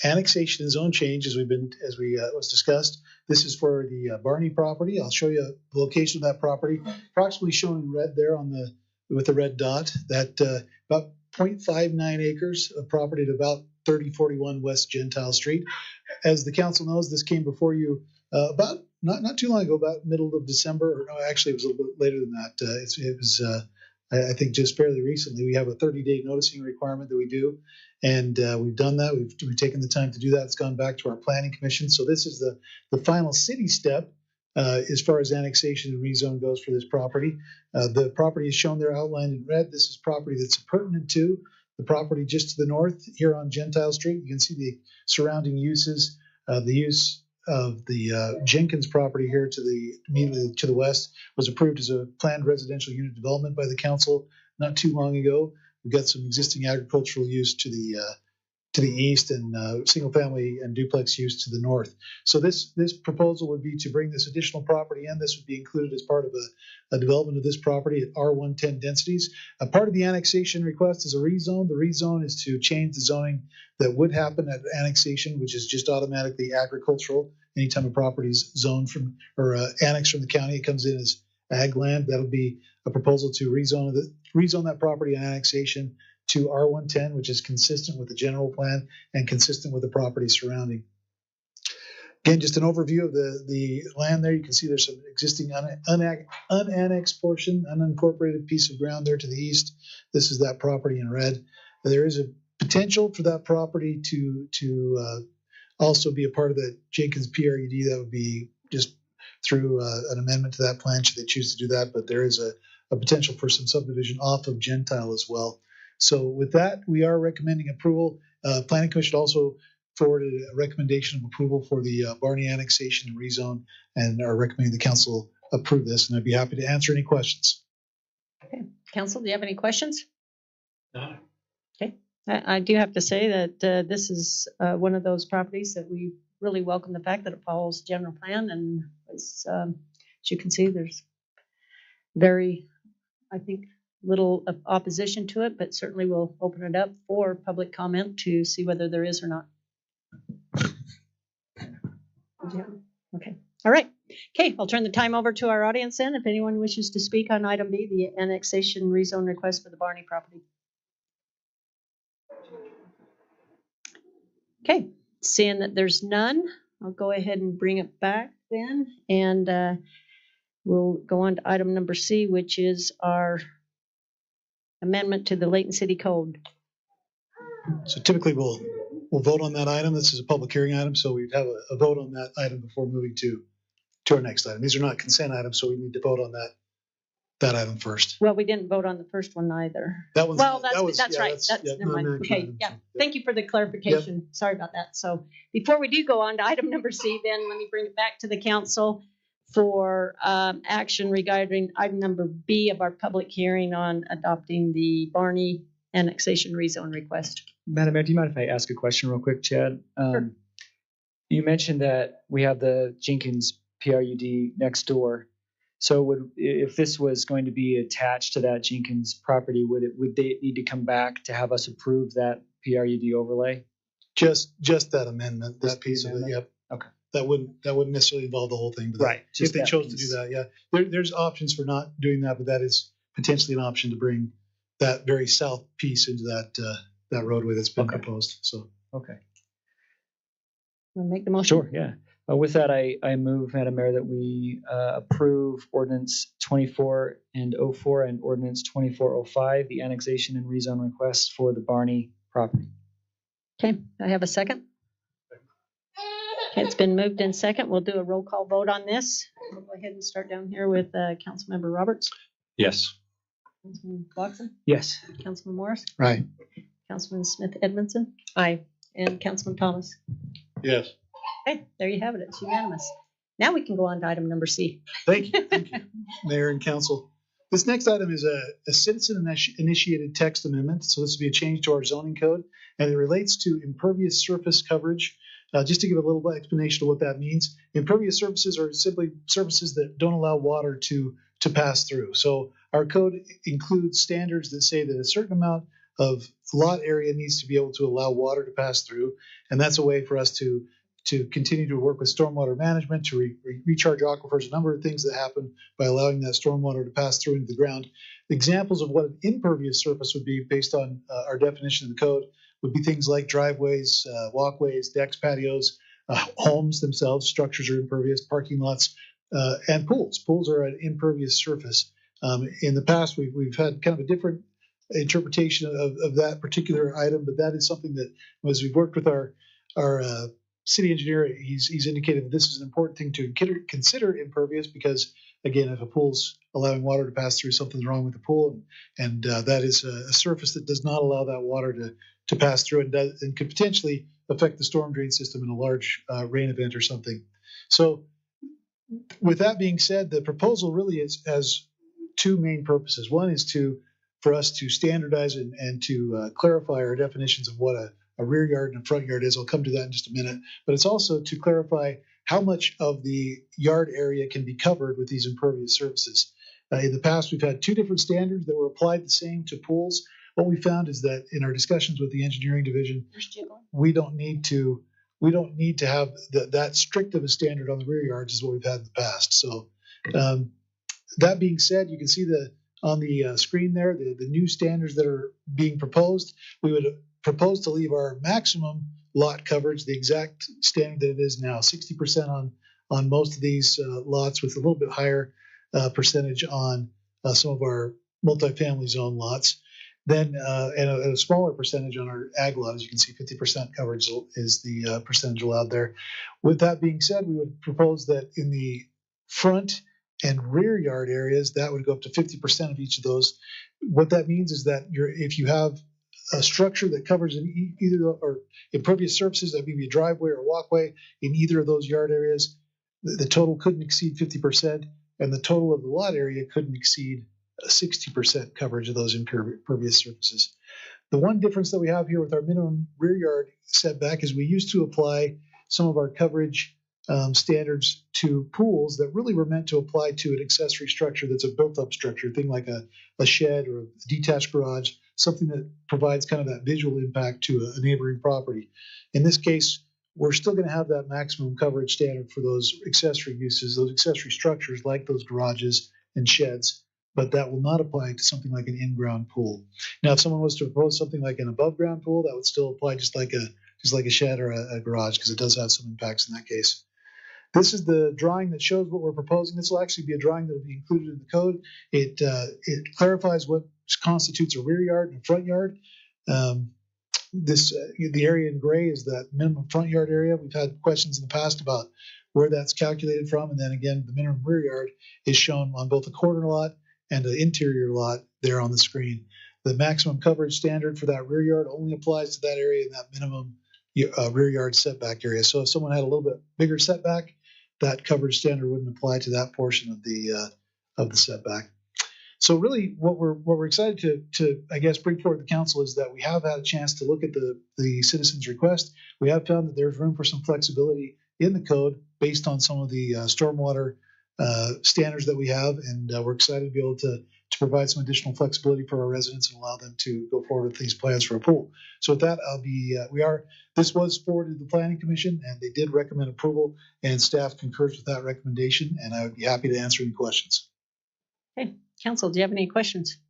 annexation and zone change, as was discussed. This is for the Barney property. I'll show you the location of that property, approximately shown in red there with the red dot. That about 0.59 acres of property at about 3041 West Gentile Street. As the council knows, this came before you about not too long ago, about middle of December, or no, actually it was a little bit later than that. It was I think just fairly recently. We have a 30-day noticing requirement that we do, and we've done that. We've taken the time to do that. It's gone back to our planning commission. So this is the final city step as far as annexation and rezone goes for this property. The property is shown there outlined in red. This is property that's pertinent to the property just to the north here on Gentile Street. You can see the surrounding uses. The use of the Jenkins property here immediately to the west was approved as a planned residential unit development by the council not too long ago. We've got some existing agricultural use to the east and single family and duplex use to the north. So this proposal would be to bring this additional property in. This would be included as part of a development of this property at R110 densities. A part of the annexation request is a rezone. The rezone is to change the zoning that would happen at annexation, which is just automatically agricultural. Anytime a property is zoned from or annexed from the county, it comes in as ag land. That'll be a proposal to rezone that property and annexation to R110, which is consistent with the general plan and consistent with the property surrounding. Again, just an overview of the land there. You can see there's some existing unannexed portion, unincorporated piece of ground there to the east. This is that property in red. There is a potential for that property to also be a part of the Jenkins PRUD. That would be just through an amendment to that plan should they choose to do that. But there is a potential for some subdivision off of Gentile as well. So with that, we are recommending approval. Planning Commission also forwarded a recommendation of approval for the Barney annexation and rezone, and are recommending the council approve this, and I'd be happy to answer any questions. Council, do you have any questions? No. Okay. I do have to say that this is one of those properties that we really welcome the fact that it follows the general plan, and as you can see, there's very, I think, little opposition to it, but certainly we'll open it up for public comment to see whether there is or not. Okay. All right. Okay, I'll turn the time over to our audience then. If anyone wishes to speak on item B, the annexation rezone request for the Barney property. Okay, seeing that there's none, I'll go ahead and bring it back then, and we'll go on to item number C, which is our amendment to the Layton City Code. So typically we'll vote on that item. This is a public hearing item, so we'd have a vote on that item before moving to our next item. These are not consent items, so we need to vote on that item first. Well, we didn't vote on the first one either. That one's, well, that's right. That's Never mind. non-action Okay, item, yeah. so, Thank you for the clarification. Sorry about that. So before we do go on to item number C, then let me bring it back to the council for action regarding item number B of our public hearing on adopting the Barney annexation rezone request. Madam Mayor, do you mind if I ask a question real quick, Chad? Sure. You mentioned that we have the Jenkins PRUD next door. So if this was going to be attached to that Jenkins property, would they need to come back to have us approve that PRUD overlay? Just that amendment, that piece of it, yep. Okay. That wouldn't necessarily involve the whole thing, but Right. if they chose to do that, yeah. There's options for not doing that, but that is potentially an option to bring that very south piece into that roadway that's been proposed, so. Okay. Want to make the motion? Sure, yeah. With that, I move, Madam Mayor, that we approve ordinance 24 and 04 and ordinance 2405, the annexation and rezone request for the Barney property. Okay, I have a second. Okay, it's been moved in second. We'll do a roll call vote on this. We'll go ahead and start down here with Councilmember Roberts, Yes. Councilman Watson, Yes. Councilman Morris, Right. Councilman Smith Edmondson. Aye. And Councilman Thomas. Yes. Okay, there you have it. It's unanimous. Now we can go on to item number C. Thank you, Mayor and Council. This next item is a citizen-initiated text amendment, so this will be a change to our zoning code, and it relates to impervious surface coverage. Just to give a little explanation of what that means, impervious surfaces are simply surfaces that don't allow water to pass through. So our code includes standards that say that a certain amount of lot area needs to be able to allow water to pass through, and that's a way for us to continue to work with stormwater management, to recharge aquifers, a number of things that happen by allowing that stormwater to pass through into the ground. Examples of what an impervious surface would be based on our definition of the code would be things like driveways, walkways, decks, patios, homes themselves, structures are impervious, parking lots, and pools. Pools are an impervious surface. In the past, we've had kind of a different interpretation of that particular item, but that is something that, as we've worked with our city engineer, he's indicated that this is an important thing to consider impervious because, again, if a pool's allowing water to pass through, something's wrong with the pool, and that is a surface that does not allow that water to pass through and could potentially affect the storm drain system in a large rain event or something. So with that being said, the proposal really has two main purposes. One is for us to standardize and to clarify our definitions of what a rear yard and a front yard is. I'll come to that in just a minute. But it's also to clarify how much of the yard area can be covered with these impervious surfaces. In the past, we've had two different standards that were applied the same to pools. What we found is that in our discussions with the engineering division, we don't need to have that strict of a standard on the rear yards as what we've had in the past. So that being said, you can see on the screen there the new standards that are being proposed. We would propose to leave our maximum lot coverage the exact standard that it is now, 60% on most of these lots, with a little bit higher percentage on some of our multifamily zone lots. Then and a smaller percentage on our ag lot. As you can see, 50% coverage is the percentage allowed there. With that being said, we would propose that in the front and rear yard areas, that would go up to 50% of each of those. What that means is that if you have a structure that covers either or impervious surfaces, that may be a driveway or a walkway in either of those yard areas, the total couldn't exceed 50%. and the total of the lot area couldn't exceed 60% coverage of those impervious surfaces. The one difference that we have here with our minimum rear yard setback is we used to apply some of our coverage standards to pools that really were meant to apply to an accessory structure that's a built-up structure, thing like a shed or a detached garage, something that provides kind of that visual impact to a neighboring property. In this case, we're still going to have that maximum coverage standard for those accessory uses, those accessory structures like those garages and sheds, but that will not apply to something like an in-ground pool. Now, if someone was to propose something like an above-ground pool, that would still apply just like a shed or a garage, because it does have some impacts in that case. This is the drawing that shows what we're proposing. This will actually be a drawing that will be included in the code. It clarifies what constitutes a rear yard and a front yard. The area in gray is that minimum front yard area. We've had questions in the past about where that's calculated from, and then again, the minimum rear yard is shown on both the corner lot and the interior lot there on the screen. The maximum coverage standard for that rear yard only applies to that area in that minimum rear yard setback area. So if someone had a little bit bigger setback, that coverage standard wouldn't apply to that portion of the setback. So really, what we're excited to I guess bring forward to the council is that we have had a chance to look at the citizens' request. We have found that there's room for some flexibility in the code based on some of the stormwater standards that we have, and we're excited to be able to provide some additional flexibility for our residents and allow them to go forward with these plans for a pool. So with that, this was forwarded to the Planning Commission, and they did recommend approval, and staff concurs with that recommendation, and I would be happy to answer any questions. Okay, council, do you have any questions?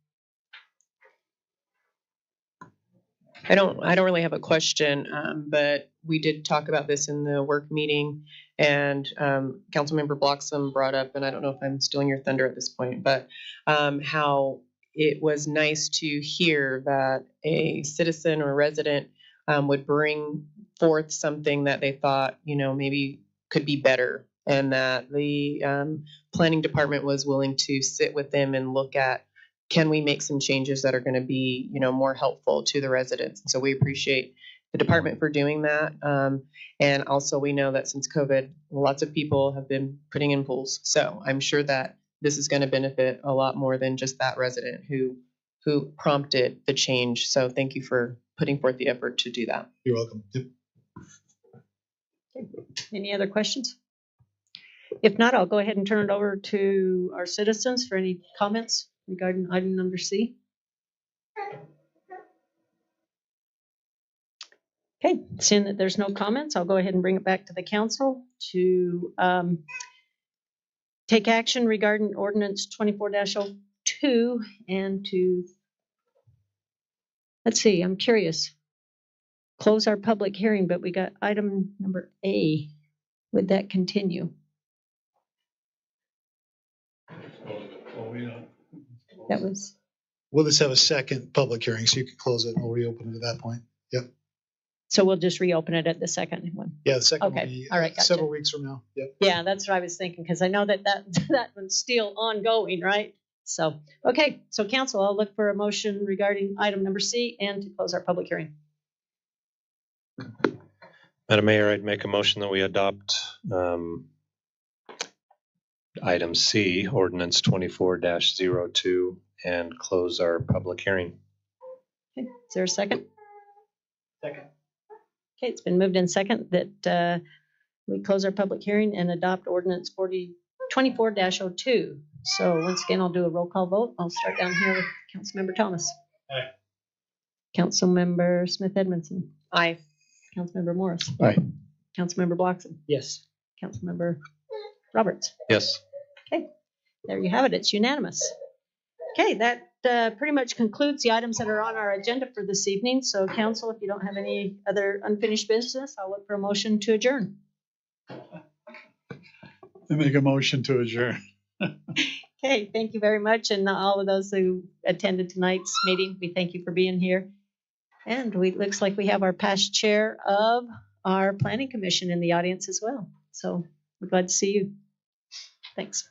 I don't really have a question, but we did talk about this in the work meeting, and Councilmember Bloxham brought up, and I don't know if I'm stealing your thunder at this point, but how it was nice to hear that a citizen or resident would bring forth something that they thought, maybe could be better, and that the planning department was willing to sit with them and look at, can we make some changes that are going to be, more helpful to the residents? And so we appreciate the department for doing that. And also we know that since COVID, lots of people have been putting in pools. So I'm sure that this is going to benefit a lot more than just that resident who prompted the change. So thank you for putting forth the effort to do that. You're welcome. Yep. Okay. Any other questions? If not, I'll go ahead and turn it over to our citizens for any comments regarding item number C. Okay, seeing that there's no comments, I'll go ahead and bring it back to the council to take action regarding ordinance 24-02 and to, let's see, I'm curious, close our public hearing, but we got item number A. Would that continue? That was. We'll just have a second public hearing, so you can close it and we'll reopen it at that point. Yep. So we'll just reopen it at the second one. Yeah, the second Okay. will be All right, gotcha. several weeks from now. Yep. Yeah, that's what I was thinking, because I know that one's still ongoing, right? So, okay, so council, I'll look for a motion regarding item number C and to close our public hearing. Madam Mayor, I'd make a motion that we adopt item C, ordinance 24-02, and close our public hearing. Okay, is there a second? Second. Okay, it's been moved in second that we close our public hearing and adopt ordinance 24-02. So once again, I'll do a roll call vote. I'll start down here with Councilmember Thomas. Aye. Councilmember Smith Edmondson. Aye. Councilmember Morris. Aye. Councilmember Bloxham. Yes. Councilmember Roberts. Yes. Okay, there you have it. It's unanimous. Okay, that pretty much concludes the items that are on our agenda for this evening. So council, if you don't have any other unfinished business, I'll look for a motion to adjourn. I make a motion to adjourn. Okay, thank you very much. And all of those who attended tonight's meeting, we thank you for being here. And looks like we have our past chair of our planning commission in the audience as well. So we're glad to see you. Thanks.